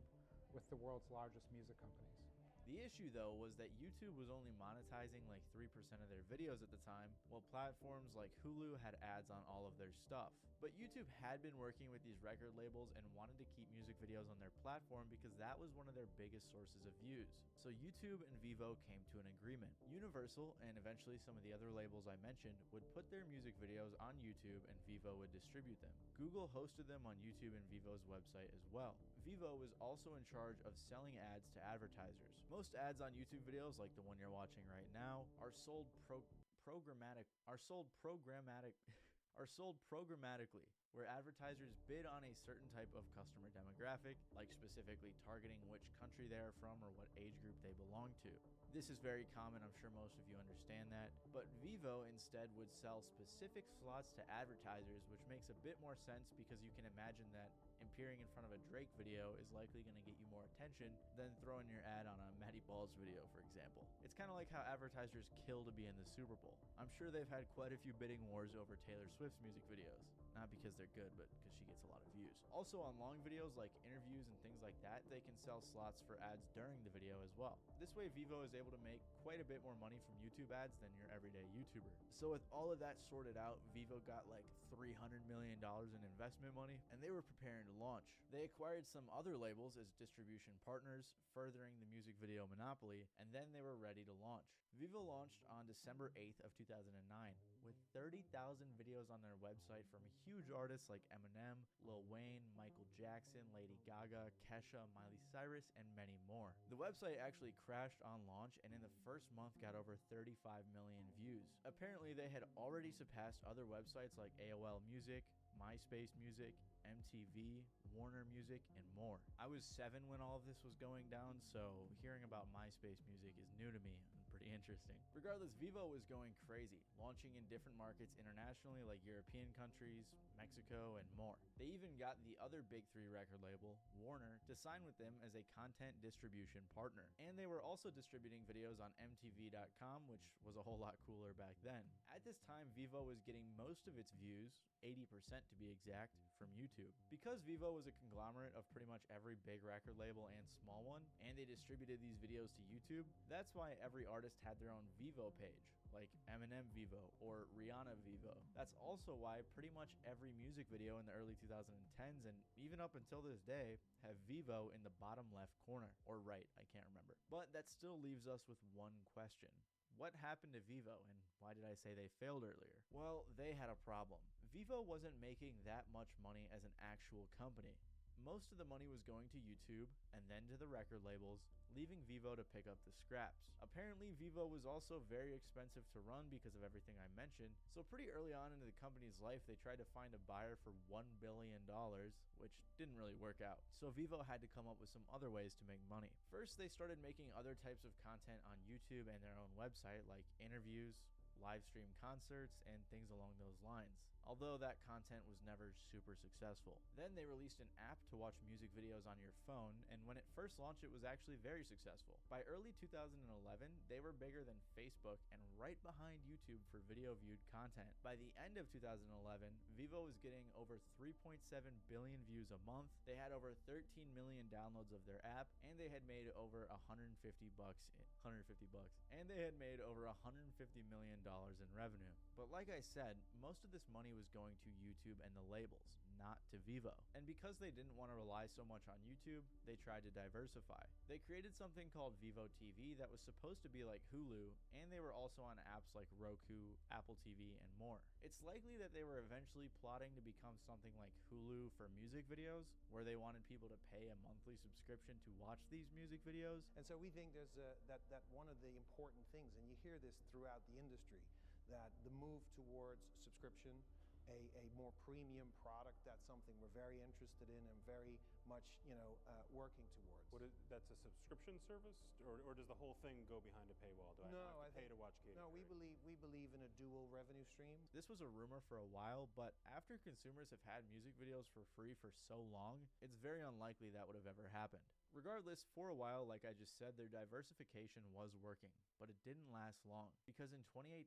with the world's largest music companies. The issue though was that YouTube was only monetizing like 3% of their videos at the time, while platforms like Hulu had ads on all of their stuff. But YouTube had been working with these record labels and wanted to keep music videos on their platform because that was one of their biggest sources of views. So YouTube and Vevo came to an agreement. Universal, and eventually some of the other labels I mentioned, would put their music videos on YouTube and Vevo would distribute them. Google hosted them on YouTube and Vevo's website as well. Vevo was also in charge of selling ads to advertisers. Most ads on YouTube videos, like the one you're watching right now, are sold programmatically, where advertisers bid on a certain type of customer demographic, like specifically targeting which country they are from or what age group they belong to. This is very common, I'm sure most of you understand that, but Vevo instead would sell specific slots to advertisers, which makes a bit more sense because you can imagine that appearing in front of a Drake video is likely going to get you more attention than throwing your ad on a Matty Balls video, for example. It's kind of like how advertisers kill to be in the Super Bowl. I'm sure they've had quite a few bidding wars over Taylor Swift's music videos. Not because they're good, but because she gets a lot of views. Also on long videos like interviews and things like that, they can sell slots for ads during the video as well. This way Vevo is able to make quite a bit more money from YouTube ads than your everyday YouTuber. So with all of that sorted out, Vevo got like $300 million in investment money, and they were preparing to launch. They acquired some other labels as distribution partners, furthering the music video monopoly, and then they were ready to launch. Vevo launched on December 8th of 2009 with 30,000 videos on their website from huge artists like Eminem, Lil Wayne, Michael Jackson, Lady Gaga, Kesha, Miley Cyrus, and many more. The website actually crashed on launch and in the first month got over 35 million views. Apparently they had already surpassed other websites like AOL Music, MySpace Music, MTV, Warner Music, and more. I was 7 when all of this was going down, so hearing about MySpace Music is new to me and pretty interesting. Regardless, Vevo was going crazy, launching in different markets internationally like European countries, Mexico, and more. They even got the other big 3 record label, Warner, to sign with them as a content distribution partner. And they were also distributing videos on MTV.com, which was a whole lot cooler back then. At this time, Vevo was getting most of its views, 80% to be exact, from YouTube. Because Vevo was a conglomerate of pretty much every big record label and small one, and they distributed these videos to YouTube, that's why every artist had their own Vevo page, like Eminem Vevo or Rihanna Vevo. That's also why pretty much every music video in the early 2010s and even up until this day have Vevo in the bottom left corner, or right, I can't remember. But that still leaves us with one question. What happened to Vevo, and why did I say they failed earlier? Well, they had a problem. Vevo wasn't making that much money as an actual company. Most of the money was going to YouTube and then to the record labels, leaving Vevo to pick up the scraps. Apparently, Vevo was also very expensive to run because of everything I mentioned, so pretty early on into the company's life, they tried to find a buyer for $1 billion, which didn't really work out. So Vevo had to come up with some other ways to make money. First, they started making other types of content on YouTube and their own website, like interviews, live stream concerts, and things along those lines, although that content was never super successful. Then they released an app to watch music videos on your phone, and when it first launched, it was actually very successful. By early 2011, they were bigger than Facebook and right behind YouTube for video viewed content. By the end of 2011, Vevo was getting over 3.7 billion views a month, they had over 13 million downloads of their app, and they had made over 150 bucks, and they had made over $150 million in revenue. But like I said, most of this money was going to YouTube and the labels, not to Vevo. And because they didn't want to rely so much on YouTube, they tried to diversify. They created something called Vevo TV that was supposed to be like Hulu, and they were also on apps like Roku, Apple TV, and more. It's likely that they were eventually plotting to become something like Hulu for music videos, where they wanted people to pay a monthly subscription to watch these music videos. And so we think there's that one of the important things, and you hear this throughout the industry, that the move towards subscription, a more premium product, that's something we're very interested in and very much, working towards. That's a subscription service, or does the whole thing go behind a paywall? Do I have to pay to watch Katy Perry? No, we believe in a dual revenue stream. This was a rumor for a while, but after consumers have had music videos for free for so long, it's very unlikely that would have ever happened. Regardless, for a while, like I just said, their diversification was working, but it didn't last long, because in 2018,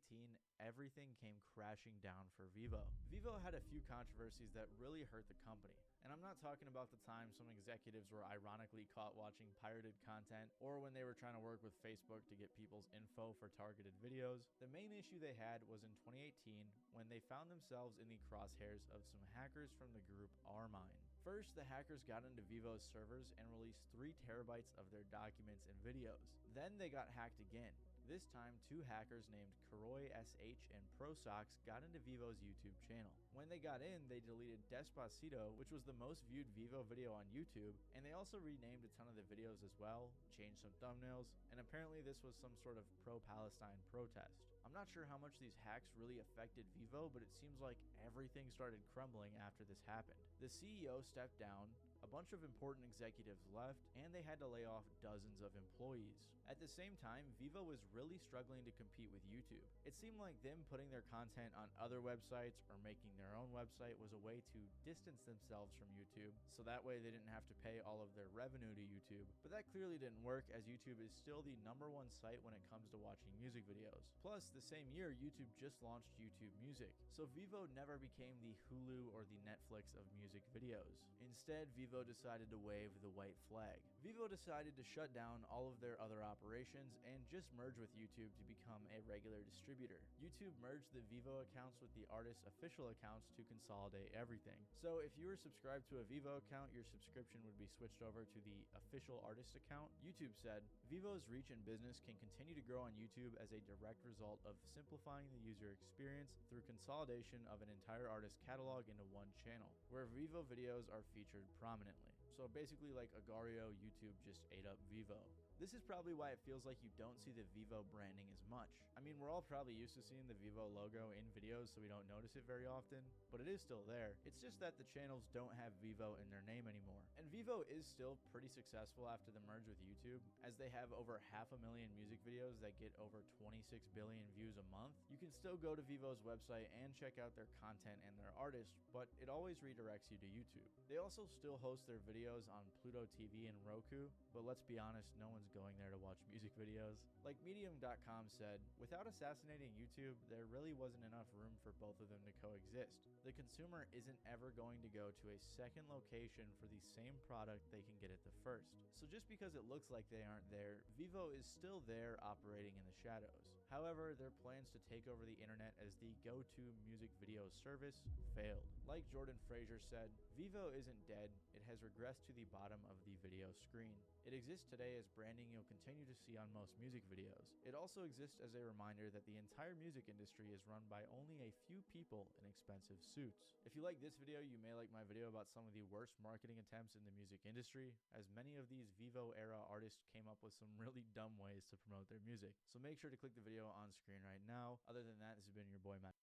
everything came crashing down for Vevo. Vevo had a few controversies that really hurt the company, and I'm not talking about the time some executives were ironically caught watching pirated content, or when they were trying to work with Facebook to get people's info for targeted videos. The main issue they had was in 2018, when they found themselves in the crosshairs of some hackers from the group Armine. First, the hackers got into Vevo's servers and released 3 terabytes of their documents and videos. Then they got hacked again. This time, 2 hackers named Karoy SH and ProSox got into Vevo's YouTube channel. When they got in, they deleted Despacito, which was the most viewed Vevo video on YouTube, and they also renamed a ton of the videos as well, changed some thumbnails, and apparently this was some sort of pro-Palestine protest. I'm not sure how much these hacks really affected Vevo, but it seems like everything started crumbling after this happened. The CEO stepped down, a bunch of important executives left, and they had to lay off dozens of employees. At the same time, Vevo was really struggling to compete with YouTube. It seemed like them putting their content on other websites or making their own website was a way to distance themselves from YouTube, so that way they didn't have to pay all of their revenue to YouTube. But that clearly didn't work, as YouTube is still the #1 site when it comes to watching music videos. Plus, the same year, YouTube just launched YouTube Music, so Vevo never became the Hulu or the Netflix of music videos. Instead, Vevo decided to wave the white flag. Vevo decided to shut down all of their other operations and just merge with YouTube to become a regular distributor. YouTube merged the Vevo accounts with the artist's official accounts to consolidate everything. So if you were subscribed to a Vevo account, your subscription would be switched over to the official artist account. YouTube said, Vevo's reach and business can continue to grow on YouTube as a direct result of simplifying the user experience through consolidation of an entire artist catalog into one channel, where Vevo videos are featured prominently. So basically, like Agario, YouTube just ate up Vevo. This is probably why it feels like you don't see the Vevo branding as much. I mean, we're all probably used to seeing the Vevo logo in videos, so we don't notice it very often, but it is still there. It's just that the channels don't have Vevo in their name anymore. And Vevo is still pretty successful after the merge with YouTube, as they have over 500,000 music videos that get over 26 billion views a month. You can still go to Vevo's website and check out their content and their artists, but it always redirects you to YouTube. They also still host their videos on Pluto TV and Roku, but let's be honest, no one's going there to watch music videos. Like Medium.com said, without assassinating YouTube, there really wasn't enough room for both of them to coexist. The consumer isn't ever going to go to a second location for the same product they can get at the first. So just because it looks like they aren't there, Vevo is still there operating in the shadows. However, their plans to take over the internet as the go-to music video service failed. Like Jordan Fraser said, Vevo isn't dead, it has regressed to the bottom of the video screen. It exists today as branding you'll continue to see on most music videos. It also exists as a reminder that the entire music industry is run by only a few people in expensive suits. If you like this video, you may like my video about some of the worst marketing attempts in the music industry, as many of these Vevo era artists came up with some really dumb ways to promote their music. So make sure to click the video on screen right now. Other than that, this has been your boy Matt.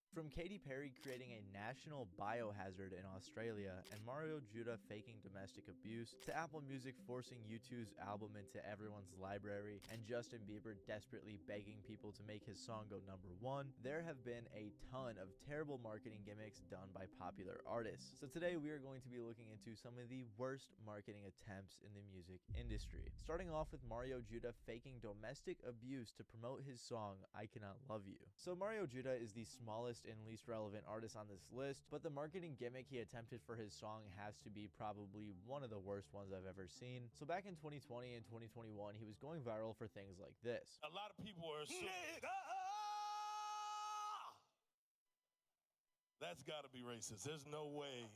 From Katy Perry creating a national biohazard in Australia and Mario Judah faking domestic abuse, to Apple Music forcing U2's album into everyone's library, and Justin Bieber desperately begging people to make his song go #1, there have been a ton of terrible marketing gimmicks done by popular artists. So today we are going to be looking into some of the worst marketing attempts in the music industry. Starting off with Mario Judah faking domestic abuse to promote his song I Cannot Love You. So Mario Judah is the smallest and least relevant artist on this list, but the marketing gimmick he attempted for his song has to be probably one of the worst ones I've ever seen. So back in 2020 and 2021, he was going viral for things like this. A lot of people are assuming that's gotta be racist. There's no way.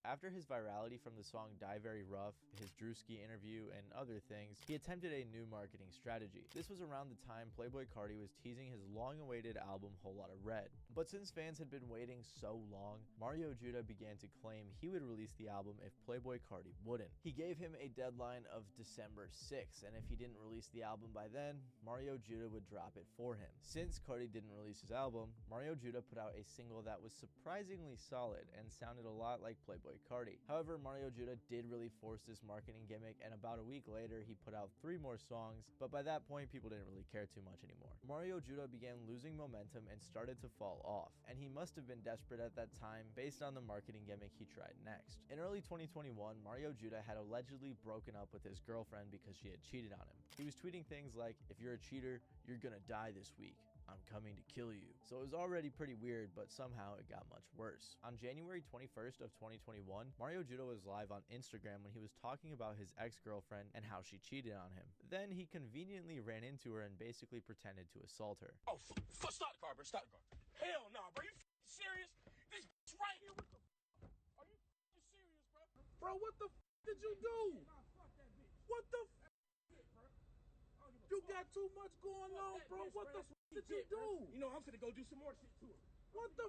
After his virality from the song Die Very Rough, his Drewski interview, and other things, he attempted a new marketing strategy. This was around the time Playboi Carti was teasing his long-awaited album Whole Lotta Red. But since fans had been waiting so long, Mario Judah began to claim he would release the album if Playboi Carti wouldn't. He gave him a deadline of December 6th, and if he didn't release the album by then, Mario Judah would drop it for him. Since Carti didn't release his album, Mario Judah put out a single that was surprisingly solid and sounded a lot like Playboi Carti. However, Mario Judah did really force this marketing gimmick, and about a week later he put out 3 more songs, but by that point people didn't really care too much anymore. Mario Judah began losing momentum and started to fall off, and he must have been desperate at that time based on the marketing gimmick he tried next. In early 2021, Mario Judah had allegedly broken up with his girlfriend because she had cheated on him. He was tweeting things like, "If you're a cheater, you're gonna die this week. I'm coming to kill you." So it was already pretty weird, but somehow it got much worse. On January 21st of 2021, Mario Judah was live on Instagram when he was talking about his ex-girlfriend and how she cheated on him. Then he conveniently ran into her and basically pretended to assault her. Oh, stop the car, bro. Stop the car. Hell no, bro. You serious? This bitch right here. What the Are you serious, bro? Bro, what the did you do? What the You got too much going on, bro. What the did you do? You know, I'm finna go do some more shit to her. What the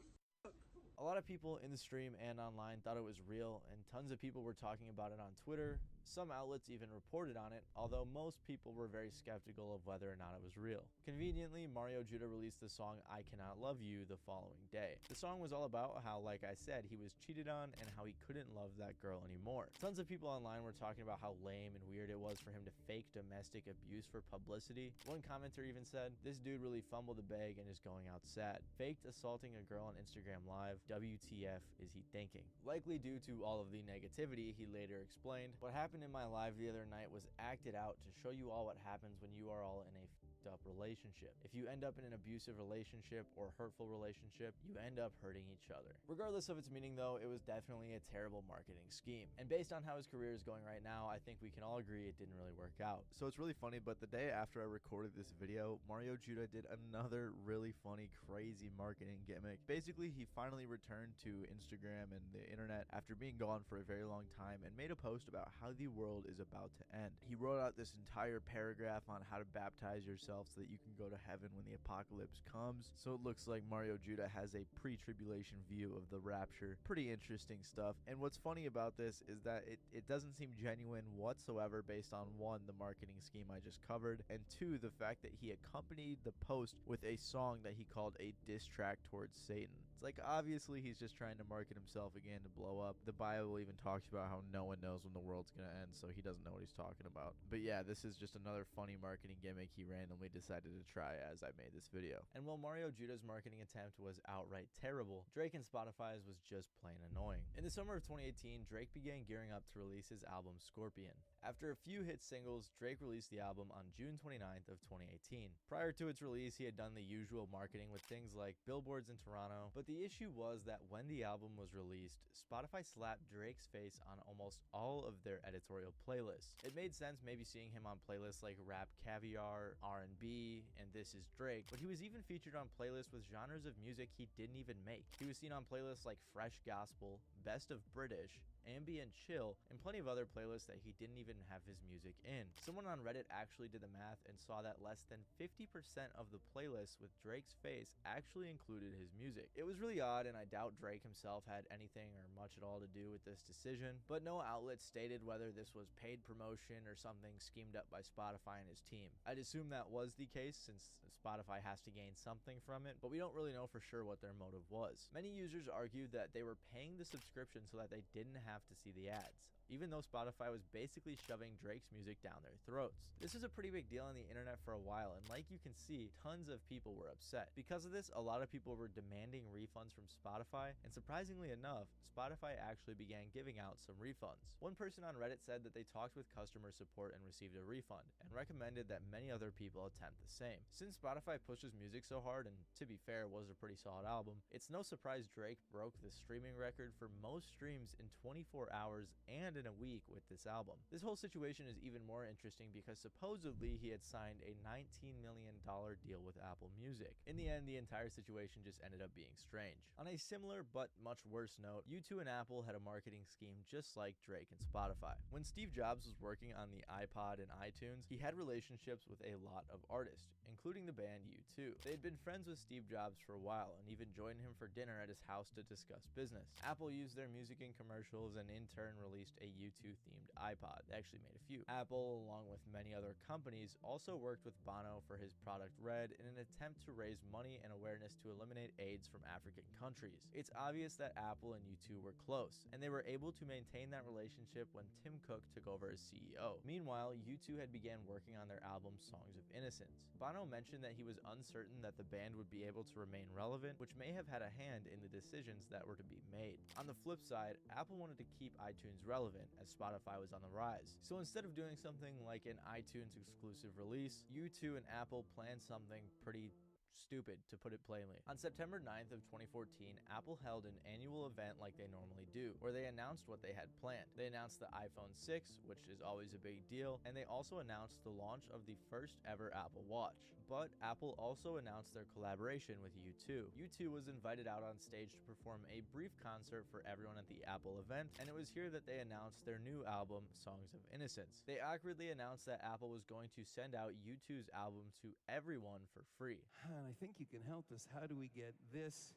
A lot of people in the stream and online thought it was real, and tons of people were talking about it on Twitter. Some outlets even reported on it, although most people were very skeptical of whether or not it was real. Conveniently, Mario Judah released the song I Cannot Love You the following day. The song was all about how, like I said, he was cheated on and how he couldn't love that girl anymore. Tons of people online were talking about how lame and weird it was for him to fake domestic abuse for publicity. One commenter even said, "This dude really fumbled the bag and is going out sad. Faked assaulting a girl on Instagram Live. WTF is he thinking?" Likely due to all of the negativity, he later explained, "What happened in my live the other night was acted out to show you all what happens when you are all in a up relationship. If you end up in an abusive relationship or hurtful relationship, you end up hurting each other." Regardless of its meaning though, it was definitely a terrible marketing scheme. And based on how his career is going right now, I think we can all agree it didn't really work out. So it's really funny, but the day after I recorded this video, Mario Judah did another really funny, crazy marketing gimmick. Basically, he finally returned to Instagram and the internet after being gone for a very long time and made a post about how the world is about to end. He wrote out this entire paragraph on how to baptize yourself so that you can go to heaven when the apocalypse comes. So it looks like Mario Judah has a pre-tribulation view of the rapture. Pretty interesting stuff. And what's funny about this is that it doesn't seem genuine whatsoever based on 1, the marketing scheme I just covered, and 2, the fact that he accompanied the post with a song that he called a diss track towards Satan. It's like, obviously he's just trying to market himself again to blow up. The Bible even talks about how no one knows when the world's gonna end, so he doesn't know what he's talking about. But yeah, this is just another funny marketing gimmick he randomly decided to try as I made this video. And while Mario Judah's marketing attempt was outright terrible, Drake and Spotify's was just plain annoying. In the summer of 2018, Drake began gearing up to release his album Scorpion. After a few hit singles, Drake released the album on June 29th of 2018. Prior to its release, he had done the usual marketing with things like billboards in Toronto, but The issue was that when the album was released, Spotify slapped Drake's face on almost all of their editorial playlists. It made sense maybe seeing him on playlists like Rap Caviar, R&B, and This Is Drake, but he was even featured on playlists with genres of music he didn't even make. He was seen on playlists like Fresh Gospel, Best of British, Ambient Chill, and plenty of other playlists that he didn't even have his music in. Someone on Reddit actually did the math and saw that less than 50% of the playlists with Drake's face actually included his music. It was really odd, and I doubt Drake himself had anything or much at all to do with this decision, but no outlet stated whether this was paid promotion or something schemed up by Spotify and his team. I'd assume that was the case since Spotify has to gain something from it, but we don't really know for sure what their motive was. Many users argued that they were paying the subscription so that they didn't have to see the ads, even though Spotify was basically shoving Drake's music down their throats. This is a pretty big deal on the internet for a while, and like you can see, tons of people were upset. Because of this, a lot of people were demanding refunds from Spotify, and surprisingly enough, Spotify actually began giving out some refunds. One person on Reddit said that they talked with customer support and received a refund, and recommended that many other people attempt the same. Since Spotify pushes music so hard, and to be fair, was a pretty solid album, it's no surprise Drake broke the streaming record for most streams in 24 hours and in a week with this album. This whole situation is even more interesting because supposedly he had signed a $19 million deal with Apple Music. In the end, the entire situation just ended up being strange. On a similar but much worse note, U2 and Apple had a marketing scheme just like Drake and Spotify. When Steve Jobs was working on the iPod and iTunes, he had relationships with a lot of artists, including the band U2. They had been friends with Steve Jobs for a while and even joined him for dinner at his house to discuss business. Apple used their music in commercials and in turn released a U2 themed iPod. They actually made a few. Apple, along with many other companies, also worked with Bono for his product Red in an attempt to raise money and awareness to eliminate AIDS from African countries. It's obvious that Apple and U2 were close, and they were able to maintain that relationship when Tim Cook took over as CEO. Meanwhile, U2 had began working on their album Songs of Innocence. Bono mentioned that he was uncertain that the band would be able to remain relevant, which may have had a hand in the decisions that were to be made. On the flip side, Apple wanted to keep iTunes relevant as Spotify was on the rise. So instead of doing something like an iTunes exclusive release, U2 and Apple planned something pretty stupid, to put it plainly. On September 9th of 2014, Apple held an annual event like they normally do, where they announced what they had planned. They announced the iPhone 6, which is always a big deal, and they also announced the launch of the first ever Apple Watch. But Apple also announced their collaboration with U2. U2 was invited out on stage to perform a brief concert for everyone at the Apple event, and it was here that they announced their new album, Songs of Innocence. They awkwardly announced that Apple was going to send out U2's album to everyone for free. And I think you can help us. How do we get this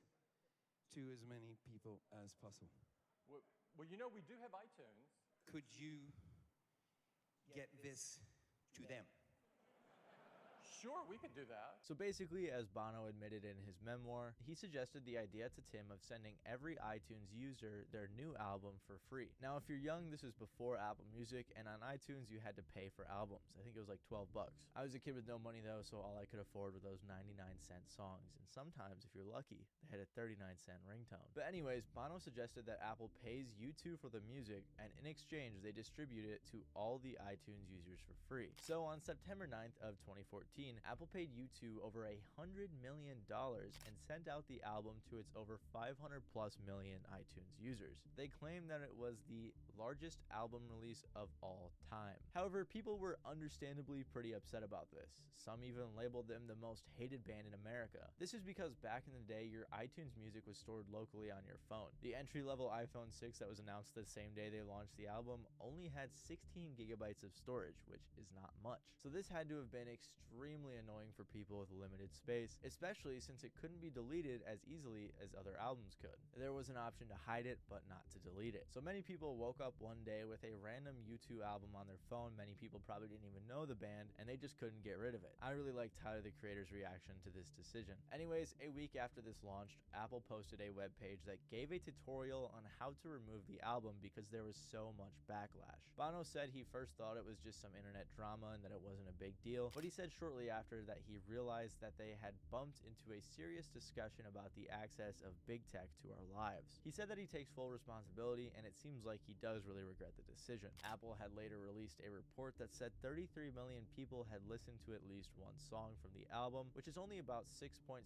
to as many people as possible? Well, you know, we do have iTunes. Could you get this to them? Sure, we could do that. So basically, as Bono admitted in his memoir, he suggested the idea to Tim of sending every iTunes user their new album for free. Now, if you're young, this was before Apple Music, and on iTunes, you had to pay for albums. I think it was like $12. I was a kid with no money though, so all I could afford were those 99-cent songs, and sometimes, if you're lucky, they had a 39-cent ringtone. But anyways, Bono suggested that Apple pays U2 for the music, and in exchange, they distribute it to all the iTunes users for free. So on September 9th of 2014, Apple paid U2 over $100 million and sent out the album to its over 500+ million iTunes users. They claimed that it was the largest album release of all time. However, people were understandably pretty upset about this. Some even labeled them the most hated band in America. This is because back in the day, your iTunes music was stored locally on your phone. The entry-level iPhone 6 that was announced the same day they launched the album only had 16 gigabytes of storage, which is not much. So this had to have been extremely annoying for people with limited space, especially since it couldn't be deleted as easily as other albums could. There was an option to hide it, but not to delete it. So many people woke up one day with a random U2 album on their phone. Many people probably didn't even know the band, and they just couldn't get rid of it. I really liked Tyler, the Creator's reaction to this decision. Anyways, a week after this launched, Apple posted a webpage that gave a tutorial on how to remove the album because there was so much backlash. Bono said he first thought it was just some internet drama and that it wasn't a big deal, but he said shortly shortly after that he realized that they had bumped into a serious discussion about the access of big tech to our lives. He said that he takes full responsibility, and it seems like he does really regret the decision. Apple had later released a report that said 33 million people had listened to at least one song from the album, which is only about 6.7%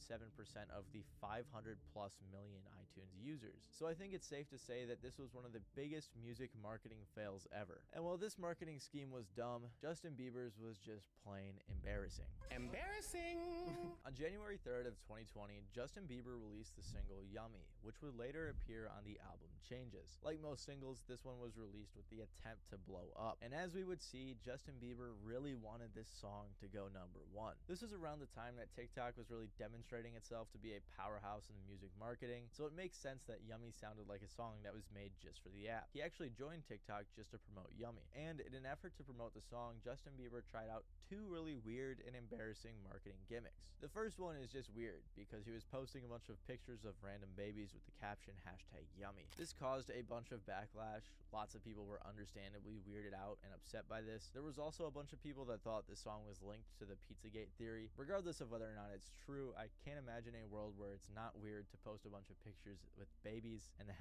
of the 500 plus million iTunes users. So I think it's safe to say that this was one of the biggest music marketing fails ever. And while this marketing scheme was dumb, Justin Bieber's was just plain embarrassing. Embarrassing! On January 3rd of 2020, Justin Bieber released the single Yummy, which would later appear on the album Changes. Like most singles, this one was released with the attempt to blow up. And as we would see, Justin Bieber really wanted this song to go #1. This was around the time that TikTok was really demonstrating itself to be a powerhouse in music marketing, so it makes sense that Yummy sounded like a song that was made just for the app. He actually joined TikTok just to promote Yummy, and in an effort to promote the song, Justin Bieber tried out two really weird and embarrassing marketing gimmicks. The first one is just weird because he was posting a bunch of pictures of random babies with the caption #Yummy. This caused a bunch of backlash. Lots of people were understandably weirded out and upset by this. There was also a bunch of people that thought this song was linked to the Pizzagate theory. Regardless of whether or not it's true, I can't imagine a world where it's not weird to post a bunch of pictures with babies and the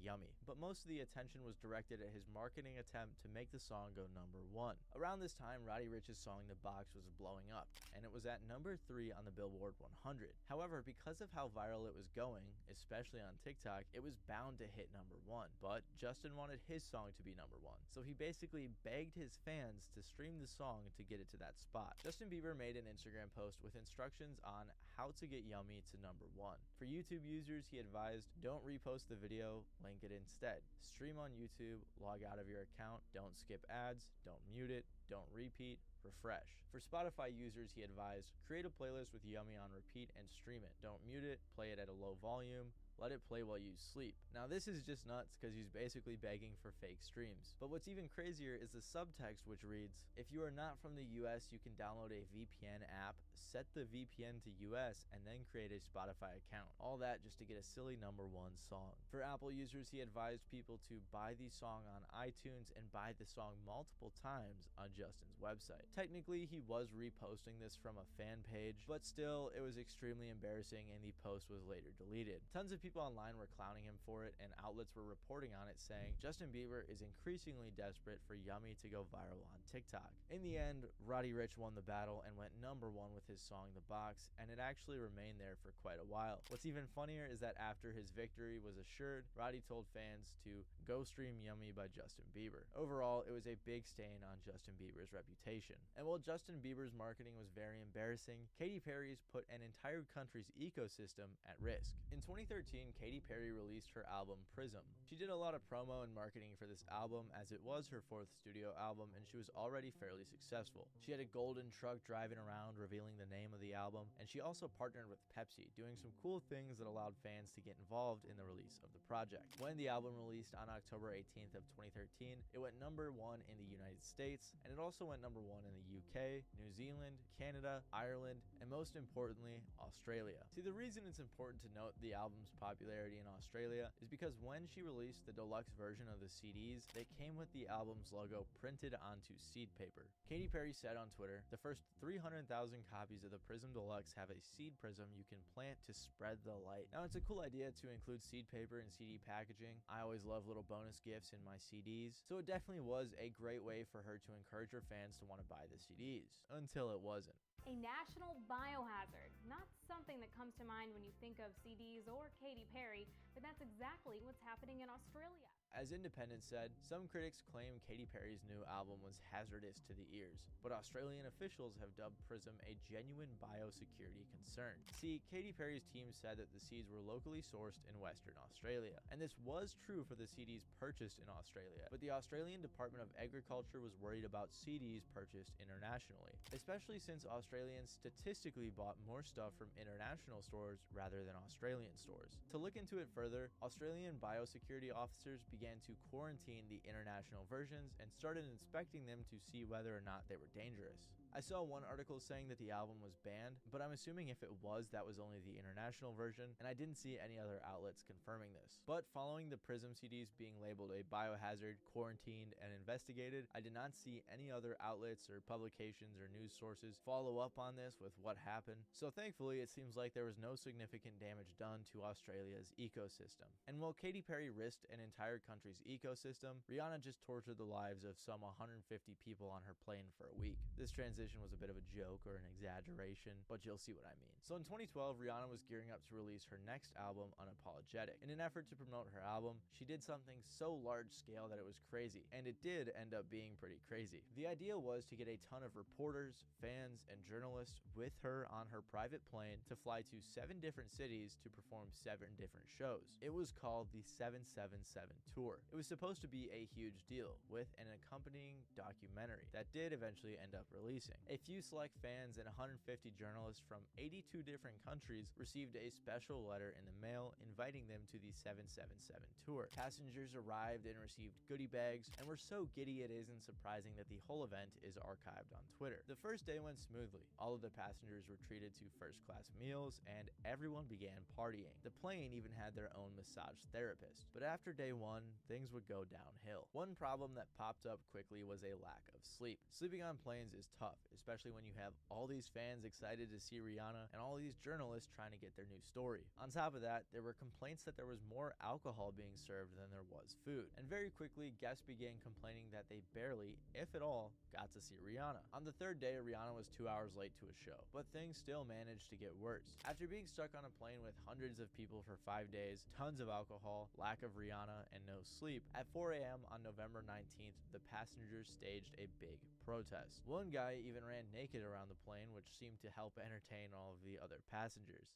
#Yummy. But most of the attention was directed at his marketing attempt to make the song go #1. Around this time, Roddy Ricch's song The Box was blowing up, and it was at #3 on the Billboard 100. However, because of how viral it was going, especially on TikTok, it was bound to hit #1. But Justin wanted his song to be #1, so he basically begged his fans to stream the song to get it to that spot. Justin Bieber made an Instagram post with instructions on how to get Yummy to #1. For YouTube users, he advised, don't repost the video, link it instead. Stream on YouTube, log out of your account, don't skip ads, don't mute it, don't repeat, refresh. For Spotify users, he advised, create a playlist with Yummy on repeat and stream it. Don't mute it, play it at a low volume, let it play while you sleep. Now this is just nuts because he's basically begging for fake streams. But what's even crazier is the subtext, which reads, if you are not from the US, you can download a VPN app, set the VPN to US, and then create a Spotify account. All that just to get a silly #1 song. For Apple users, he advised people to buy the song on iTunes and buy the song multiple times on Justin's website. Technically, he was reposting this from a fan page, but still, it was extremely embarrassing and the post was later deleted. Tons of people online were clowning him for it, and outlets were reporting on it saying Justin Bieber is increasingly desperate for Yummy to go viral on TikTok. In the end, Roddy Ricch won the battle and went #1 with his song The Box, and it actually remained there for quite a while. What's even funnier is that after his victory was assured, Roddy told fans to go stream Yummy by Justin Bieber. Overall, it was a big stain on Justin Bieber's reputation. And while Justin Bieber's marketing was very embarrassing, Katy Perry's put an entire country's ecosystem at risk. In 2013, Katy Perry released her album Prism. She did a lot of promo and marketing for this album as it was her 4th studio album and she was already fairly successful. She had a golden truck driving around revealing the name of the album, and she also partnered with Pepsi, doing some cool things that allowed fans to get involved in the release of the project. When the album released on October 18th of 2013, it went #1 in the United States, and it also went #1 in the UK, New Zealand, Canada, Ireland, and most importantly, Australia. See, the reason it's important to note the album's popularity in Australia is because when she released the deluxe version of the CDs, they came with the album's logo printed onto seed paper. Katy Perry said on Twitter, the first 300,000 copies of the Prism Deluxe have a seed prism you can plant to spread the light. Now, it's a cool idea to include seed paper in CD packaging. I always love little bonus gifts in my CDs, so it definitely was a great way for her to encourage her fans to want to buy the CDs, until it wasn't. A national biohazard. Not something that comes to mind when you think of CDs or Katy Perry, but that's exactly what's happening in Australia. As Independent said, some critics claim Katy Perry's new album was hazardous to the ears, but Australian officials have dubbed Prism a genuine biosecurity concern. See, Katy Perry's team said that the seeds were locally sourced in Western Australia, and this was true for the CDs purchased in Australia, but the Australian Department of Agriculture was worried about CDs purchased internationally, especially since Australians statistically bought more stuff from international stores rather than Australian stores. To look into it further, Australian biosecurity officers began to quarantine the international versions and started inspecting them to see whether or not they were dangerous. I saw one article saying that the album was banned, but I'm assuming if it was, that was only the international version, and I didn't see any other outlets confirming this. But following the Prism CDs being labeled a biohazard, quarantined, and investigated, I did not see any other outlets or publications or news sources follow up on this with what happened, so thankfully it seems like there was no significant damage done to Australia's ecosystem. And while Katy Perry risked an entire country's ecosystem, Rihanna just tortured the lives of some 150 people on her plane for a week. This transition was a bit of a joke or an exaggeration, but you'll see what I mean. So in 2012, Rihanna was gearing up to release her next album, Unapologetic. In an effort to promote her album, she did something so large scale that it was crazy, and it did end up being pretty crazy. The idea was to get a ton of reporters, fans, and journalists with her on her private plane to fly to 7 different cities to perform 7 different shows. It was called the 777 Tour. It was supposed to be a huge deal, with an accompanying documentary that did eventually end up releasing. A few select fans and 150 journalists from 82 different countries received a special letter in the mail inviting them to the 777 Tour. Passengers arrived and received goodie bags, and were so giddy it isn't surprising that the whole event is archived on Twitter. The first day went smoothly. All of the passengers were treated to first-class meals, and everyone began partying. The plane even had their own massage therapist. But after day 1, things would go downhill. One problem that popped up quickly was a lack of sleep. Sleeping on planes is tough, especially when you have all these fans excited to see Rihanna and all these journalists trying to get their new story. On top of that, there were complaints that there was more alcohol being served than there was food. And very quickly, guests began complaining that they barely, if at all, got to see Rihanna. On the 3rd day, Rihanna was 2 hours late to a show, but things still managed to get worse. After being stuck on a plane with hundreds of people for 5 days, tons of alcohol, lack of Rihanna, and no sleep, at 4 a.m. on November 19th, the passengers staged a big protest. One guy even ran naked around the plane, which seemed to help entertain all of the other passengers.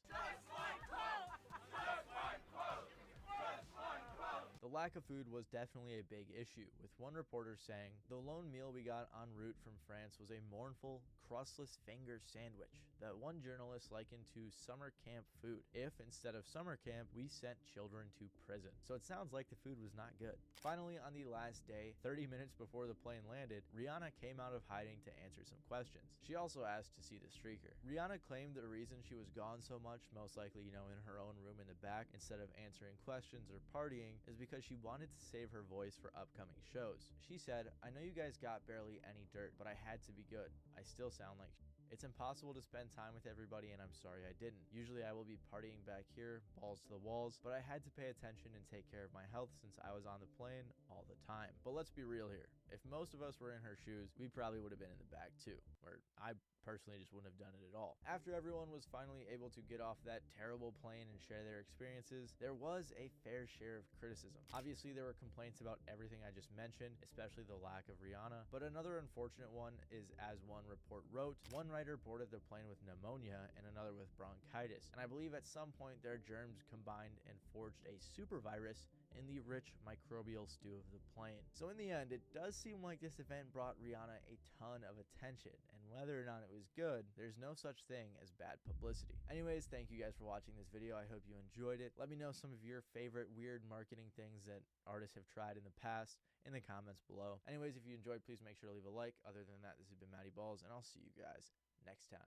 The lack of food was definitely a big issue, with one reporter saying, "The lone meal we got en route from France was a mournful, crustless finger sandwich that one journalist likened to summer camp food, if instead of summer camp, we sent children to prison." So it sounds like the food was not good. Finally, on the last day, 30 minutes before the plane landed, Rihanna came out of hiding to answer some questions. She also asked to see the streaker. Rihanna claimed the reason she was gone so much, most likely, in her own room in the back, instead of answering questions or partying, is because she wanted to save her voice for upcoming shows. She said, "I know you guys got barely any dirt, but I had to be good. I still sound like it's impossible to spend time with everybody, and I'm sorry I didn't. Usually I will be partying back here, balls to the walls, but I had to pay attention and take care of my health since I was on the plane all the time." But let's be real here. If most of us were in her shoes, we probably would have been in the back too, where I personally just wouldn't have done it at all. After everyone was finally able to get off that terrible plane and share their experiences, there was a fair share of criticism. Obviously, there were complaints about everything I just mentioned, especially the lack of Rihanna, but another unfortunate one is, as one report wrote, one writer boarded the plane with pneumonia and another with bronchitis, and I believe at some point their germs combined and forged a super virus in the rich microbial stew of the plane. So in the end, it does seem like this event brought Rihanna a ton of attention, and whether or not it was good, there's no such thing as bad publicity. Anyways, thank you guys for watching this video. I hope you enjoyed it. Let me know some of your favorite weird marketing things that artists have tried in the past in the comments below. Anyways, if you enjoyed, please make sure to leave a like. Other than that, this has been Matty Balls, and I'll see you guys next time.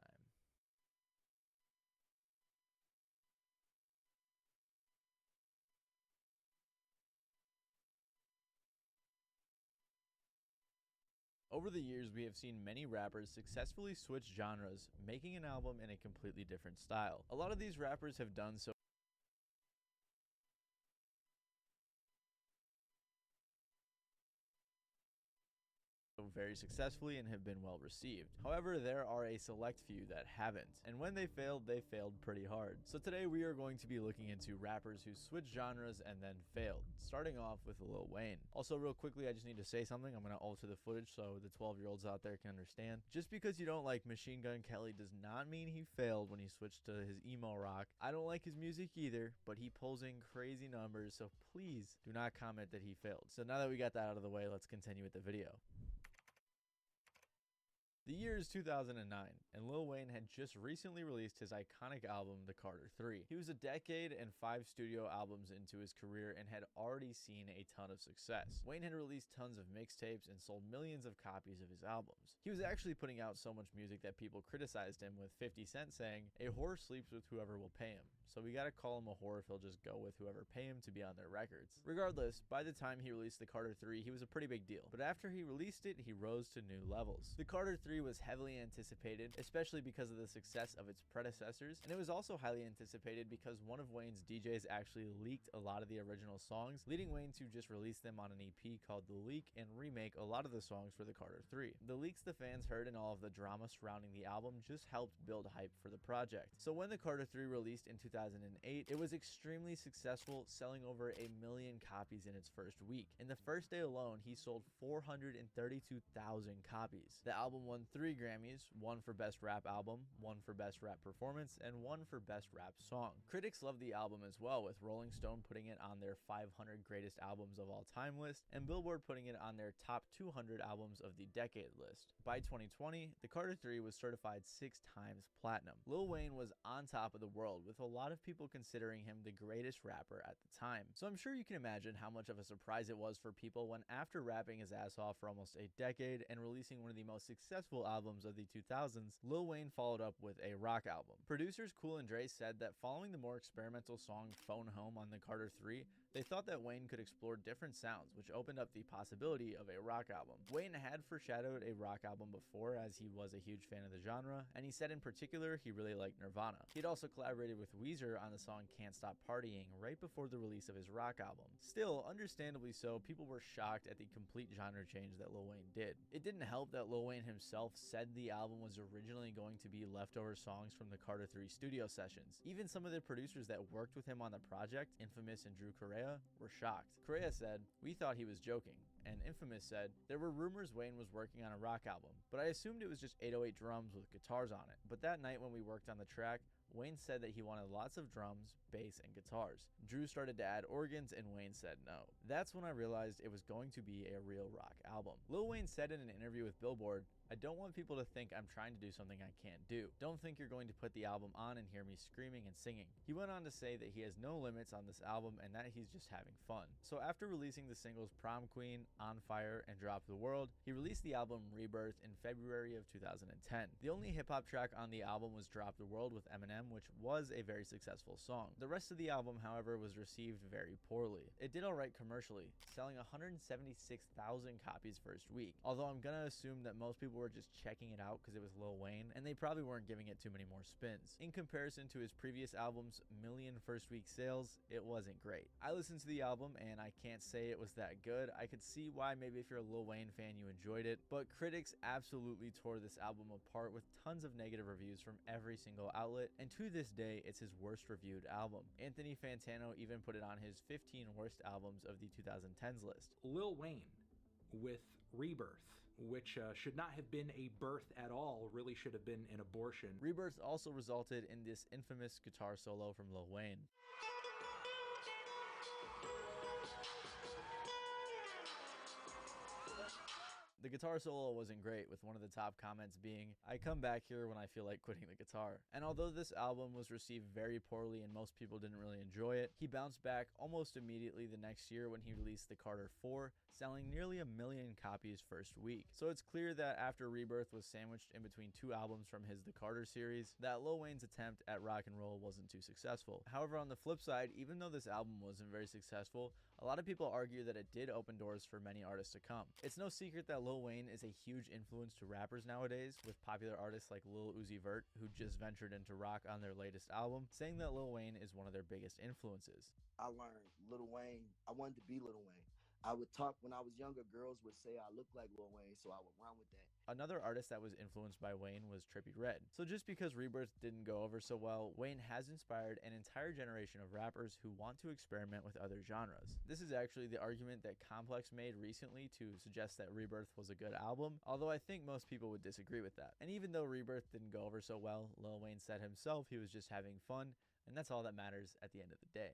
Over the years, we have seen many rappers successfully switch genres, making an album in a completely different style. A lot of these rappers have done so very successfully and have been well received. However, there are a select few that haven't, and when they failed pretty hard. So today we are going to be looking into rappers who switched genres and then failed, starting off with Lil Wayne. Also, real quickly, I just need to say something. I'm going to alter the footage so the 12-year-olds out there can understand. Just because you don't like Machine Gun Kelly does not mean he failed when he switched to his emo rock. I don't like his music either, but he pulls in crazy numbers, so please do not comment that he failed. So now that we got that out of the way, let's continue with the video. The year is 2009, and Lil Wayne had just recently released his iconic album, The Carter 3. He was a decade and 5 studio albums into his career and had already seen a ton of success. Wayne had released tons of mixtapes and sold millions of copies of his albums. He was actually putting out so much music that people criticized him, with 50 Cent saying, "A whore sleeps with whoever will pay him, so we gotta call him a whore if he'll just go with whoever pay him to be on their records." Regardless, by the time he released The Carter 3, he was a pretty big deal. But after he released it, he rose to new levels. The Carter 3 was heavily anticipated, especially because of the success of its predecessors, and it was also highly anticipated because one of Wayne's DJs actually leaked a lot of the original songs, leading Wayne to just release them on an EP called The Leak and remake a lot of the songs for The Carter 3. The leaks the fans heard and all of the drama surrounding the album just helped build hype for the project. So when The Carter 3 released in 2008, it was extremely successful, selling over 1 million copies in its first week. In the first day alone, he sold 432,000 copies. The album won 3 Grammys, 1 for Best Rap Album, 1 for Best Rap Performance, and 1 for Best Rap Song. Critics loved the album as well, with Rolling Stone putting it on their 500 Greatest Albums of All Time list, and Billboard putting it on their Top 200 Albums of the Decade list. By 2020, The Carter 3 was certified 6 times platinum. Lil Wayne was on top of the world, with a lot of people considering him the greatest rapper at the time. So I'm sure you can imagine how much of a surprise it was for people when, after rapping his ass off for almost a decade and releasing one of the most successful albums of the 2000s, Lil Wayne followed up with a rock album. Producers Cool and Dre said that following the more experimental song Phone Home on The Carter 3, they thought that Wayne could explore different sounds, which opened up the possibility of a rock album. Wayne had foreshadowed a rock album before, as he was a huge fan of the genre, and he said in particular he really liked Nirvana. He'd also collaborated with Weezer on the song Can't Stop Partying right before the release of his rock album. Still, understandably so, people were shocked at the complete genre change that Lil Wayne did. It didn't help that Lil Wayne himself said the album was originally going to be leftover songs from the Carter 3 studio sessions. Even some of the producers that worked with him on the project, Infamous and Drew Correa, were shocked. Correa said, "We thought he was joking," and Infamous said, "There were rumors Wayne was working on a rock album, but I assumed it was just 808 drums with guitars on it. But that night when we worked on the track, Wayne said that he wanted lots of drums, bass, and guitars. Drew started to add organs, and Wayne said no. That's when I realized it was going to be a real rock album." Lil Wayne said in an interview with Billboard, "I don't want people to think I'm trying to do something I can't do. Don't think you're going to put the album on and hear me screaming and singing." He went on to say that he has no limits on this album and that he's just having fun. So after releasing the singles Prom Queen, On Fire, and Drop the World, he released the album Rebirth in February of 2010. The only hip-hop track on the album was Drop the World with Eminem, which was a very successful song. The rest of the album, however, was received very poorly. It did alright commercially, selling 176,000 copies first week, although I'm gonna assume that most people were just checking it out because it was Lil Wayne, and they probably weren't giving it too many more spins. In comparison to his previous album's million first week sales, it wasn't great. I listened to the album and I can't say it was that good. I could see why maybe if you're a Lil Wayne fan you enjoyed it, but critics absolutely tore this album apart with tons of negative reviews from every single outlet, and to this day it's his worst reviewed album. Anthony Fantano even put it on his 15 worst albums of the 2010s list. Lil Wayne with Rebirth, which should not have been a birth at all, really should have been an abortion. Rebirth also resulted in this infamous guitar solo from Lil Wayne. The guitar solo wasn't great, with one of the top comments being, "I come back here when I feel like quitting the guitar." And although this album was received very poorly and most people didn't really enjoy it, he bounced back almost immediately the next year when he released The Carter 4, selling nearly 1 million copies first week. So it's clear that after Rebirth was sandwiched in between 2 albums from his The Carter series, that Lil Wayne's attempt at rock and roll wasn't too successful. However, on the flip side, even though this album wasn't very successful, a lot of people argue that it did open doors for many artists to come. It's no secret that Lil Wayne is a huge influence to rappers nowadays, with popular artists like Lil Uzi Vert, who just ventured into rock on their latest album, saying that Lil Wayne is one of their biggest influences. I learned Lil Wayne. I wanted to be Lil Wayne. I would talk when I was younger, girls would say I look like Lil Wayne, so I would run with that. Another artist that was influenced by Wayne was Trippie Redd. So just because Rebirth didn't go over so well, Wayne has inspired an entire generation of rappers who want to experiment with other genres. This is actually the argument that Complex made recently to suggest that Rebirth was a good album, although I think most people would disagree with that. And even though Rebirth didn't go over so well, Lil Wayne said himself he was just having fun, and that's all that matters at the end of the day.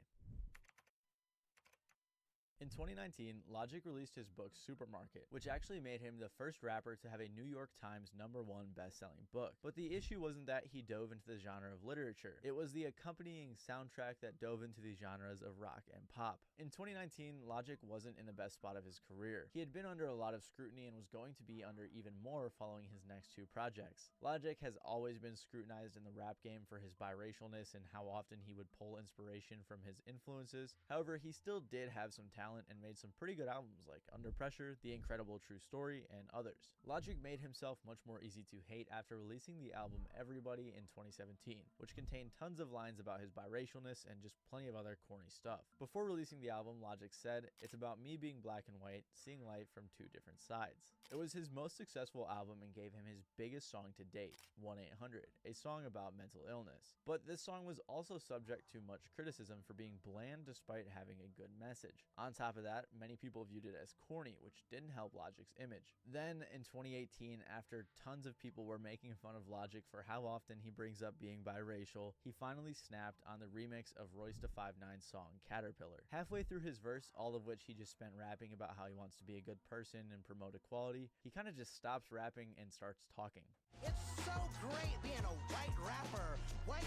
In 2019, Logic released his book Supermarket, which actually made him the first rapper to have a New York Times #1 best-selling book. But the issue wasn't that he dove into the genre of literature. It was the accompanying soundtrack that dove into the genres of rock and pop. In 2019, Logic wasn't in the best spot of his career. He had been under a lot of scrutiny and was going to be under even more following his next 2 projects. Logic has always been scrutinized in the rap game for his biracialness and how often he would pull inspiration from his influences. However, he still did have some talent and made some pretty good albums like Under Pressure, The Incredible True Story, and others. Logic made himself much more easy to hate after releasing the album Everybody in 2017, which contained tons of lines about his biracialness and just plenty of other corny stuff. Before releasing the album, Logic said, "It's about me being black and white, seeing life from 2 different sides." It was his most successful album and gave him his biggest song to date, 1-800, a song about mental illness. But this song was also subject to much criticism for being bland despite having a good message. On top of that, many people viewed it as corny, which didn't help Logic's image. Then, in 2018, after tons of people were making fun of Logic for how often he brings up being biracial, he finally snapped on the remix of Royce da 5'9's song Caterpillar. Halfway through his verse, all of which he just spent rapping about how he wants to be a good person and promote equality, he kind of just stops rapping and starts talking. It's so great being a white rapper. White,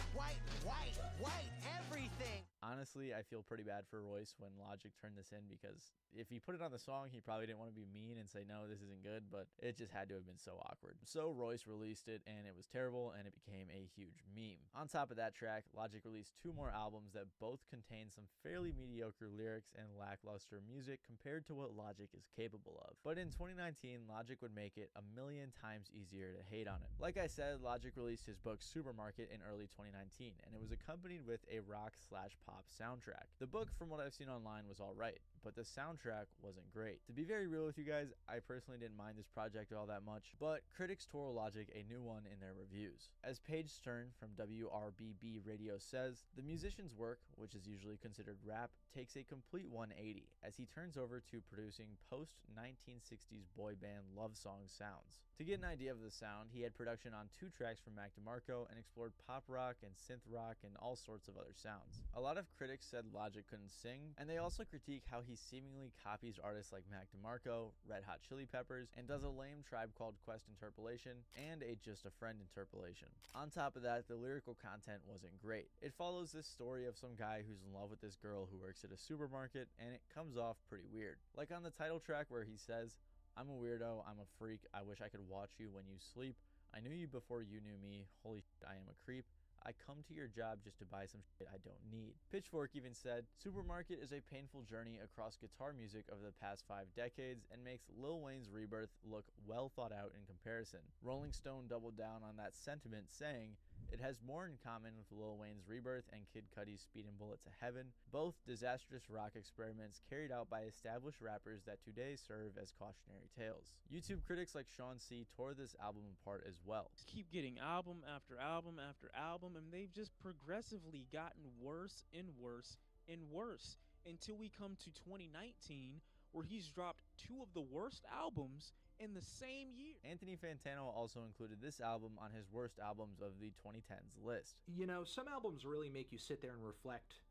everything. Honestly, I feel pretty bad for Royce when Logic turned this in, because if he put it on the song, he probably didn't want to be mean and say, no, this isn't good, but it just had to have been so awkward. So Royce released it, and it was terrible, and it became a huge meme. On top of that track, Logic released 2 more albums that both contain some fairly mediocre lyrics and lackluster music compared to what Logic is capable of. But in 2019, Logic would make it 1,000,000 times easier to hate on him. Like I said, Logic released his book Supermarket in early 2019, and it was accompanied with a rock/pop soundtrack. The book, from what I've seen online, was alright, but the soundtrack wasn't great. To be very real with you guys, I personally didn't mind this project all that much, but critics tore Logic a new one in their reviews. As Paige Stern from WRBB Radio says, the musician's work, which is usually considered rap, takes a complete 180 as he turns over to producing post-1960s boy band love song sounds. To get an idea of the sound, he had production on 2 tracks from Mac DeMarco and explored pop rock and synth rock and all sorts of other sounds. A lot of critics said Logic couldn't sing, and they also critique how he seemingly copies artists like Mac DeMarco, Red Hot Chili Peppers, and does a lame Tribe Called Quest interpolation and a Just a Friend interpolation. On top of that, the lyrical content wasn't great. It follows this story of some guy who's in love with this girl who works at a supermarket, and it comes off pretty weird. Like on the title track where he says, "I'm a weirdo, I'm a freak, I wish I could watch you when you sleep. I knew you before you knew me, holy shit, I am a creep. I come to your job just to buy some shit I don't need." Pitchfork even said, "Supermarket is a painful journey across guitar music over the past 5 decades and makes Lil Wayne's Rebirth look well thought out in comparison." Rolling Stone doubled down on that sentiment, saying, "It has more in common with Lil Wayne's Rebirth and Kid Cudi's Speedin' Bullet to Heaven, both disastrous rock experiments carried out by established rappers that today serve as cautionary tales." YouTube critics like Sean C. tore this album apart as well. Keep getting album after album after album, and they've just progressively gotten worse and worse and worse until we come to 2019, where he's dropped 2 of the worst albums in the same year. Anthony Fantano also included this album on his worst albums of the 2010s list. You know, some albums really make you sit there and reflect,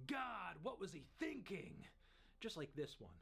God, what was he thinking? Just like this one.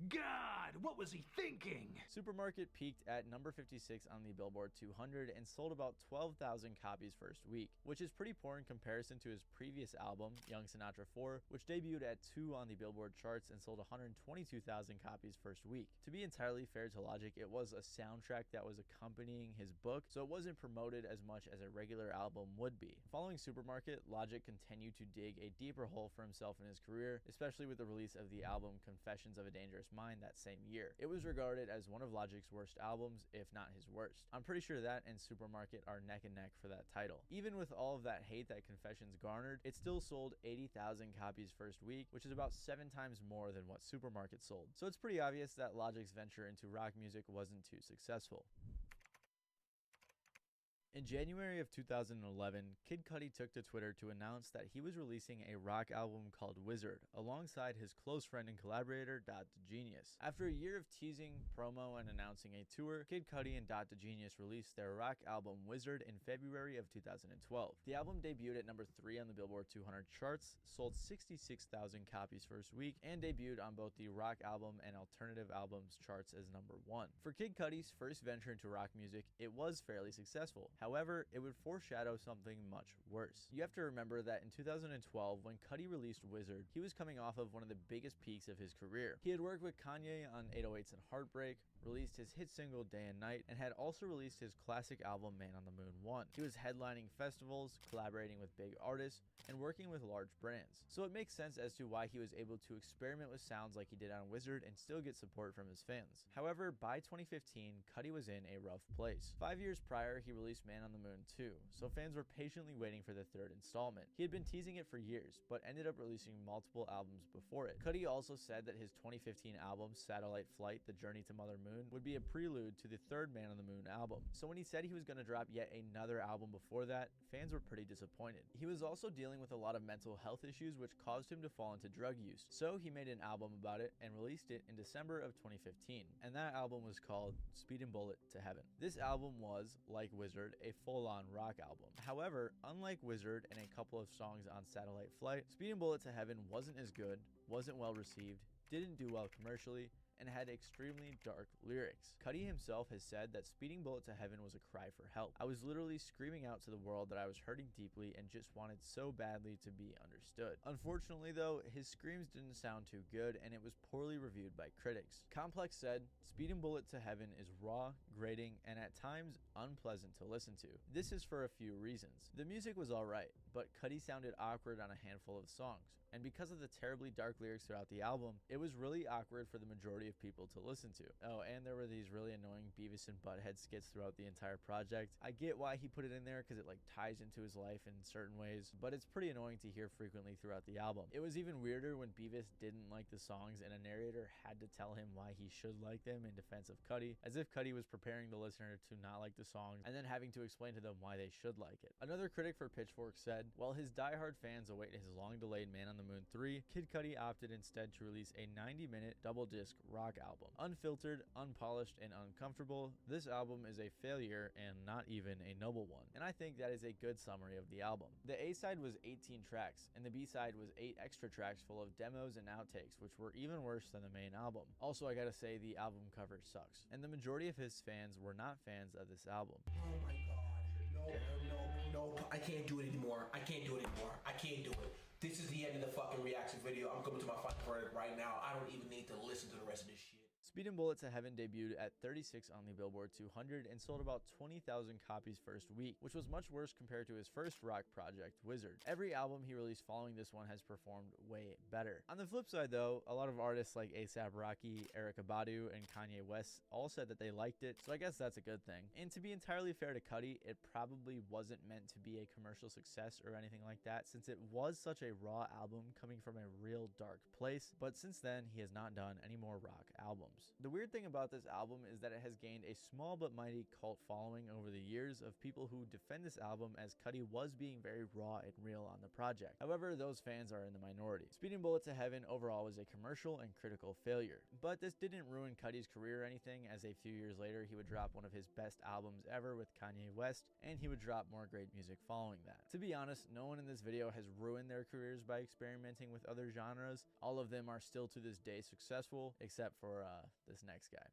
God, what was he thinking? Supermarket peaked at number 56 on the Billboard 200 and sold about 12,000 copies first week, which is pretty poor in comparison to his previous album, Young Sinatra 4, which debuted at 2 on the Billboard charts and sold 122,000 copies first week. To be entirely fair to Logic, it was a soundtrack that was accompanying his book, so it wasn't promoted as much as a regular album would be. Following Supermarket, Logic continued to dig a deeper hole for himself in his career, especially with the release of the album Confessions of a Dangerous Mind that same year. It was regarded as one of Logic's worst albums, if not his worst. I'm pretty sure that and Supermarket are neck and neck for that title. Even with all of that hate that Confessions garnered, it still sold 80,000 copies first week, which is about 7 times more than what Supermarket sold. So it's pretty obvious that Logic's venture into rock music wasn't too successful. In January of 2011, Kid Cudi took to Twitter to announce that he was releasing a rock album called Wizard, alongside his close friend and collaborator, Dot Genius. After a year of teasing, promo, and announcing a tour, Kid Cudi and Dot Genius released their rock album Wizard in February of 2012. The album debuted at number 3 on the Billboard 200 charts, sold 66,000 copies first week, and debuted on both the rock album and alternative albums charts as number 1. For Kid Cudi's first venture into rock music, it was fairly successful. However, it would foreshadow something much worse. You have to remember that in 2012, when Cudi released Wizard, he was coming off of one of the biggest peaks of his career. He had worked with Kanye on 808s and Heartbreak, released his hit single Day and Night, and had also released his classic album Man on the Moon 1. He was headlining festivals, collaborating with big artists, and working with large brands. So it makes sense as to why he was able to experiment with sounds like he did on Wizard and still get support from his fans. However, by 2015, Cudi was in a rough place. 5 years prior, he released Man on the Moon 2, so fans were patiently waiting for the third installment. He had been teasing it for years, but ended up releasing multiple albums before it. Cudi also said that his 2015 album, Satellite Flight: The Journey to Mother Moon, would be a prelude to the third Man on the Moon album. So when he said he was going to drop yet another album before that, fans were pretty disappointed. He was also dealing with a lot of mental health issues which caused him to fall into drug use. So he made an album about it and released it in December of 2015. And that album was called Speedin' Bullet to Heaven. This album was, like Wizard, a full-on rock album. However, unlike Wizard and a couple of songs on Satellite Flight, Speedin' Bullet to Heaven wasn't as good, wasn't well received, didn't do well commercially, and had extremely dark lyrics. Cudi himself has said that Speeding Bullet to Heaven was a cry for help. I was literally screaming out to the world that I was hurting deeply and just wanted so badly to be understood. Unfortunately though, his screams didn't sound too good and it was poorly reviewed by critics. Complex said, Speeding Bullet to Heaven is raw, grating, and at times unpleasant to listen to. This is for a few reasons. The music was alright, but Cudi sounded awkward on a handful of songs. And because of the terribly dark lyrics throughout the album, it was really awkward for the majority of people to listen to. Oh, and there were these really annoying Beavis and Butthead skits throughout the entire project. I get why he put it in there because it like ties into his life in certain ways, but it's pretty annoying to hear frequently throughout the album. It was even weirder when Beavis didn't like the songs and a narrator had to tell him why he should like them in defense of Cudi, as if Cudi was preparing the listener to not like the songs and then having to explain to them why they should like it. Another critic for Pitchfork said, while his diehard fans await his long-delayed Man on the Moon 3, Kid Cudi opted instead to release a 90-minute double-disc rock album. Unfiltered, unpolished, and uncomfortable, this album is a failure and not even a noble one. And I think that is a good summary of the album. The A-side was 18 tracks, and the B-side was 8 extra tracks full of demos and outtakes, which were even worse than the main album. Also, I gotta say, the album cover sucks. And the majority of his fans were not fans of this album. Oh my god. No. I can't do it anymore. I can't do it. This is the end of the fucking reaction video. I'm coming to my final verdict right now. I don't even need to listen to the rest of this shit. Speedin' Bullet to Heaven debuted at 36 on the Billboard 200 and sold about 20,000 copies first week, which was much worse compared to his first rock project, Wizard. Every album he released following this one has performed way better. On the flip side though, a lot of artists like A$AP Rocky, Erykah Badu, and Kanye West all said that they liked it, so I guess that's a good thing. And to be entirely fair to Cudi, it probably wasn't meant to be a commercial success or anything like that, since it was such a raw album coming from a real dark place, but since then he has not done any more rock albums. The weird thing about this album is that it has gained a small but mighty cult following over the years of people who defend this album as Cudi was being very raw and real on the project. However, those fans are in the minority. Speeding Bullet to Heaven overall was a commercial and critical failure, but this didn't ruin Cudi's career or anything, as a few years later he would drop one of his best albums ever with Kanye West, and he would drop more great music following that. To be honest, no one in this video has ruined their careers by experimenting with other genres. All of them are still to this day successful, except for this next guy.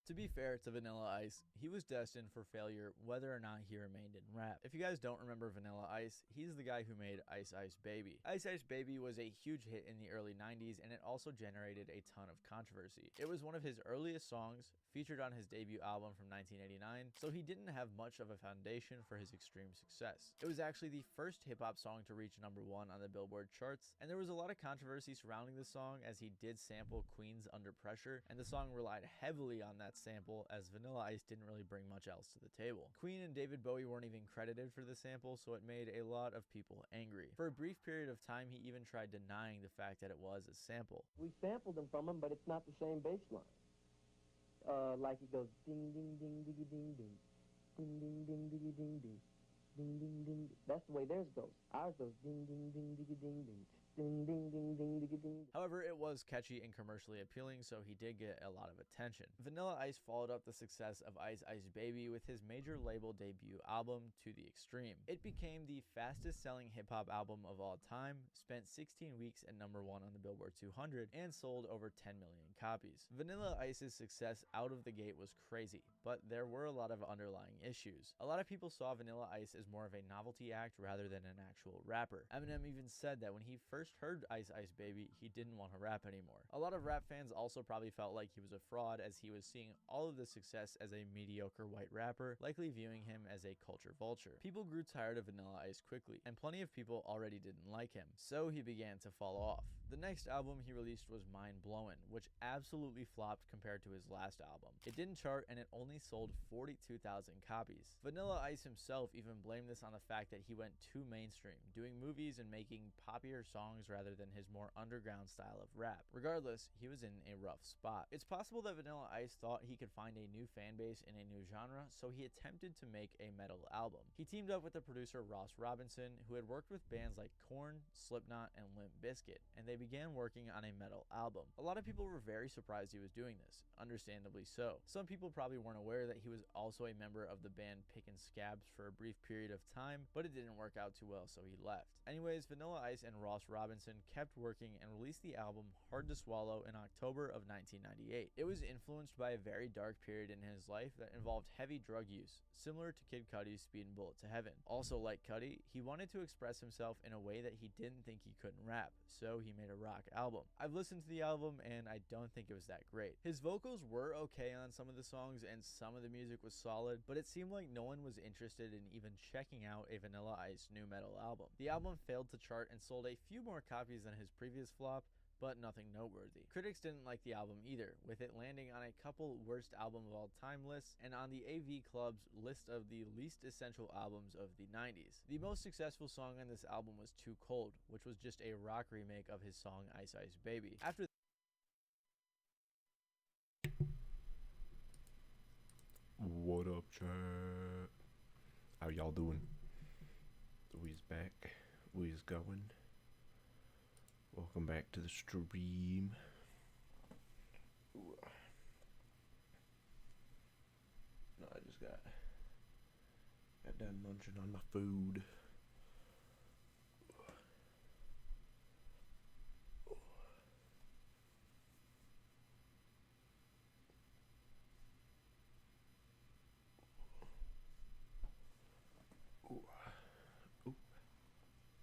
To be fair to Vanilla Ice, he was destined for failure whether or not he remained in rap. If you guys don't remember Vanilla Ice, he's the guy who made Ice Ice Baby. Ice Ice Baby was a huge hit in the early 90s and it also generated a ton of controversy. It was one of his earliest songs, featured on his debut album from 1989, so he didn't have much of a foundation for his extreme success. It was actually the first hip-hop song to reach #1 on the Billboard charts, and there was a lot of controversy surrounding the song as he did sample Queen's Under Pressure, and the song relied heavily on that sample as Vanilla Ice didn't really bring much else to the table. Queen and David Bowie weren't even credited for the sample, so it made a lot of people angry. For a brief period of time, he even tried denying the fact that it was a sample. We sampled them from him, but it's not the same bass line. like it goes ding ding ding diggy ding ding, ding ding ding diggy ding ding, ding ding ding. That's the way theirs goes. Ours goes ding ding ding diggy ding ding, ding ding ding ding diggy ding. However, it was catchy and commercially appealing, so he did get a lot of attention. Vanilla Ice followed up the success of Ice Ice Baby with his major label debut album, To the Extreme. It became the fastest selling hip hop album of all time, spent 16 weeks at #1 on the Billboard 200, and sold over 10 million copies. Vanilla Ice's success out of the gate was crazy, but there were a lot of underlying issues. A lot of people saw Vanilla Ice as more of a novelty act rather than an actual rapper. Eminem even said that when he first heard Ice Ice Baby, he didn't want to rap anymore. A lot of rap fans also probably felt like he was a fraud, as he was seeing all of the success as a mediocre white rapper, likely viewing him as a culture vulture. People grew tired of Vanilla Ice quickly, and plenty of people already didn't like him, so he began to fall off. The next album he released was Mind Blowin', which absolutely flopped compared to his last album. It didn't chart, and it only sold 42,000 copies. Vanilla Ice himself even blamed this on the fact that he went too mainstream, doing movies and making poppier songs rather than his more underground style of rap. Regardless, he was in a rough spot. It's possible that Vanilla Ice thought he could find a new fan base in a new genre, so he attempted to make a metal album. He teamed up with the producer Ross Robinson, who had worked with bands like Korn, Slipknot, and Limp Bizkit, and they began working on a metal album. A lot of people were very surprised he was doing this, understandably so. Some people probably weren't aware that he was also a member of the band Pickin' Scabs for a brief period of time, but it didn't work out too well, so he left. Anyways, Vanilla Ice and Ross Robinson kept working and released the album Hard to Swallow in October of 1998. It was influenced by a very dark period in his life that involved heavy drug use, similar to Kid Cudi's Speedin' Bullet to Heaven. Also, like Cudi, he wanted to express himself in a way that he didn't think he couldn't rap, so he made a rock album. I've listened to the album and I don't think it was that great. His vocals were okay on some of the songs and some of the music was solid, but it seemed like no one was interested in even checking out a Vanilla Ice new metal album. The album failed to chart and sold a few more copies than his previous flop, but nothing noteworthy. Critics didn't like the album either, with it landing on a couple worst album of all time lists and on the AV Club's list of the least essential albums of the 90s. The most successful song on this album was Too Cold, which was just a rock remake of his song Ice Ice Baby. After What up, chat? How y'all doing? We's back. We's going. Welcome back to the stream. Ooh. No, I just got done munching on my food.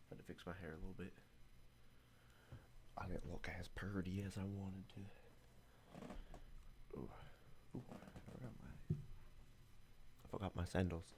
Had to fix my hair a little bit. I didn't look as purdy as I wanted to. Ooh. Ooh. I forgot my sandals.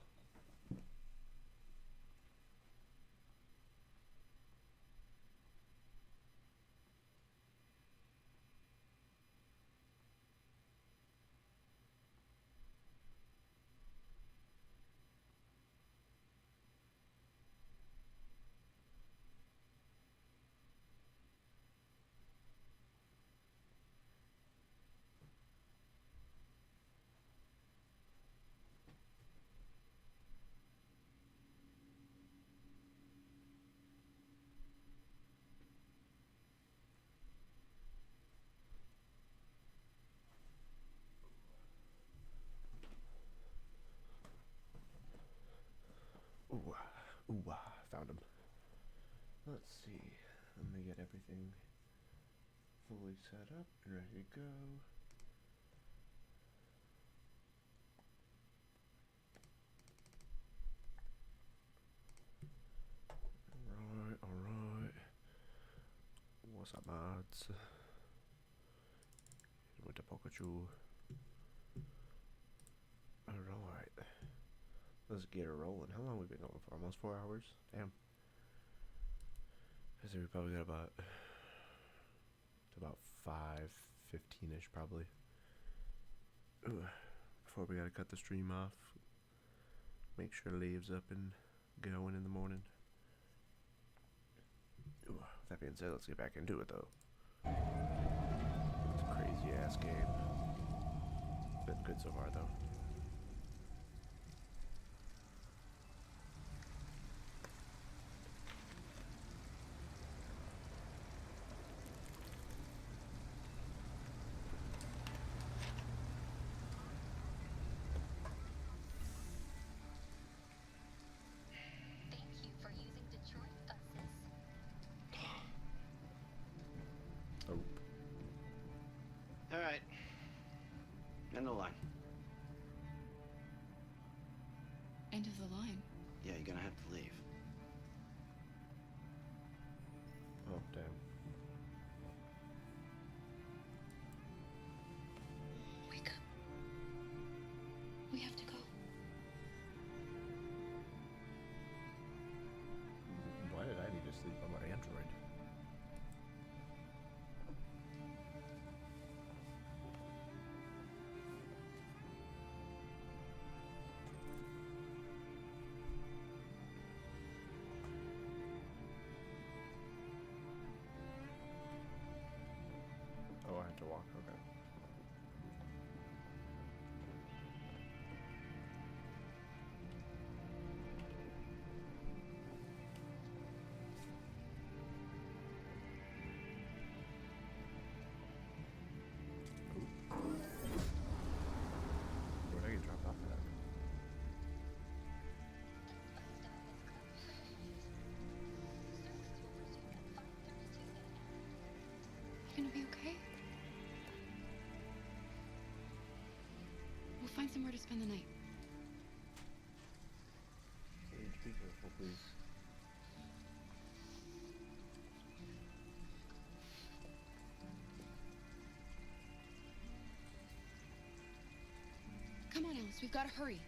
Ooh, found him. Let's see. Let me get everything fully set up and ready to go. Alright. What's up, mods? With the Pikachu. Alright. Let's get her rolling. How long have we been going for? Almost 4 hours? Damn. I say we probably got about 5:15ish probably. Ooh. Before we gotta cut the stream off. Make sure Leave's up and going in the morning. Ooh. With that being said, let's get back into it though. It's a crazy ass game. good so far, though. Thank you for using Detroit buses. Oh. All right. End the line. End of the line. Yeah, you're gonna have to leave. Oh, damn. Wake up. We have to go. Why did I need to sleep on my Android? Oh, I have to walk, okay. Where'd I get dropped off at? You gonna be okay? We'll find somewhere to spend the night. Be careful, please. Come on, Alice, we've gotta hurry.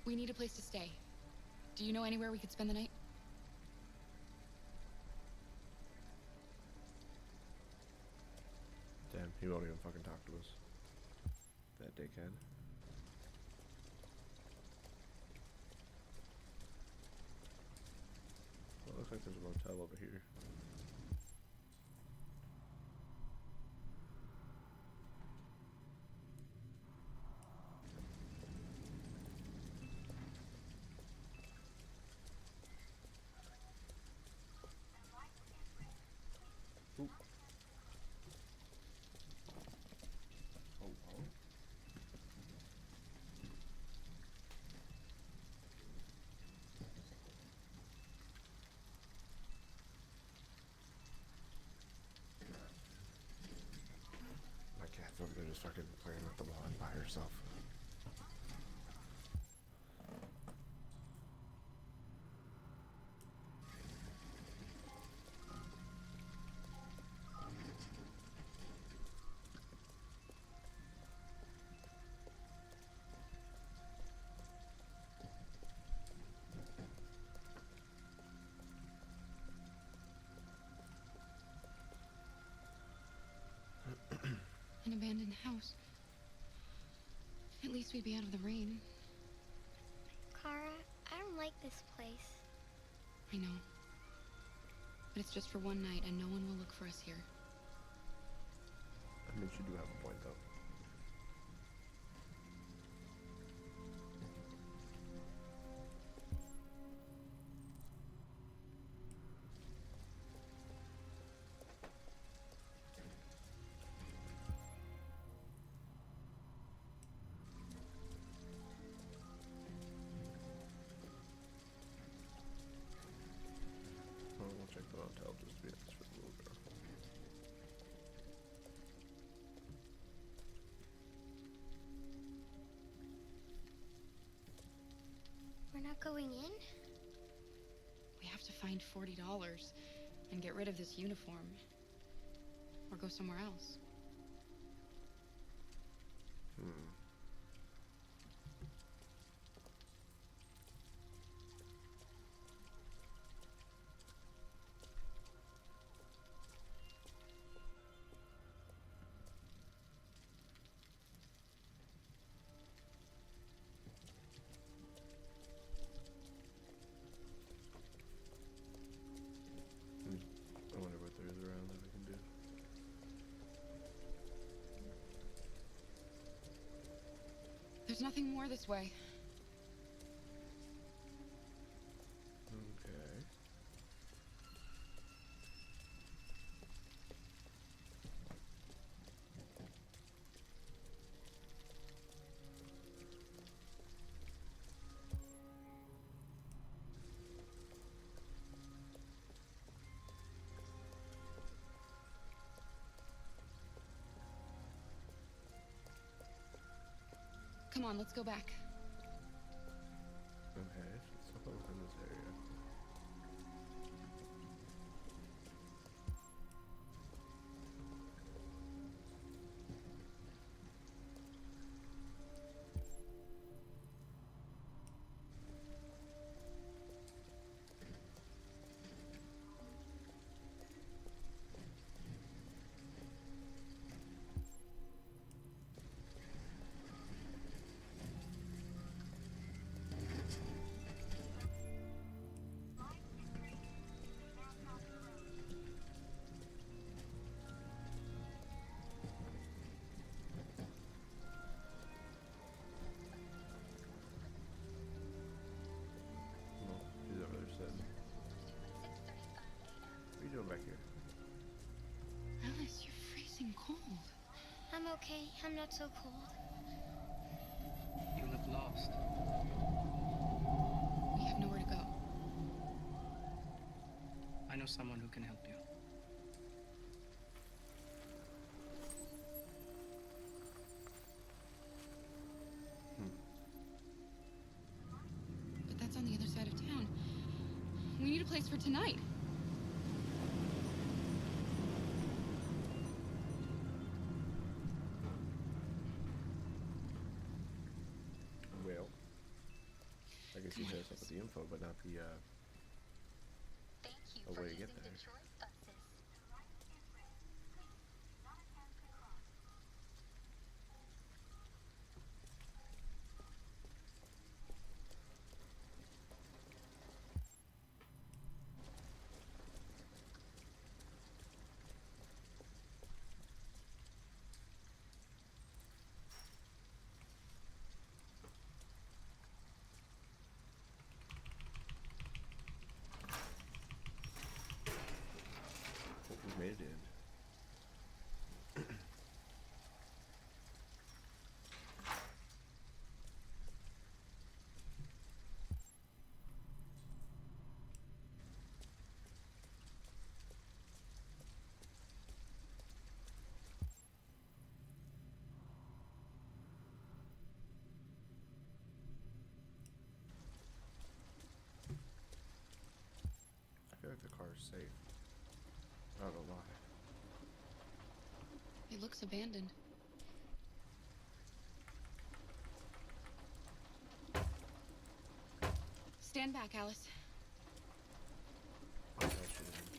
We need a place to stay. Do you know anywhere we could spend the night? Damn, he won't even fucking talk to us. That dickhead. Well, it looks like there's a motel over here. Ooh. Oh, oh. My cat's over there just fucking playing with the lawn by herself. An abandoned house. At least we'd be out of the rain. Kara, I don't like this place. I know. But it's just for one night, and no one will look for us here. I mean, you do have a point, though. Oh, we'll check the motel just to be honest with the little girl. We're not going in? We have to find $40 and get rid of this uniform. Or go somewhere else. Nothing more this way. Okay. Come on, let's go back. Okay, so it's something within this area. She's over there sitting. What are you doing back here? Alice, you're freezing cold. I'm okay. I'm not so cold. You look lost. We have nowhere to go. I know someone who can help you. But that's on the other side of town. We need a place for tonight. Well, I guess you hit us up with the info, but not the a way to get there. We made it in. I feel like the car is safe. I don't know why. It looks abandoned. Stand back, Alice. Oh, that shit is-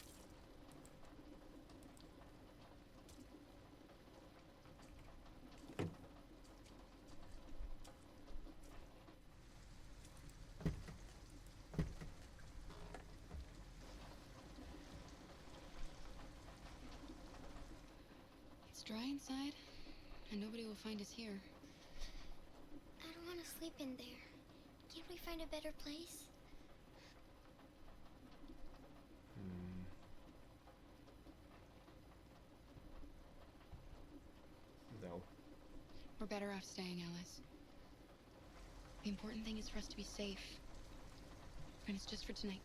It's dry inside, and nobody will find us here. I don't want to sleep in there. Can't we find a better place? No. We're better off staying, Alice. The important thing is for us to be safe. And it's just for tonight.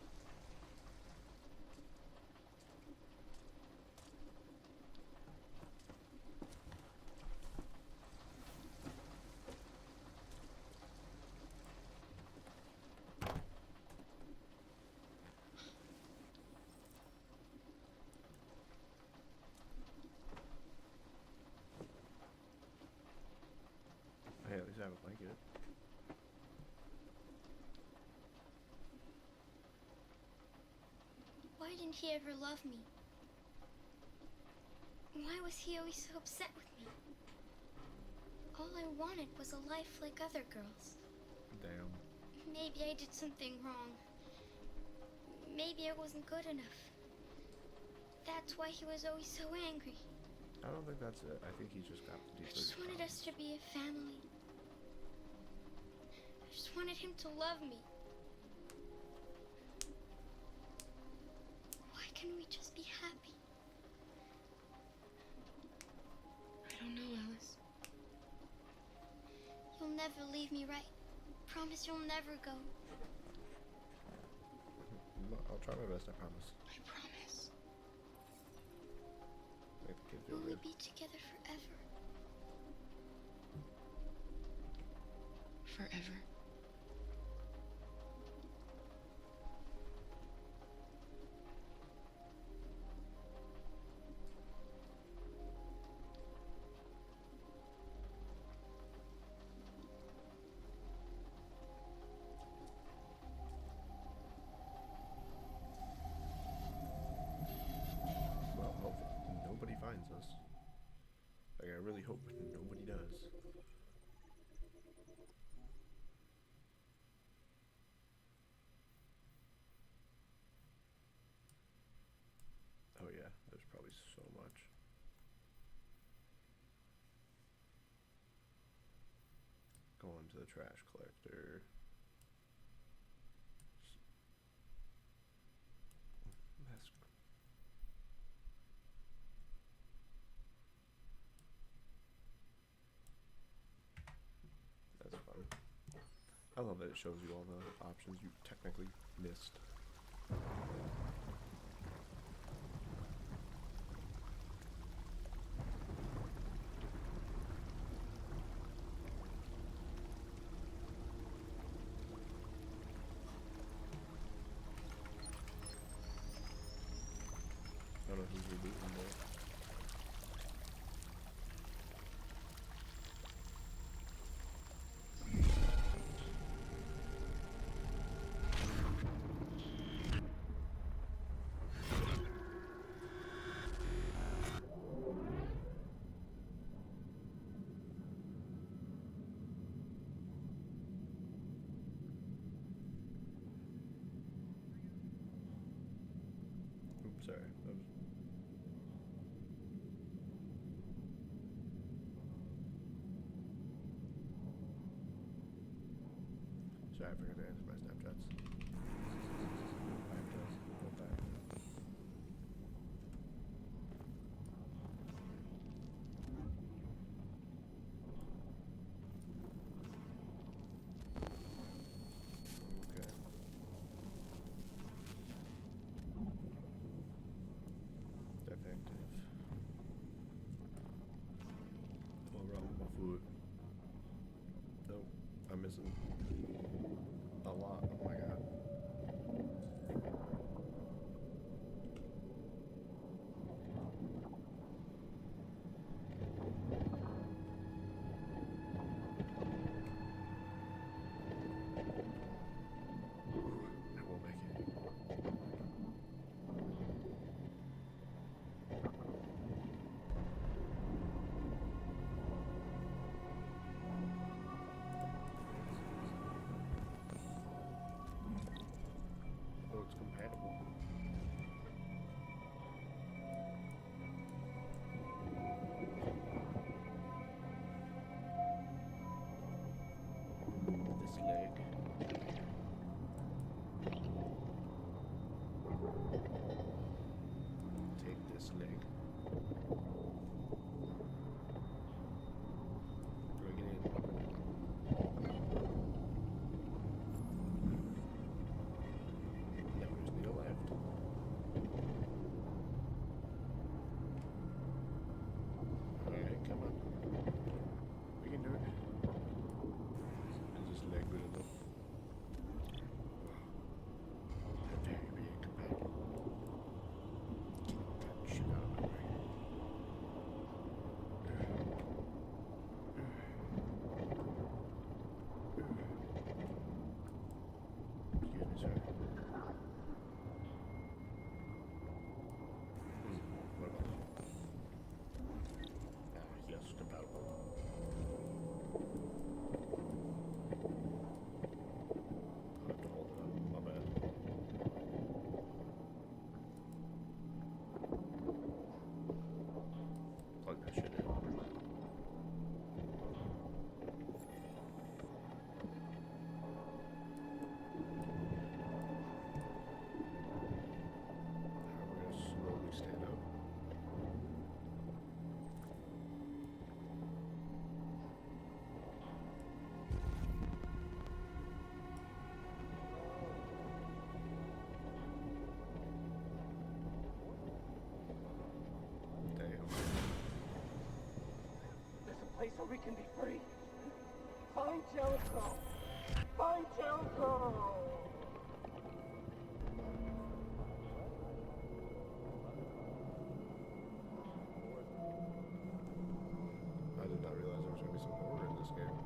Hey, at least I have a blanket. Why didn't he ever love me? Why was he always so upset with me? All I wanted was a life like other girls. Damn. Maybe I did something wrong. Maybe I wasn't good enough. That's why he was always so angry. I don't think that's it. I think he just got I deeply just wanted us to be a family. just wanted him to love me. Why can't we just be happy? I don't know, Alice. You'll never leave me, right? Promise you'll never go. I'll try my best, I promise. I promise. Make the kid feel Will we good. be together forever? Forever. Well, hopefully nobody finds us. Like, I really hope nobody does. Oh yeah, there's probably so much. Go on to the trash collector. Mask. That's fun. I love that it shows you all the options you technically missed. I don't know who's rebooting there. Oops, sorry. That was... Sorry, I forgot to answer my Snapchats. I have to go back. Okay. Defective. What wrong with my foot? Nope, I'm missing a lot. Oh my god. I won't make it. Oh, it's compatible. This leg. Take this leg. Bring it in. Now we just need a left. Alright, come on. We can do it. Is this leg good enough? How dare you be incompatible? Get that shit out of my way. so we can be free. Find Jericho! Find Jericho! I did not realize there was going to be some horror in this game.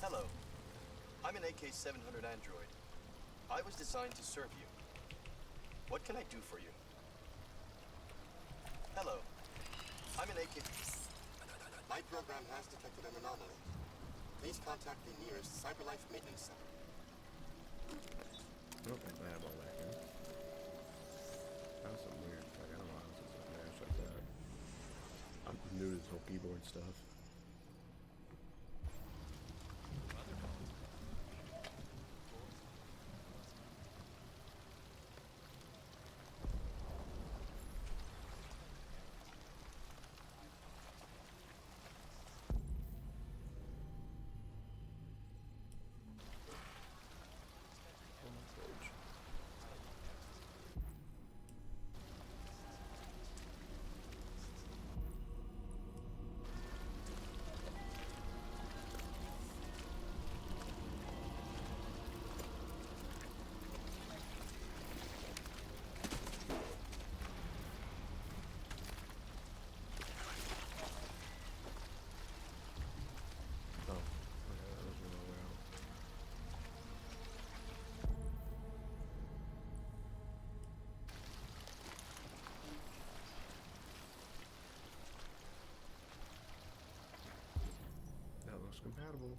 Hello. I'm an AK-700 android. I was designed to serve you. What can I do for you? Hello. I'm an AK... My program has detected an anomaly. Please contact the nearest CyberLife Maintenance Center. Nope, I have all that here. That was some weird, like, I don't know how this is a mash like that. I'm new to this whole keyboard stuff. Compatible.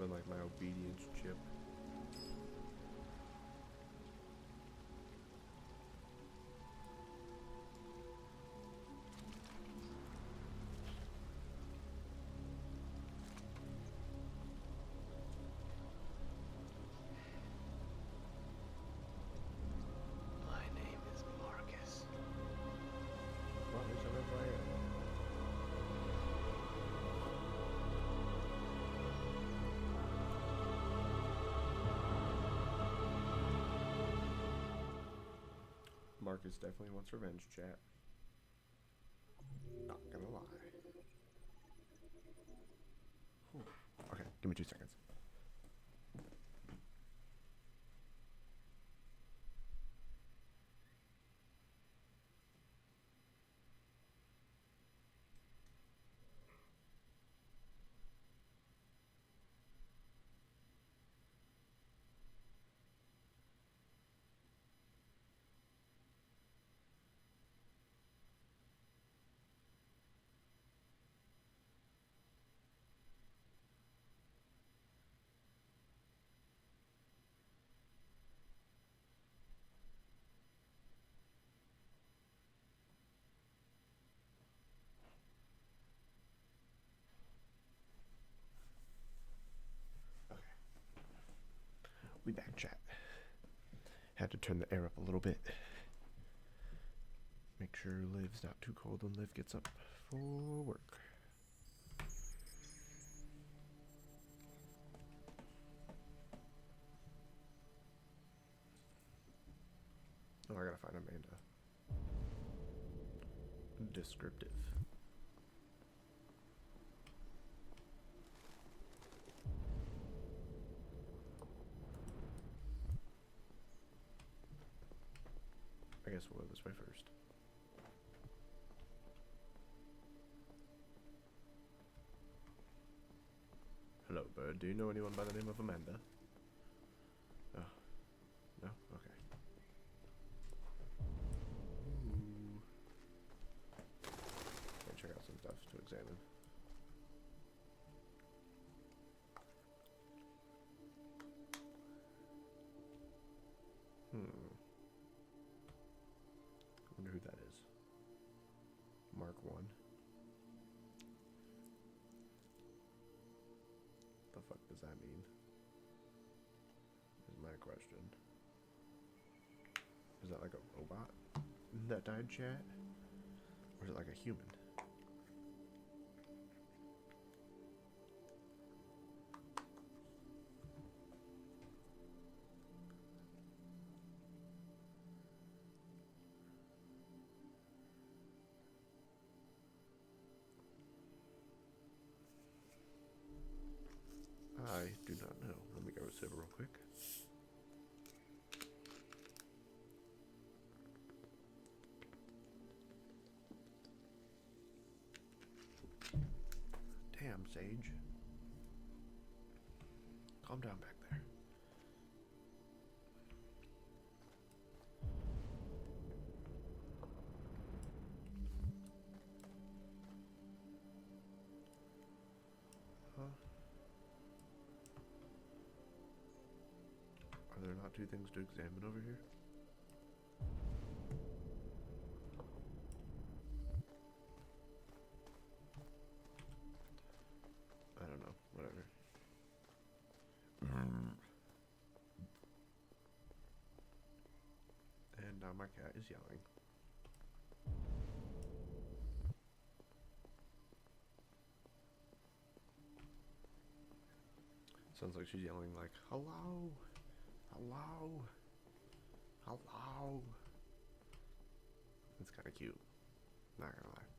doing like my obedience chip. My name is Marcus. Well, there's another player. Marcus definitely wants revenge, chat. Not gonna lie. Whew. Okay, give me 2 seconds. We back, chat. Had to turn the air up a little bit. Make sure Liv's not too cold when Liv gets up for work. Oh, I gotta find Amanda. Descriptive. I guess we'll go this way first. Hello, bird. Do you know anyone by the name of Amanda? Oh. No? Okay. Ooh. Gotta check out some stuff to examine. Wonder who that is. Mark 1. The fuck does that mean? Is my question. Is that like a robot that died, chat? Or is it like a human? I do not know. Let me go to Civ real quick. Damn, Sage. Calm down back there. Huh? Are there not 2 things to examine over here? I don't know. Whatever. And now my cat is yelling. Sounds like she's yelling like, hello, hello, hello. It's kind of cute, not gonna lie.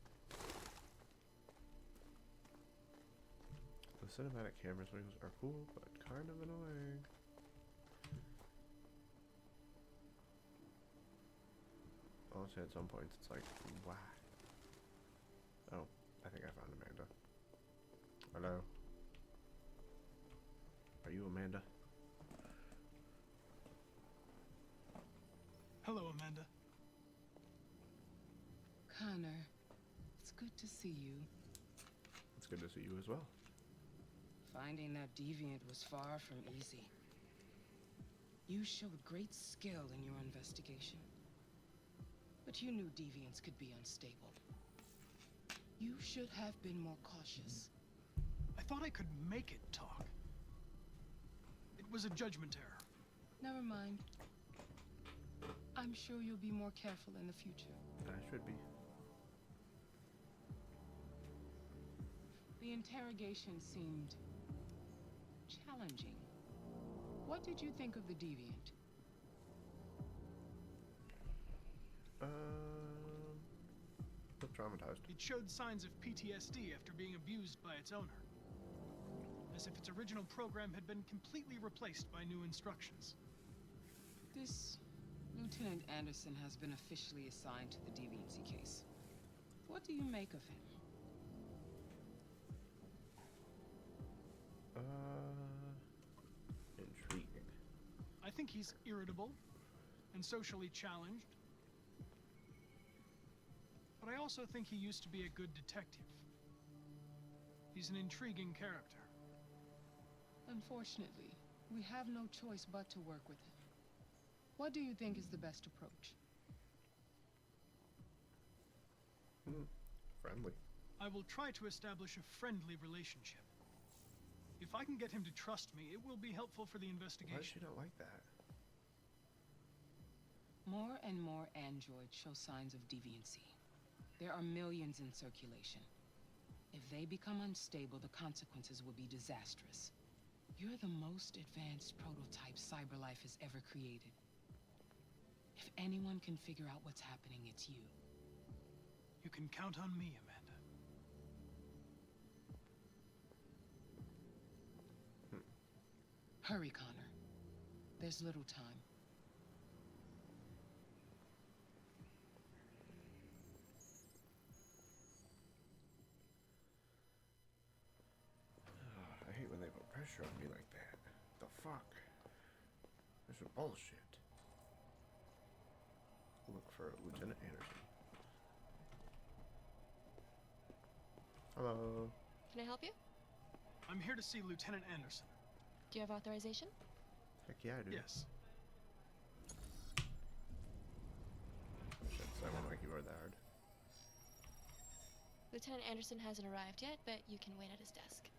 The cinematic camera swings are cool, but kind of annoying. Also, at some points, it's like, wow. Oh, I think I found Amanda. Hello? Are you Amanda? Hello, Amanda. Connor, it's good to see you. It's good to see you as well. Finding that deviant was far from easy. You showed great skill in your investigation. But you knew deviants could be unstable. You should have been more cautious. I thought I could make it talk. It was a judgment error. Never mind. I'm sure you'll be more careful in the future. I should be. The interrogation seemed challenging. What did you think of the deviant? Looked traumatized. It showed signs of PTSD after being abused by its owner. As if its original program had been completely replaced by new instructions. This Lieutenant Anderson has been officially assigned to the deviancy case. What do you make of him? Intriguing. I think he's irritable and socially challenged. But I also think he used to be a good detective. He's an intriguing character. Unfortunately, we have no choice but to work with him. What do you think is the best approach? Friendly. I will try to establish a friendly relationship. If I can get him to trust me, it will be helpful for the investigation. Why does she not like that? More and more androids show signs of deviancy. There are millions in circulation. If they become unstable, the consequences will be disastrous. You're the most advanced prototype CyberLife has ever created. If anyone can figure out what's happening, it's you. You can count on me, Amanda. Hurry, Connor. There's little time. I hate when they put pressure on me like that. The fuck? This is bullshit. Look for Lieutenant Anderson. Hello. Can I help you? I'm here to see Lieutenant Anderson. Do you have authorization? Heck yeah, I do. Yes. Shit, so I won't make you work that hard. Lieutenant Anderson hasn't arrived yet, but you can wait at his desk.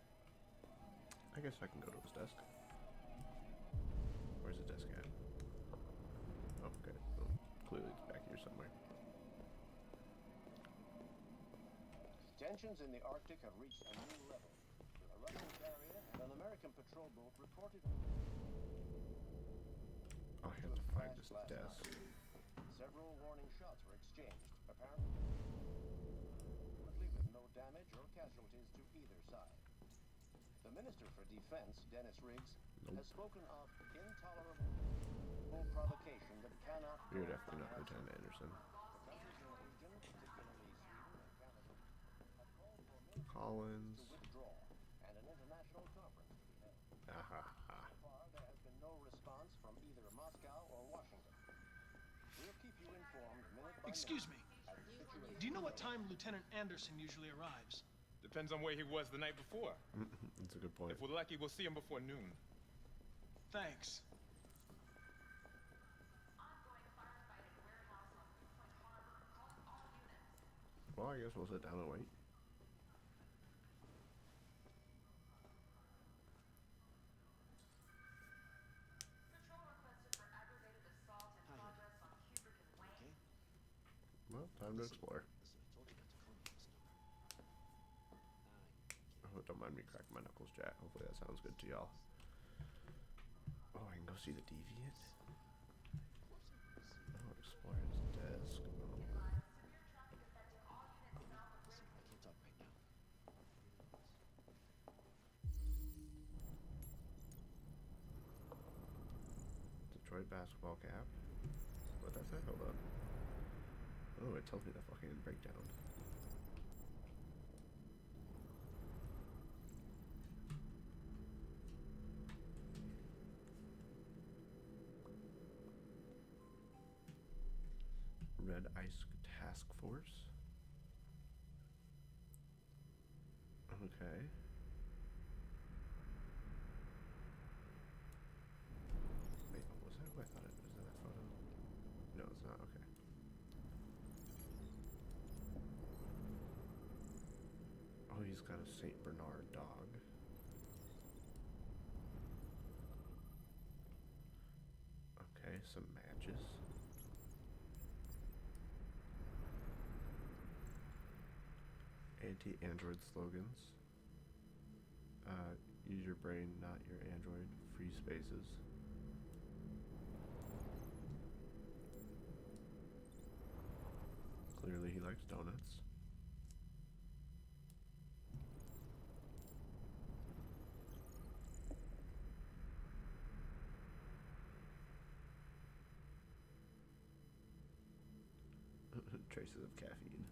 I guess I can go to his desk. Where's his desk at? Oh, okay. Well, clearly it's back here somewhere. Tensions in the Arctic have reached a new level. A Russian carrier and an American patrol boat reported... Oh, I have to find this desk. Several warning shots were exchanged, apparently with no damage or casualties to either side. The Minister for Defense, Dennis Riggs, has spoken of intolerable provocation that cannot... You're definitely not Lieutenant Anderson. Collins. And an international conference to be held. So far, there has been no response from either Moscow or Washington. We'll keep you informed minute by Excuse me. minute. Do you know what time Lieutenant Anderson usually arrives? Depends on where he was the night before. That's a good point. If we're lucky, we'll see him before noon. Thanks. Well, I guess we'll sit down and wait. Well, time to explore. Oh, don't mind me cracking my knuckles, Jack. Hopefully that sounds good to y'all. Oh, I can go see the deviant? Oh, explore his desk. Oh. Detroit basketball cap? What that's that? Hold up. Oh, it tells me the fucking breakdown. Red Ice Task Force. Okay. Saint Bernard dog. Okay, some matches. Anti-Android slogans. Use your brain, not your Android. Free spaces. Clearly he likes donuts. Traces of caffeine.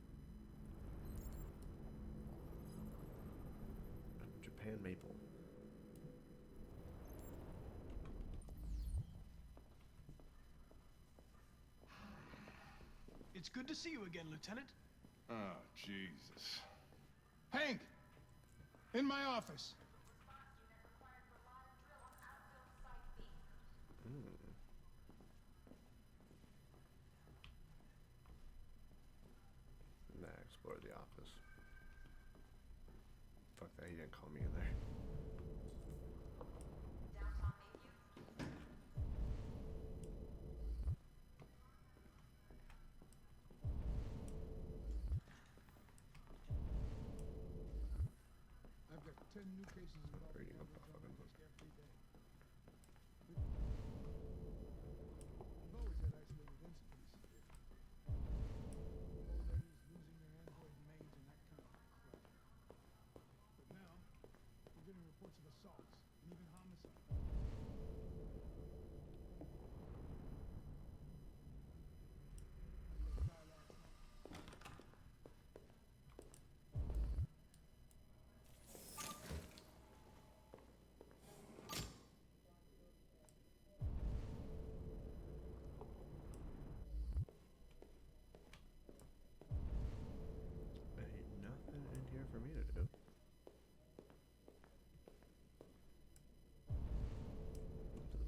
Japan maple. It's good to see you again, Lieutenant. Oh, Jesus. Hank! In my office. Nah, explore the office. Fuck that, he didn't call me in there. I've got 10 new cases of Reading a fucking book. every day. I've always had isolated incidents. Old ladies losing their android maids and that kind of crap. But now, we're getting reports of assaults and even homicide. Ain't nothing in here for me to do.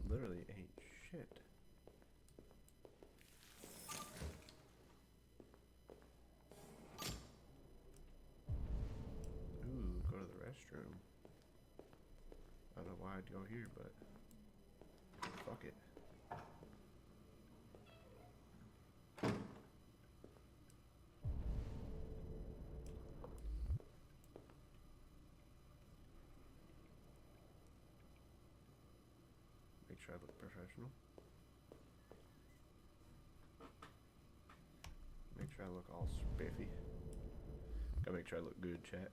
Literally ain't shit. Ooh, go to the restroom. I don't know why I'd go here, but fuck it. Make sure I look professional. Make sure I look all spiffy. Gotta make sure I look good, chat.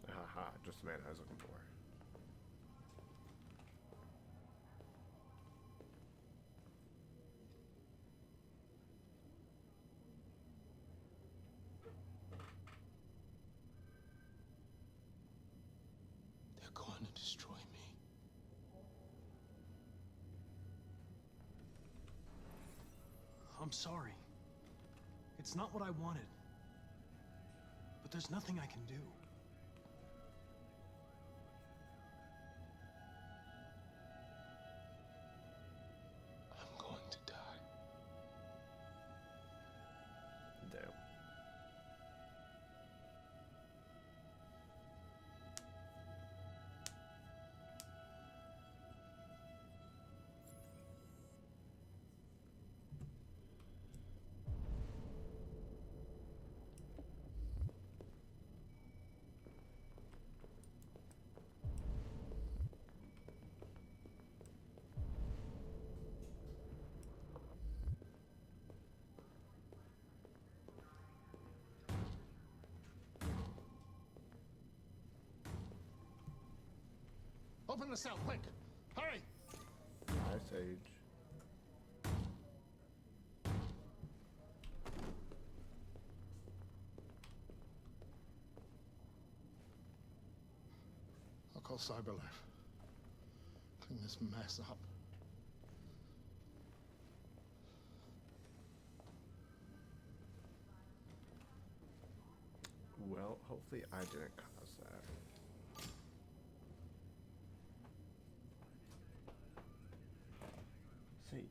Haha, just the man I was looking for. They're going to destroy me. I'm sorry. It's not what I wanted. But there's nothing I can do. I'm going to die. Damn. Open the cell, quick! Hurry! Hi, Sage. I'll call CyberLife. Clean this mess up. Well, hopefully I didn't cause that. Sage.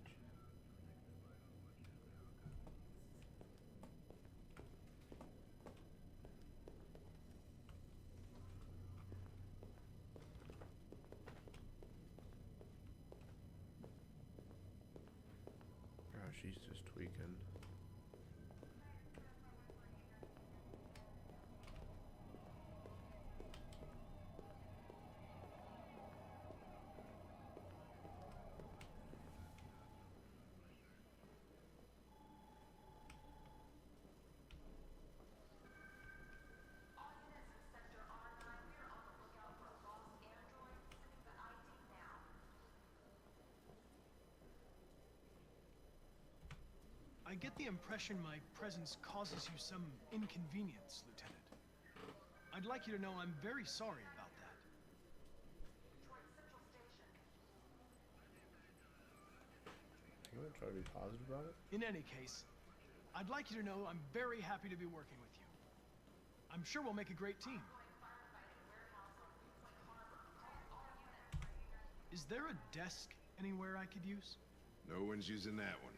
Oh, she's just tweaking. I get the impression my presence causes you some inconvenience, Lieutenant. I'd like you to know I'm very sorry about that. I'm gonna try to be positive about it. In any case, I'd like you to know I'm very happy to be working with you. I'm sure we'll make a great team. Is there a desk anywhere I could use? No one's using that one.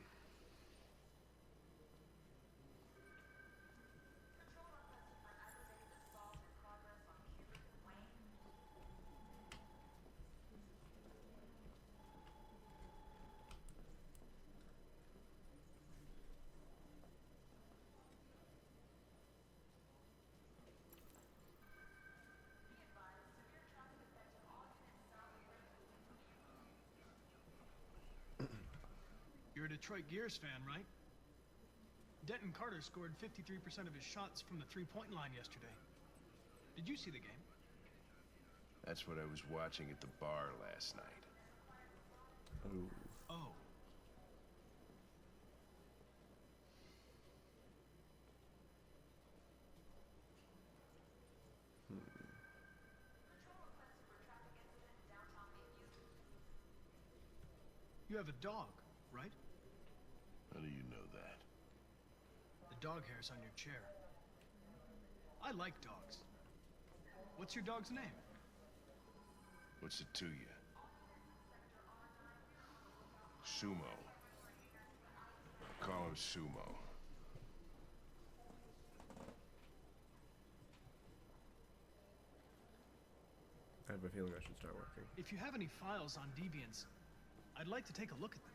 You're a Detroit Gears fan, right? Denton Carter scored 53% of his shots from the three-point line yesterday. Did you see the game? That's what I was watching at the bar last night. Oh. Oh. You have a dog, right? How do you know that? The dog hair's on your chair. I like dogs. What's your dog's name? What's it to you? Sumo. Call him Sumo. I have a feeling I should start working. If you have any files on Deviants, I'd like to take a look at them.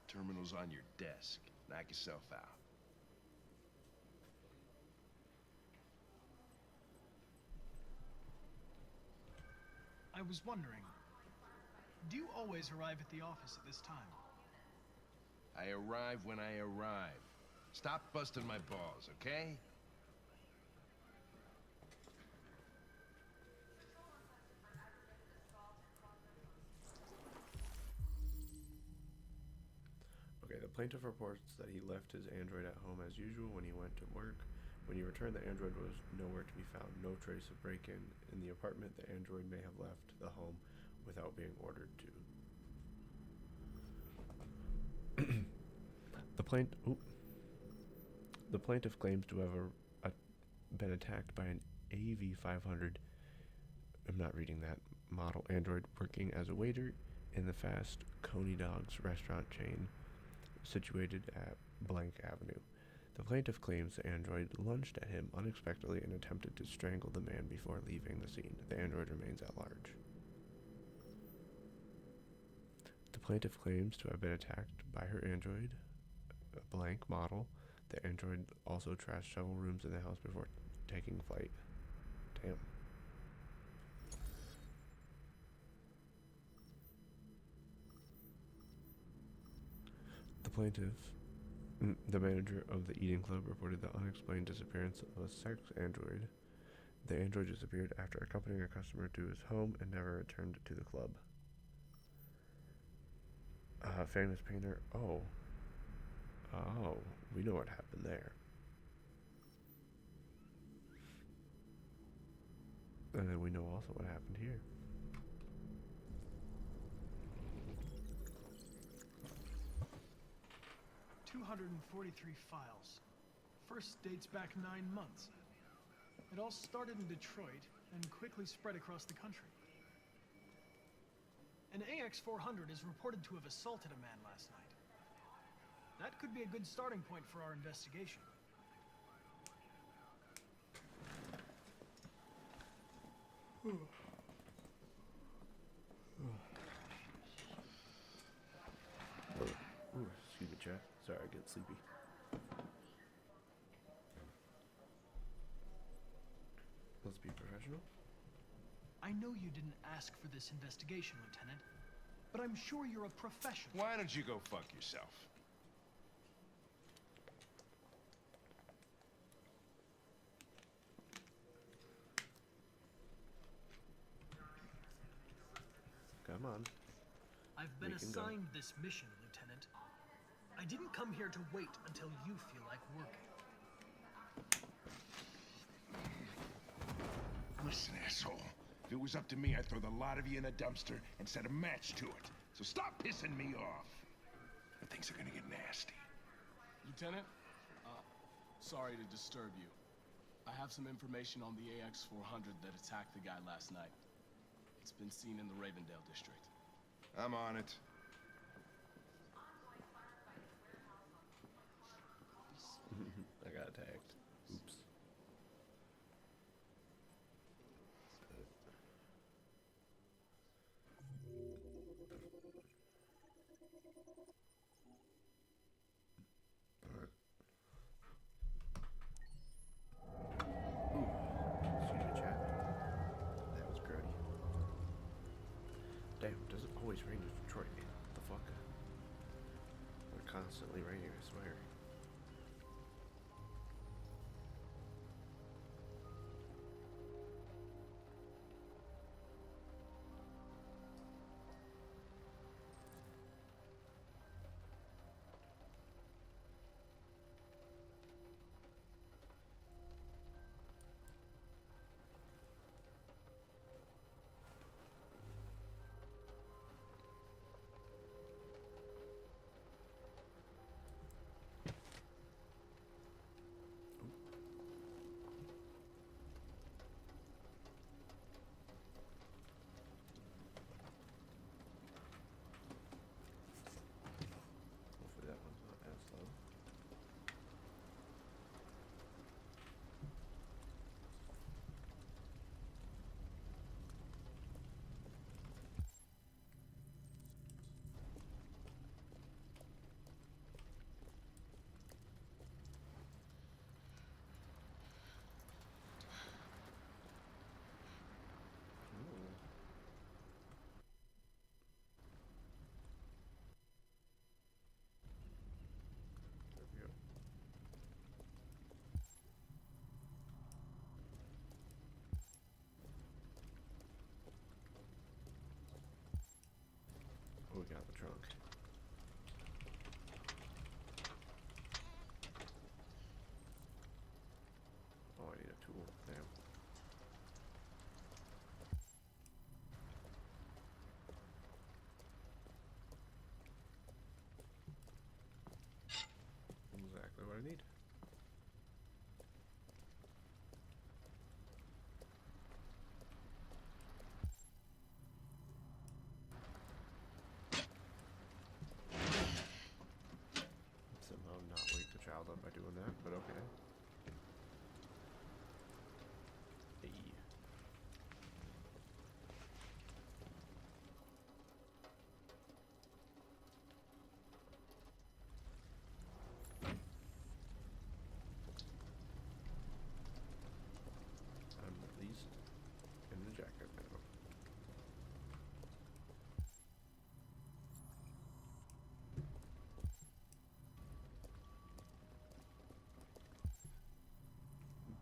Terminal's on your desk. Knock yourself out. I was wondering, do you always arrive at the office at this time? I arrive when I arrive. Stop busting my balls, okay? Okay, the plaintiff reports that he left his android at home as usual when he went to work. When he returned, the android was nowhere to be found. No trace of break-in in the apartment. The android may have left the home without being ordered to. The plaintiff claims to have been attacked by an AV-500, I'm not reading that, model android working as a waiter in the fast Coney Dogs restaurant chain situated at Blank Avenue. The plaintiff claims the android lunged at him unexpectedly and attempted to strangle the man before leaving the scene. The android remains at large. The plaintiff claims to have been attacked by her android, a Blank model. The android also trashed several rooms in the house before taking flight. Damn. The plaintiff, the manager of the eating club, reported the unexplained disappearance of a sex android. The android disappeared after accompanying a customer to his home and never returned to the club. Famous painter. Oh, we know what happened there. And then we know also what happened here. $243 files, first dates back 9 months. It all started in Detroit and quickly spread across the country. An AX-400 is reported to have assaulted a man last night. That could be a good starting point for our investigation. Ooh, excuse me, chat. Sorry, I get sleepy. Let's be professional. I know you didn't ask for this investigation, Lieutenant, but I'm sure you're a professional. Why don't you go fuck yourself? Come on. I've been We can go. assigned this mission, Lieutenant. I didn't come here to wait until you feel like working. Listen, asshole. If it was up to me, I'd throw the lot of you in a dumpster and set a match to it. So stop pissing me off. But things are gonna get nasty. Lieutenant, sorry to disturb you. I have some information on the AX-400 that attacked the guy last night. It's been seen in the Ravendale district. I'm on it. I got attacked. Oops. Alright. Ooh. Excuse me, chat. That was grody. Damn, does it always rain in Detroit, man? What the fuck? We're constantly raining, I swear. Hopefully that one's not as low. Ooh. There we go. Oh, we got the trunk. Oh, I need a tool. Damn. Exactly what I need. Somehow not wake the child up by doing that, but okay. Hey. I'm released in the jacket now.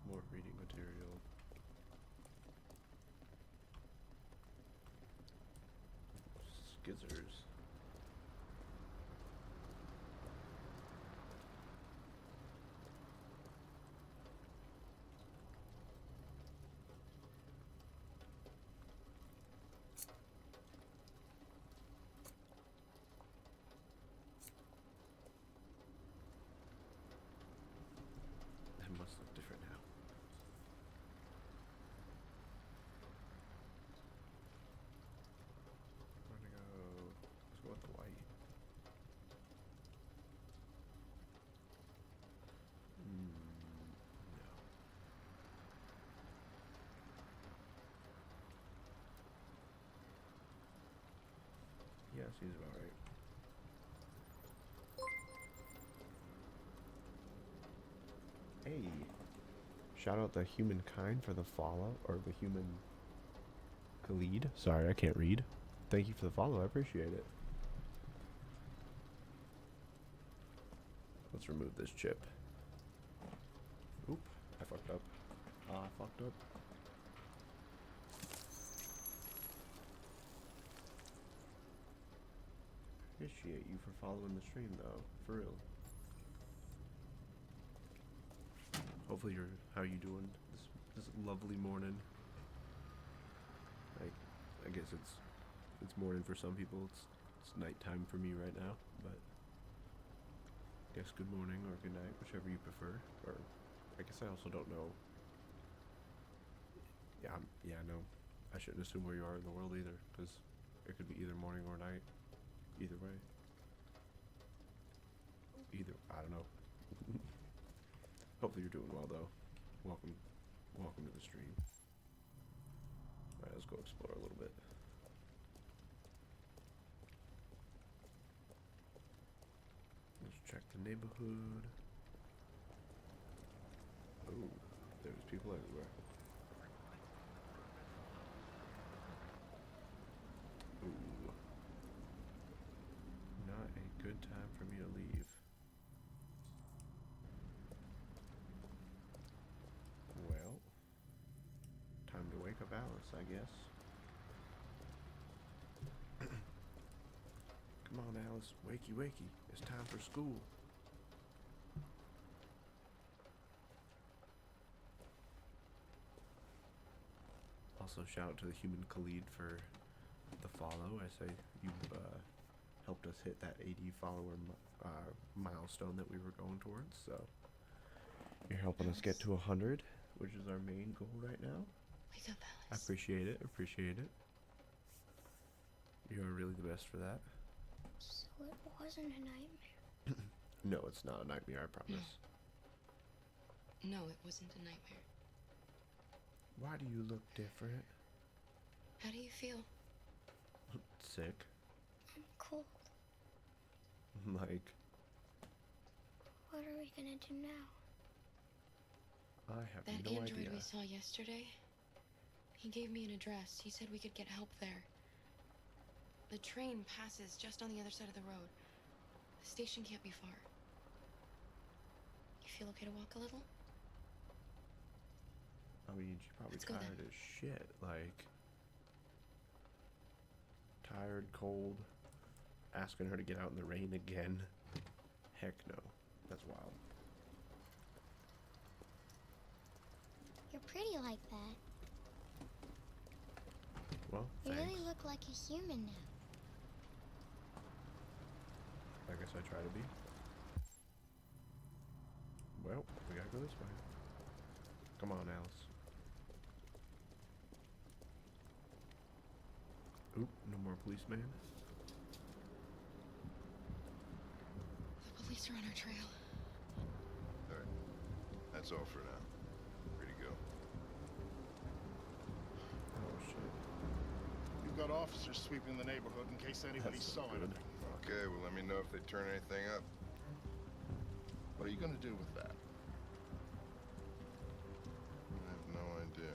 More reading material. Skizzers. seems about right. Hey, shout out the humankind for the follow, or the human Khalid. Sorry, I can't read. Thank you for the follow. I appreciate it. Let's remove this chip. Oop, I fucked up. I fucked up. Appreciate you for following the stream, though. For real. Hopefully how you doing this lovely morning? Like, I guess it's morning for some people. It's nighttime for me right now, but I guess good morning or good night, whichever you prefer. Or I guess I also don't know. Yeah, no. I shouldn't assume where you are in the world either, because it could be either morning or night. Either way. I don't know. Hopefully you're doing well, though. Welcome to the stream. Alright, let's go explore a little bit. Let's check the neighborhood. Oh, there's people everywhere. Ooh. Not a good time for me to leave. Well, time to wake up Alice, I guess. Come on, Alice. Wakey, wakey. It's time for school. Also, shout out to the human Khalid for the follow. I say you helped us hit that 80 follower milestone that we were going towards. So you're helping us get to 100, which is our main goal right now. Wake up, Alice. I appreciate it. Appreciate it. You are really the best for that. So it wasn't a nightmare. No, it's not a nightmare, I promise. No, it wasn't a nightmare. Why do you look different? How do you feel? Sick. I'm cold. Like, What are we gonna do now? I have That no android idea. we saw yesterday, he gave me an address. He said we could get help there. The train passes just on the other side of the road. The station can't be far. You feel okay to walk a little? I mean, she's probably Let's go then. tired as shit. Like, tired, cold, asking her to get out in the rain again. Heck no. That's wild. You're pretty like that. Well, You thanks. really look like a human now. I guess I try to be. Well, we gotta go this way. Come on, Alice. Oop, no more policeman. The police are on our trail. Alright. That's all for now. Free to go. Oh, shit. You've got officers sweeping the neighborhood in case anybody That's saw not good. anything. Okay, well, let me know if they turn anything up. What are you gonna do with that? I have no idea.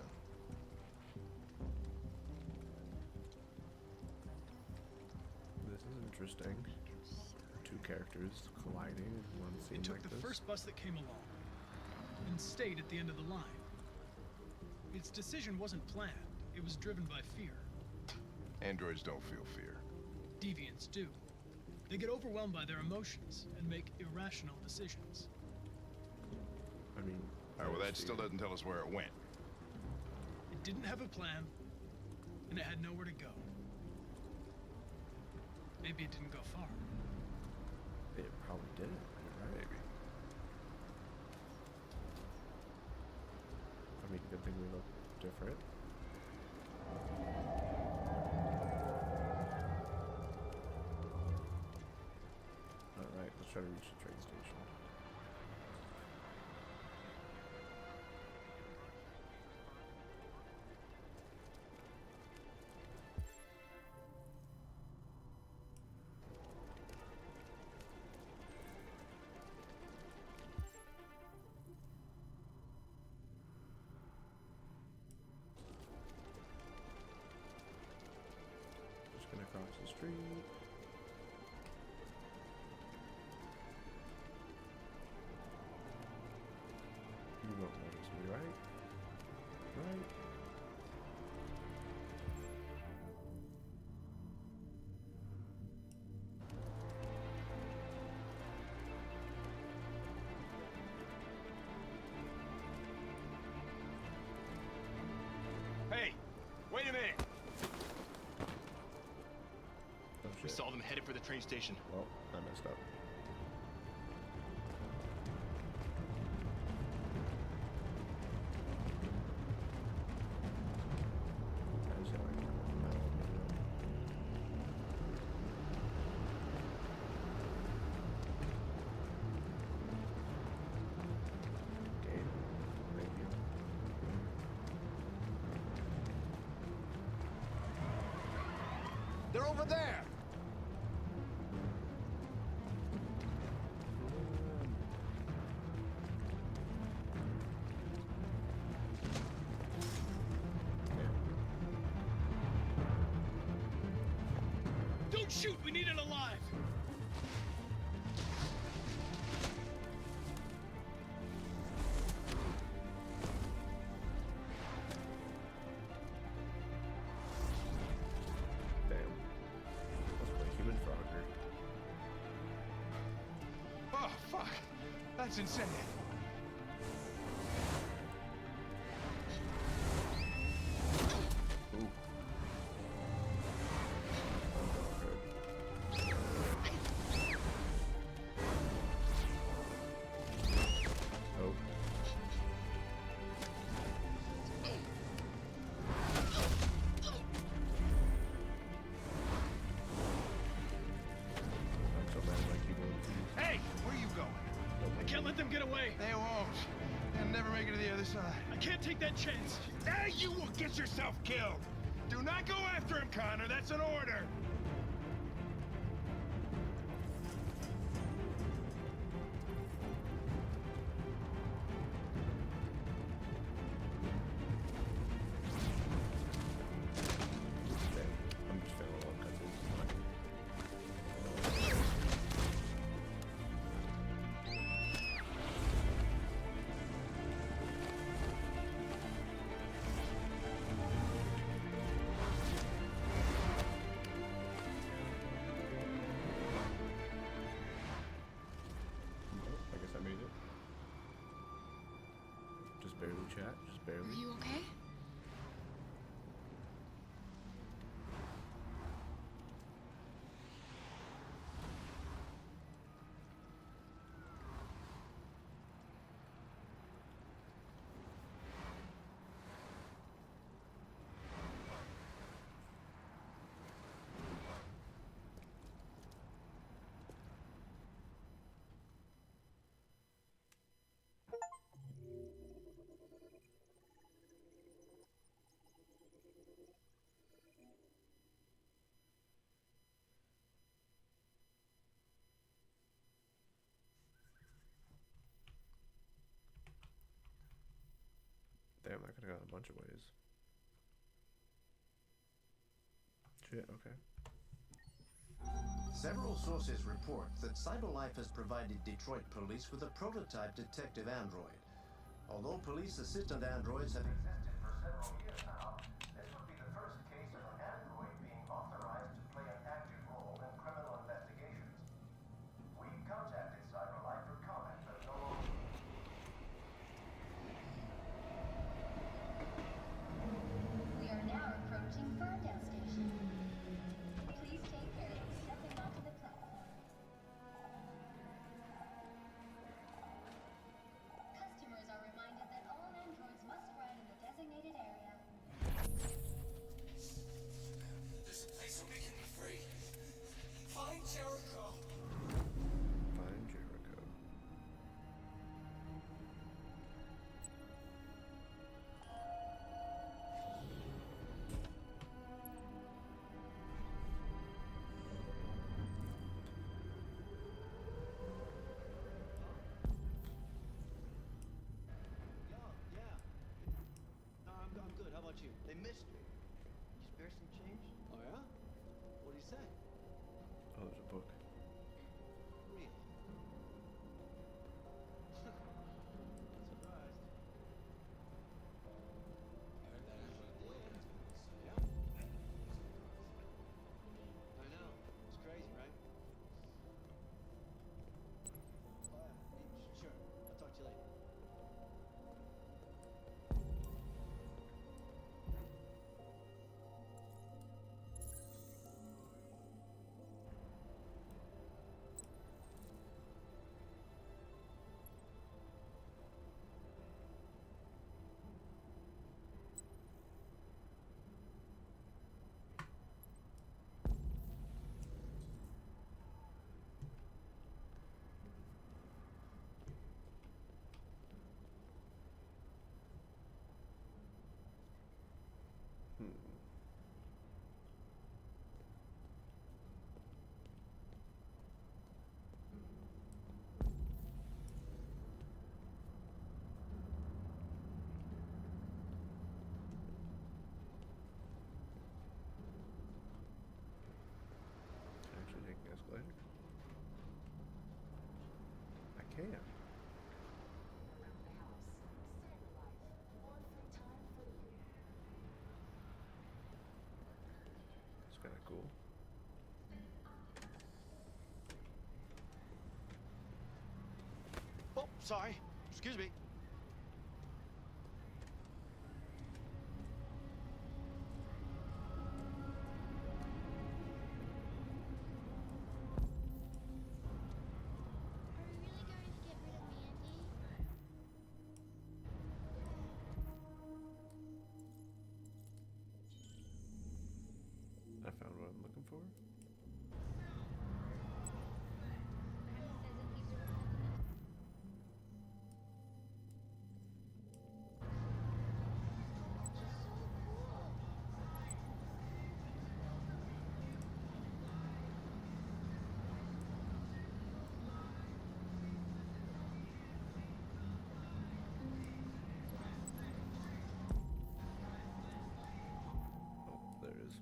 This is interesting. Two characters colliding in one scene It took like the this. first bus that came along and stayed at the end of the line. Its decision wasn't planned. It was driven by fear. Androids don't feel fear. Deviants do. They get overwhelmed by their emotions and make irrational decisions. I mean, Alright, well, that still doesn't tell us where it went. It didn't have a plan, and it had nowhere to go. Maybe it didn't go far. It probably did. You're right. Maybe. I mean, good thing we look different. Alright, let's try to reach the train station. the street. You won't notice me, right? Right? Hey, wait a minute. Oh, We shit. saw them headed for the train station. Well, I messed up. I just had my camera from that one window. Okay, thank you. They're over there! Don't shoot! We need it alive! Damn. Let's play Human Frogger. Oh, fuck! That's insane. Ooh. Oh. I'm so bad at like people in teams. Hey, where you going? I can't let them get away! They won't. They'll never make it to the other side. I can't take that chance! Now you will get yourself killed! Do not go after him, Connor. That's an order. Okay, I'm just failing all cutscenes. I guess I made it. Just barely, chat. Just barely. Are you okay? Damn, that could have gone a bunch of ways. Shit, okay. Several sources report that CyberLife has provided Detroit police with a prototype detective android. Although police assistant androids have existed for several years now, this would be the first case of an android being authorized to play an active role in criminal investigations. We've contacted CyberLife for comment, but no longer. We are now approaching Ferndale Station. Please take care of stepping onto the platform. Customers are reminded that all androids must ride in the designated area. There's a place where we can be free. Find Jericho. Find Jericho. I'm good. How about you? They missed me. You spare some change? Oh, yeah? What do you say? Oh, there's a book. Read. Surprised. I heard that Android boyfriend's gonna be sick. Yeah. I know. It's crazy, right? Sure. I'll talk to you later. Can I actually take the escalator? I can. It's kind of cool. Oh, sorry. Excuse me. I found what I'm looking for. Oh, there it is.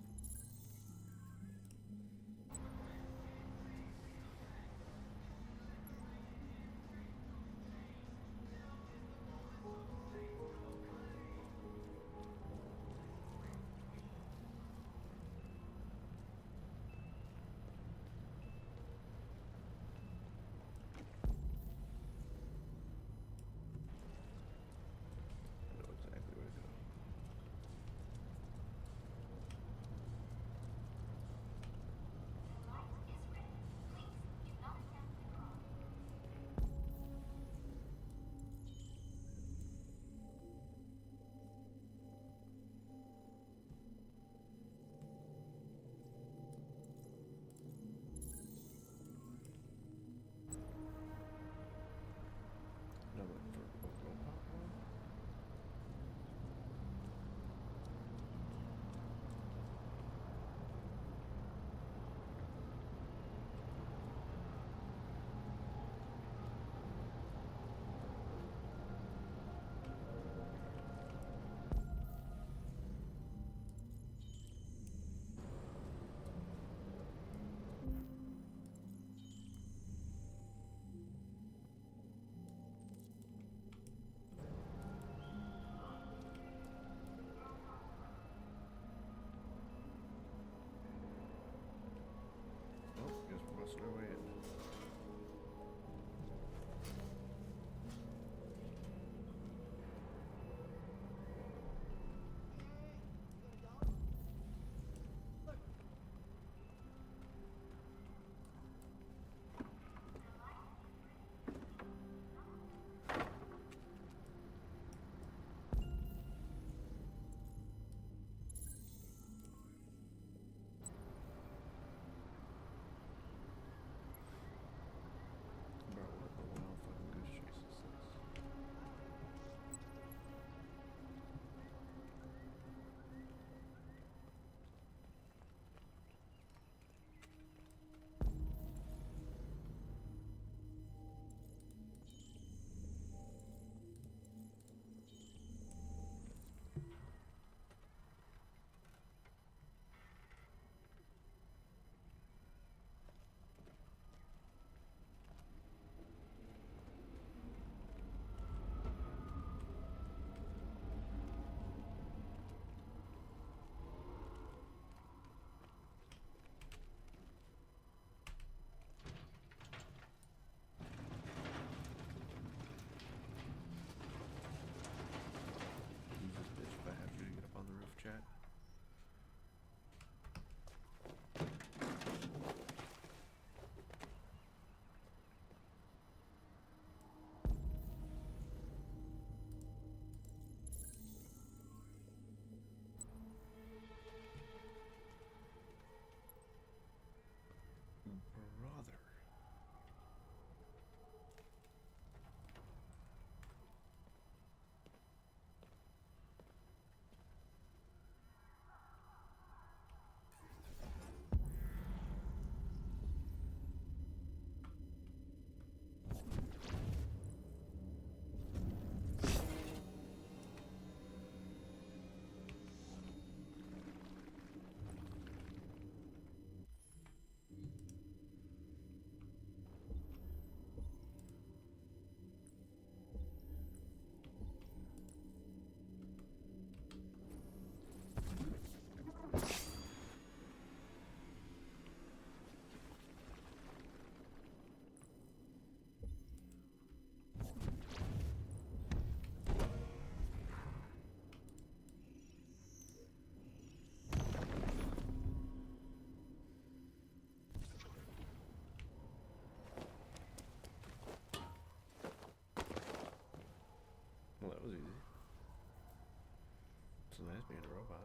nice being a robot.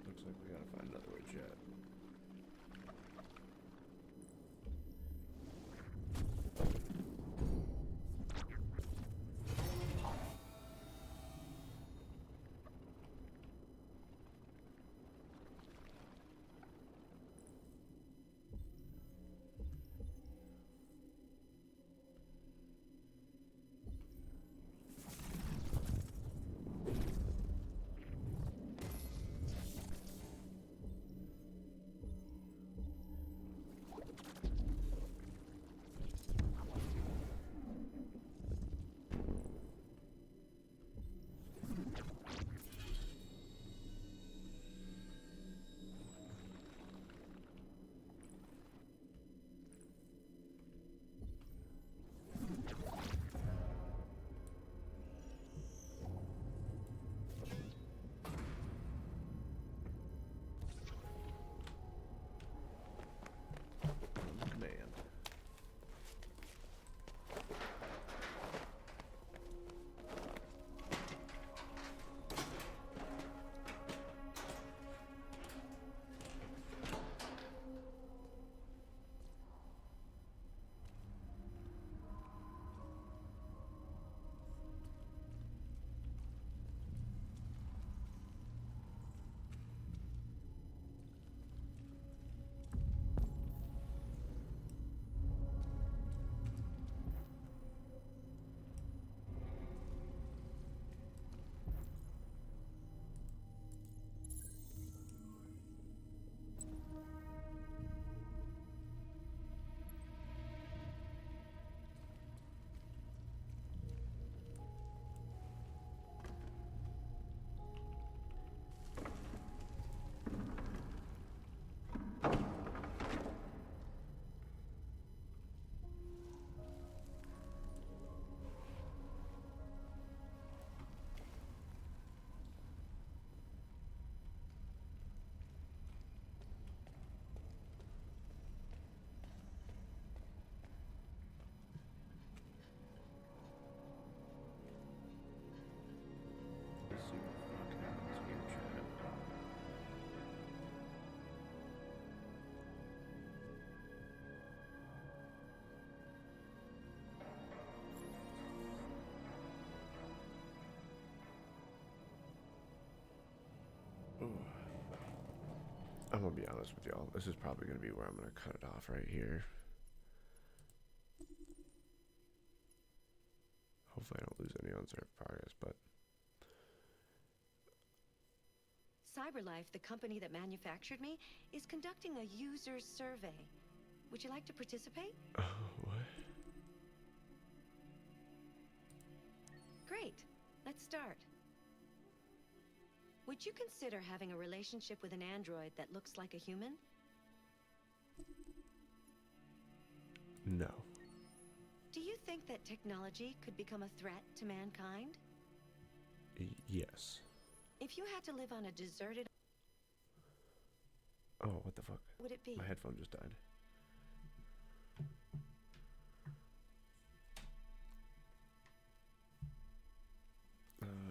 Looks like we gotta find another way jet. Command. Let's see what the fuck happens here, chat. Ooh. I'm gonna be honest with y'all. This is probably gonna be where I'm gonna cut it off right here. Hopefully I don't lose any unserved progress, but CyberLife, the company that manufactured me, is conducting a user survey. Would you like to participate? what? Great. Let's start. Would you consider having a relationship with an android that looks like a human? No. Do you think that technology could become a threat to mankind? Yes. If you had to live on a deserted... Oh, what the fuck? Would it be? My headphone just died.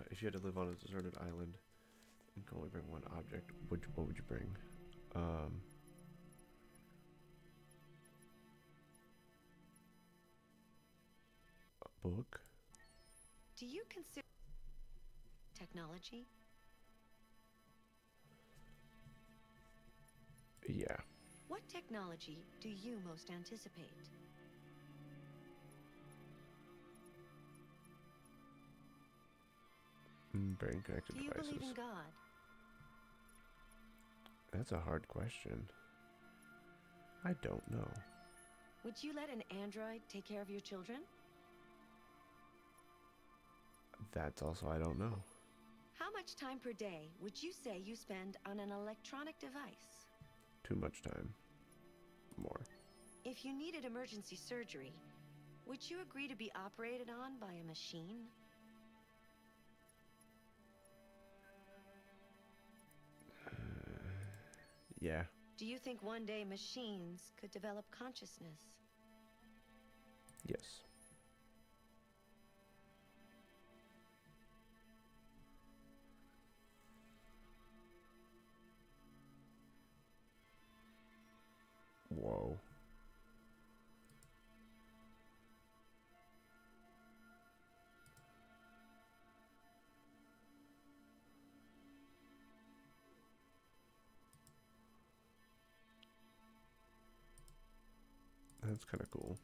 If you had to live on a deserted island and could only bring one object, what would you bring? A book? Do you consider technology? Yeah. What technology do you most anticipate? Brain connected Do you devices. believe in God? That's a hard question. I don't know. Would you let an android take care of your children? That's also I don't know. How much time per day would you say you spend on an electronic device? Too much time. More. If you needed emergency surgery, would you agree to be operated on by a machine? Yeah. Do you think one day machines could develop consciousness? Yes. Whoa. That's kind of cool.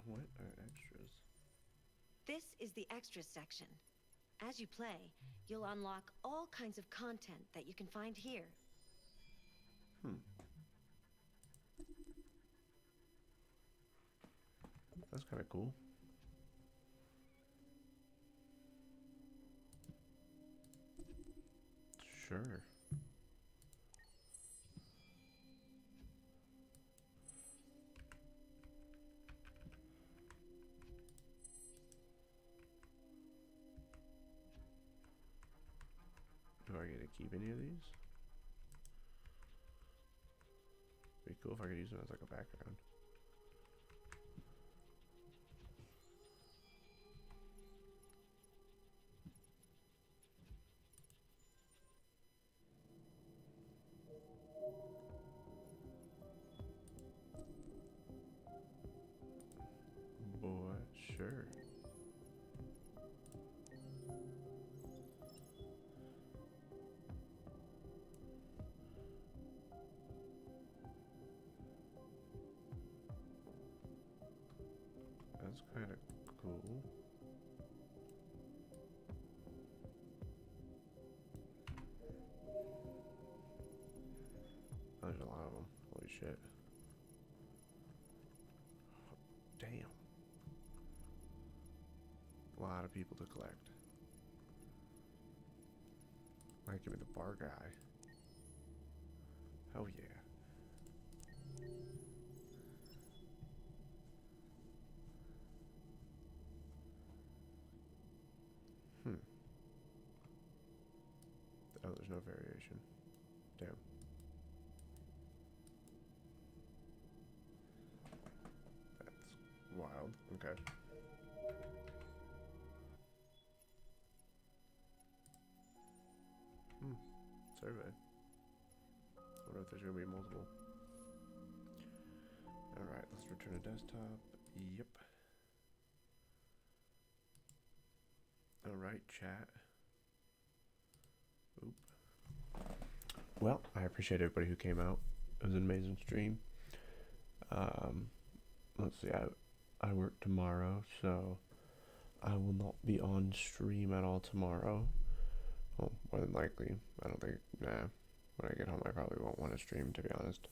What are extras? This is the extras section. As you play, you'll unlock all kinds of content that you can find here. That's kind of cool. Sure. Do I get to keep any of these? Be cool if I could use them as like a background. Boy, sure. That's kind of cool. There's a lot of them. Holy shit. Damn. A lot of people to collect. Might give me the bar guy. Oh yeah. Oh, there's no variation. Damn. That's wild. Okay. Survey. Wonder if there's gonna be multiple. Alright, let's return to desktop. Yep. Alright, chat. Oop. Well, I appreciate everybody who came out. It was an amazing stream. Let's see, I work tomorrow, so I will not be on stream at all tomorrow. Well, more than likely. I don't think, nah. When I get home, I probably won't want to stream, to be honest.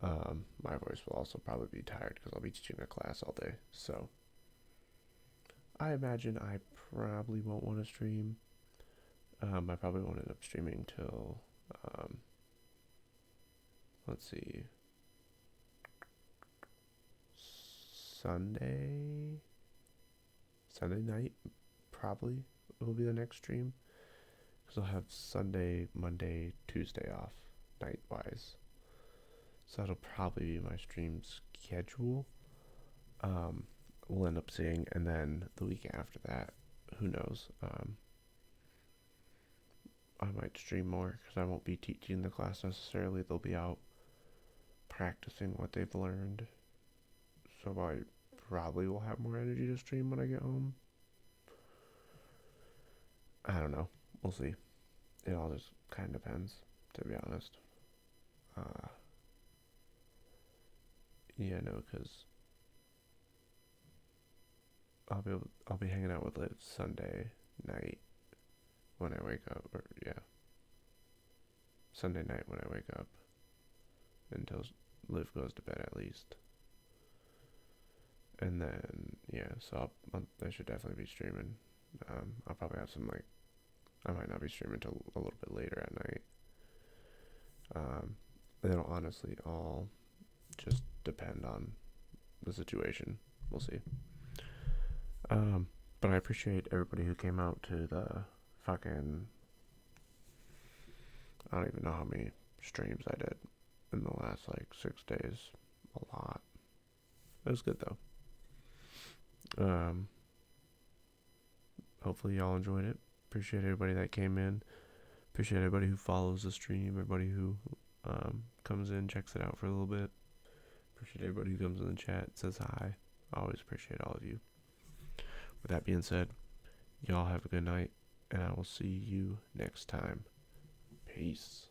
My voice will also probably be tired because I'll be teaching a class all day, so I imagine I probably won't want to stream. I probably won't end up streaming till, let's see, Sunday night probably will be the next stream, because I'll have Sunday, Monday, Tuesday off night wise, so that'll probably be my stream schedule. We'll end up seeing, and then the week after that, who knows, I might stream more because I won't be teaching the class necessarily. They'll be out practicing what they've learned, so I probably will have more energy to stream when I get home. I don't know. We'll see. it all just kind of depends, to be honest. Yeah, no, because I'll be hanging out with Liv Sunday night when I wake up, or yeah, Sunday night when I wake up, until Liv goes to bed at least. And then, yeah, so I should definitely be streaming. I'll probably have some, like, I might not be streaming till a little bit later at night. It'll honestly all just depend on the situation. We'll see. But I appreciate everybody who came out to the fucking, I don't even know how many streams I did in the last, like, 6 days. A lot. It was good, though. Hopefully y'all enjoyed it. Appreciate everybody that came in. Appreciate everybody who follows the stream. Everybody who comes in, checks it out for a little bit. Appreciate everybody who comes in the chat, says hi. I always appreciate all of you. With that being said, y'all have a good night, and I will see you next time. Peace.